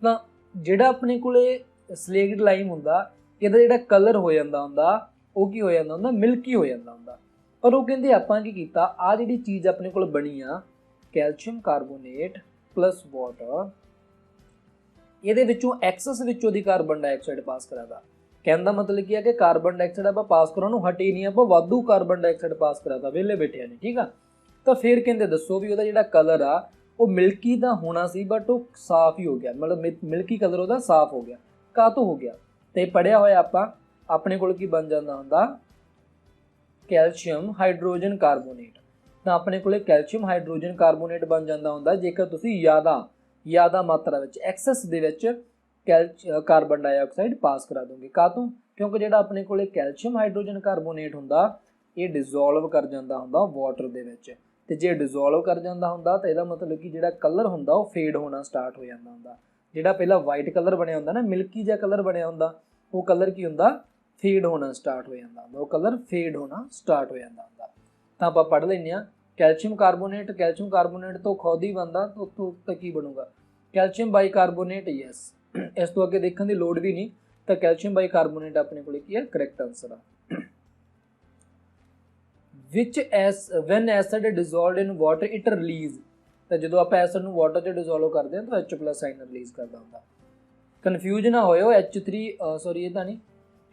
ਤਾਂ ਜਿਹੜਾ ਆਪਣੇ ਕੋਲੇ ਸਲੇਗਡ ਲਾਈਮ ਹੁੰਦਾ ਇਹਦਾ ਜਿਹੜਾ ਕਲਰ ਹੋ ਜਾਂਦਾ ਹੁੰਦਾ ਉਹ ਕੀ ਹੋ ਜਾਂਦਾ ਹੁੰਦਾ, ਮਿਲਕੀ ਹੋ ਜਾਂਦਾ ਹੁੰਦਾ। ਪਰ ਉਹ ਕਹਿੰਦੇ ਆਪਾਂ ਕੀ ਕੀਤਾ, ਆ ਜਿਹੜੀ ਚੀਜ਼ ਆਪਣੇ ਕੋਲ ਬਣੀ ਆ ਕੈਲਸ਼ੀਅਮ ਕਾਰਬੋਨੇਟ ਪਲਸ ਵਾਟਰ, ਇਹਦੇ ਵਿੱਚੋਂ ਐਕਸੈਸ ਵਿੱਚੋਂ ਦੀ ਕਾਰਬਨ ਡਾਈਆਕਸਾਈਡ ਪਾਸ ਕਰਾਦਾ। ਕਹਿਣ ਦਾ ਮਤਲਬ ਕੀ ਹੈ ਕਿ ਕਾਰਬਨ ਡਾਈਆਕਸਾਈਡ ਆਪਾਂ ਪਾਸ ਕਰਾਉਣ ਨੂੰ ਹਟੇ ਨਹੀਂ, ਆਪਾਂ ਵਾਧੂ ਕਾਰਬਨ ਡਾਈਆਕਸਾਈਡ ਪਾਸ ਕਰਾਤਾ ਵਿਹਲੇ ਬੈਠਿਆਂ ਨੇ, ਠੀਕ ਆ। ਤਾਂ ਫਿਰ ਕਹਿੰਦੇ ਦੱਸੋ ਵੀ ਉਹਦਾ ਜਿਹੜਾ ਕਲਰ ਆ ਉਹ ਮਿਲਕੀ ਦਾ ਹੋਣਾ ਸੀ ਬਟ ਉਹ ਸਾਫ਼ ਹੀ ਹੋ ਗਿਆ, ਮਤਲਬ ਮਿਲਕੀ ਕਲਰ ਉਹਦਾ ਸਾਫ਼ ਹੋ ਗਿਆ। ਕਾਹਤੋਂ ਹੋ ਗਿਆ? ਤੇ ਪੜਿਆ ਹੋਇਆ ਆਪਾਂ ਆਪਣੇ ਕੋਲ ਕੀ ਬਣ ਜਾਂਦਾ ਹੁੰਦਾ, ਕੈਲਸ਼ੀਅਮ ਹਾਈਡਰੋਜਨ ਕਾਰਬੋਨੇਟ। ਤਾਂ ਆਪਣੇ ਕੋਲੇ ਕੈਲਸ਼ੀਅਮ ਹਾਈਡਰੋਜਨ ਕਾਰਬੋਨੇਟ ਬਣ ਜਾਂਦਾ ਹੁੰਦਾ ਜੇਕਰ ਤੁਸੀਂ ਜ਼ਿਆਦਾ ਮਾਤਰਾ ਵਿੱਚ ਐਕਸੈਸ ਦੇ ਵਿੱਚ ਕਾਰਬਨ ਡਾਈਆਕਸਾਈਡ ਪਾਸ ਕਰਾ ਦੋਗੇ। ਕਾਹਤੋਂ? ਕਿਉਂਕਿ ਜਿਹੜਾ ਆਪਣੇ ਕੋਲੇ ਕੈਲਸ਼ੀਅਮ ਹਾਈਡਰੋਜਨ ਕਾਰਬੋਨੇਟ ਹੁੰਦਾ ਇਹ ਡਿਜ਼ੋਲਵ ਕਰ ਜਾਂਦਾ ਹੁੰਦਾ ਵਾਟਰ ਦੇ ਵਿੱਚ, ਤੇ ਜੇ ਡਿਜ਼ੋਲਵ ਕਰ ਜਾਂਦਾ ਹੁੰਦਾ ਤਾਂ ਇਹਦਾ ਮਤਲਬ ਕਿ ਜਿਹੜਾ ਕਲਰ ਹੁੰਦਾ ਉਹ ਫੇਡ ਹੋਣਾ ਸਟਾਰਟ ਹੋ ਜਾਂਦਾ ਹੁੰਦਾ। ਜਿਹੜਾ ਪਹਿਲਾਂ ਵਾਈਟ ਕਲਰ ਬਣਿਆ ਹੁੰਦਾ ਨਾ, ਮਿਲਕੀ ਜਿਹਾ ਕਲਰ ਬਣਿਆ ਹੁੰਦਾ, ਉਹ ਕਲਰ ਕੀ ਹੁੰਦਾ, ਫੇਡ ਹੋਣਾ ਸਟਾਰਟ ਹੋ ਜਾਂਦਾ ਹੁੰਦਾ, ਉਹ ਕਲਰ ਫੇਡ ਹੋਣਾ ਸਟਾਰਟ ਹੋ ਜਾਂਦਾ ਹੁੰਦਾ। ਤਾਂ ਆਪਾਂ ਪੜ੍ਹ ਲੈਂਦੇ ਹਾਂ ਕੈਲਸ਼ੀਅਮ ਕਾਰਬੋਨੇਟ ਤੋਂ ਖੁਦ ਹੀ ਬਣਦਾ, ਤਾਂ ਕੀ ਬਣੂਗਾ, ਕੈਲਸ਼ੀਅਮ ਬਾਈਕਾਰਬੋਨੇਟ। ਯੈਸ, ਇਸ ਤੋਂ ਅੱਗੇ ਦੇਖਣ ਦੀ ਲੋੜ ਵੀ ਨਹੀਂ, ਤਾਂ ਕੈਲਸ਼ੀਅਮ ਬਾਈਕਾਰਬੋਨੇਟ ਆਪਣੇ ਕੋਲ ਕੀ ਹੈ, ਕਰੈਕਟ ਆਨਸਰ ਆ। which as when acid dissolved in water it release, ਤਾਂ ਜਦੋਂ ਆਪਾਂ ਐਸਿਡ ਨੂੰ ਵਾਟਰ 'ਚ ਡਿਜ਼ੋਲਵ ਕਰਦੇ ਹਾਂ ਤਾਂ H+ ਸਾਈਨ ਰਿਲੀਜ਼ ਕਰਦਾ ਹੁੰਦਾ। ਕਨਫਿਊਜ਼ ਨਾ ਹੋਇਓ, ਇਹ ਤਾਂ ਨਹੀਂ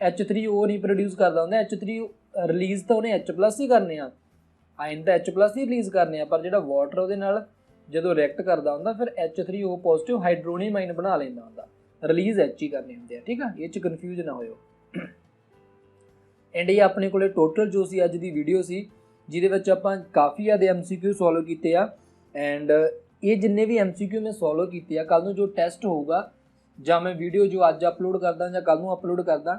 H3O ਨਹੀਂ ਪ੍ਰੋਡਿਊਸ ਕਰਦਾ ਹੁੰਦਾ, H3 ਰਿਲੀਜ਼ ਤਾਂ ਉਹਨੇ H+ ਹੀ ਕਰਨੇ ਆ, ਆਇਨ ਤਾਂ H+ ਹੀ ਰਿਲੀਜ਼ ਕਰਨੇ ਆ, ਪਰ ਜਿਹੜਾ ਵਾਟਰ ਉਹਦੇ ਨਾਲ ਜਦੋਂ ਰਿਐਕਟ ਕਰਦਾ ਹੁੰਦਾ ਫਿਰ H3O ਪੋਜ਼ਿਟਿਵ ਹਾਈਡਰੋਨੀਅਮ ਆਇਨ ਬਣਾ ਲੈਂਦਾ ਹੁੰਦਾ, ਰਿਲੀਜ਼ H ਹੀ ਕਰਨੇ ਹੁੰਦੇ ਆ, ਠੀਕ ਆ। ਇਹ 'ਚ ਕਨਫਿਊਜ਼ ਨਾ ਹੋਇਓ। ਐਂਡ ਇਹ ਆਪਣੇ ਕੋਲੇ ਟੋਟਲ ਜੋ ਸੀ ਅੱਜ ਦੀ ਵੀਡੀਓ ਸੀ, ਜਿਹਦੇ ਵਿੱਚ ਆਪਾਂ ਕਾਫੀ ਜ਼ਿਆਦਾ MCQ ਸੋਲਵ ਕੀਤੇ ਆ। ਐਂਡ ਇਹ ਜਿੰਨੇ ਵੀ MCQ ਮੈਂ ਸੋਲਵ ਕੀਤੇ ਆ, ਕੱਲ੍ਹ ਨੂੰ ਜੋ ਟੈਸਟ ਹੋਊਗਾ ਜਾਂ ਮੈਂ ਵੀਡੀਓ ਜੋ ਅੱਜ ਅਪਲੋਡ ਕਰਦਾ ਜਾਂ ਕੱਲ੍ਹ ਨੂੰ ਅਪਲੋਡ ਕਰਦਾ,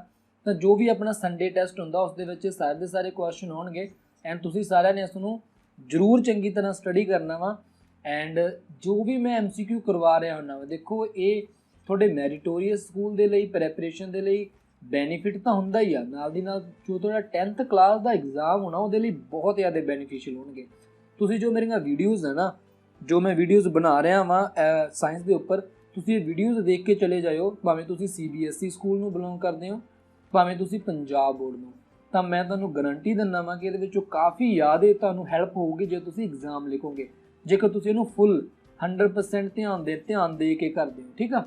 ਤਾਂ ਜੋ ਵੀ ਆਪਣਾ ਸੰਡੇ ਟੈਸਟ ਹੁੰਦਾ ਉਸ ਦੇ ਵਿੱਚ ਸਾਰੇ ਦੇ ਸਾਰੇ ਕੁਐਸਚਨ ਹੋਣਗੇ। ਐਂਡ ਤੁਸੀਂ ਸਾਰਿਆਂ ਨੇ ਇਸ ਨੂੰ ਜ਼ਰੂਰ ਚੰਗੀ ਤਰ੍ਹਾਂ ਸਟੱਡੀ ਕਰਨਾ ਵਾ। ਐਂਡ ਜੋ ਵੀ ਮੈਂ MCQ ਕਰਵਾ ਰਿਹਾ ਹੁੰਦਾ ਵਾ, ਦੇਖੋ ਇਹ ਤੁਹਾਡੇ ਮੈਰੀਟੋਰੀਅਸ ਸਕੂਲ ਦੇ ਲਈ ਪ੍ਰੈਪਰੇਸ਼ਨ ਦੇ ਲਈ ਬੈਨੀਫਿਟ ਤਾਂ ਹੁੰਦਾ ਹੀ ਆ, ਨਾਲ ਦੀ ਨਾਲ ਜੋ ਤੁਹਾਡਾ 10th ਕਲਾਸ ਦਾ ਐਗਜ਼ਾਮ ਹੋਣਾ ਉਹਦੇ ਲਈ ਬਹੁਤ ਜ਼ਿਆਦਾ ਬੈਨੀਫੀਸ਼ੀਅਲ ਹੋਣਗੇ। ਤੁਸੀਂ ਜੋ ਮੇਰੀਆਂ ਵੀਡੀਓਜ਼ ਹੈ ਨਾ, ਜੋ ਮੈਂ ਵੀਡੀਓਜ਼ ਬਣਾ ਰਿਹਾ ਵਾਂ ਸਾਇੰਸ ਦੇ ਉੱਪਰ, ਤੁਸੀਂ ਇਹ ਵੀਡੀਓਜ਼ ਦੇਖ ਕੇ ਚਲੇ ਜਾਇਓ, ਭਾਵੇਂ ਤੁਸੀਂ CBSE ਸਕੂਲ ਨੂੰ ਬਿਲੋਂਗ ਕਰਦੇ ਹੋ, ਭਾਵੇਂ ਤੁਸੀਂ ਪੰਜਾਬ ਬੋਰਡ ਨੂੰ, ਤਾਂ ਮੈਂ ਤੁਹਾਨੂੰ ਗਰੰਟੀ ਦਿੰਦਾ ਵਾਂ ਕਿ ਇਹਦੇ ਵਿੱਚੋਂ ਕਾਫੀ ਜ਼ਿਆਦਾ ਤੁਹਾਨੂੰ ਹੈਲਪ ਹੋਊਗੀ ਜੇ ਤੁਸੀਂ ਐਗਜ਼ਾਮ ਲਿਖੋਗੇ, ਜੇਕਰ ਤੁਸੀਂ ਇਹਨੂੰ ਫੁੱਲ 100% ਧਿਆਨ ਦੇ ਕੇ ਕਰਦੇ ਹੋ, ਠੀਕ ਆ।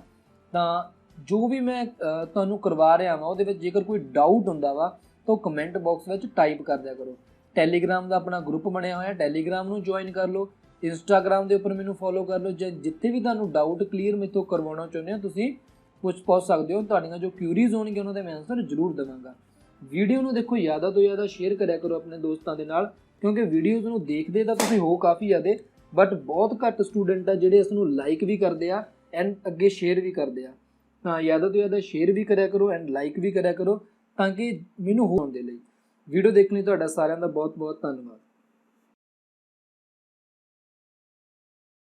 ਤਾਂ ਜੋ ਵੀ ਮੈਂ ਤੁਹਾਨੂੰ ਕਰਵਾ ਰਿਹਾ ਵਾਂ ਉਹਦੇ ਵਿੱਚ ਜੇਕਰ ਕੋਈ ਡਾਊਟ ਹੁੰਦਾ ਵਾ ਤਾਂ ਉਹ ਕਮੈਂਟ ਬਾਕਸ ਵਿੱਚ ਟਾਈਪ ਕਰ ਦਿਆ ਕਰੋ। ਟੈਲੀਗ੍ਰਾਮ ਦਾ ਆਪਣਾ ਗਰੁੱਪ ਬਣਿਆ ਹੋਇਆ, ਟੈਲੀਗ੍ਰਾਮ ਨੂੰ ਜੁਆਇਨ ਕਰ ਲਓ, ਇੰਸਟਾਗ੍ਰਾਮ ਦੇ ਉੱਪਰ ਮੈਨੂੰ ਫੋਲੋ ਕਰ ਲਓ। ਜਿੱਥੇ ਵੀ ਤੁਹਾਨੂੰ ਡਾਊਟ ਕਲੀਅਰ ਮੇਰੇ ਤੋਂ ਕਰਵਾਉਣਾ ਚਾਹੁੰਦੇ ਹੋ ਤੁਸੀਂ ਪੁੱਛ ਸਕਦੇ ਹੋ, ਤੁਹਾਡੀਆਂ ਜੋ ਕਿਊਰੀਜ਼ ਹੋਣਗੀਆਂ ਉਹਨਾਂ ਦੇ ਮੈਂ ਆਨਸਰ ਜ਼ਰੂਰ ਦੇਵਾਂਗਾ। ਵੀਡੀਓ ਨੂੰ ਦੇਖੋ ਜ਼ਿਆਦਾ ਤੋਂ ਜ਼ਿਆਦਾ ਸ਼ੇਅਰ ਕਰਿਆ ਕਰੋ ਆਪਣੇ ਦੋਸਤਾਂ ਦੇ ਨਾਲ, ਕਿਉਂਕਿ ਵੀਡੀਓਜ਼ ਨੂੰ ਦੇਖਦੇ ਤਾਂ ਤੁਸੀਂ ਹੋ ਕਾਫੀ ਜ਼ਿਆਦਾ, ਬਟ ਬਹੁਤ ਘੱਟ ਸਟੂਡੈਂਟ ਆ ਜਿਹੜੇ ਇਸ ਨੂੰ ਲਾਈਕ ਵੀ ਕਰਦੇ ਆ ਐਂਡ ਅੱਗੇ ਸ਼ੇਅਰ ਵੀ ਕਰਦੇ ਆ। ਤਾਂ ਜ਼ਿਆਦਾ ਤੋਂ ਜ਼ਿਆਦਾ ਸ਼ੇਅਰ ਵੀ ਕਰਿਆ ਕਰੋ ਐਂਡ ਲਾਈਕ ਵੀ ਕਰਿਆ ਕਰੋ, ਤਾਂ ਕਿ ਮੈਨੂੰ ਹੋਣ ਦੇ ਲਈ। ਵੀਡੀਓ ਦੇਖਣ ਲਈ ਤੁਹਾਡਾ ਸਾਰਿਆਂ ਦਾ ਬਹੁਤ ਬਹੁਤ ਧੰਨਵਾਦ।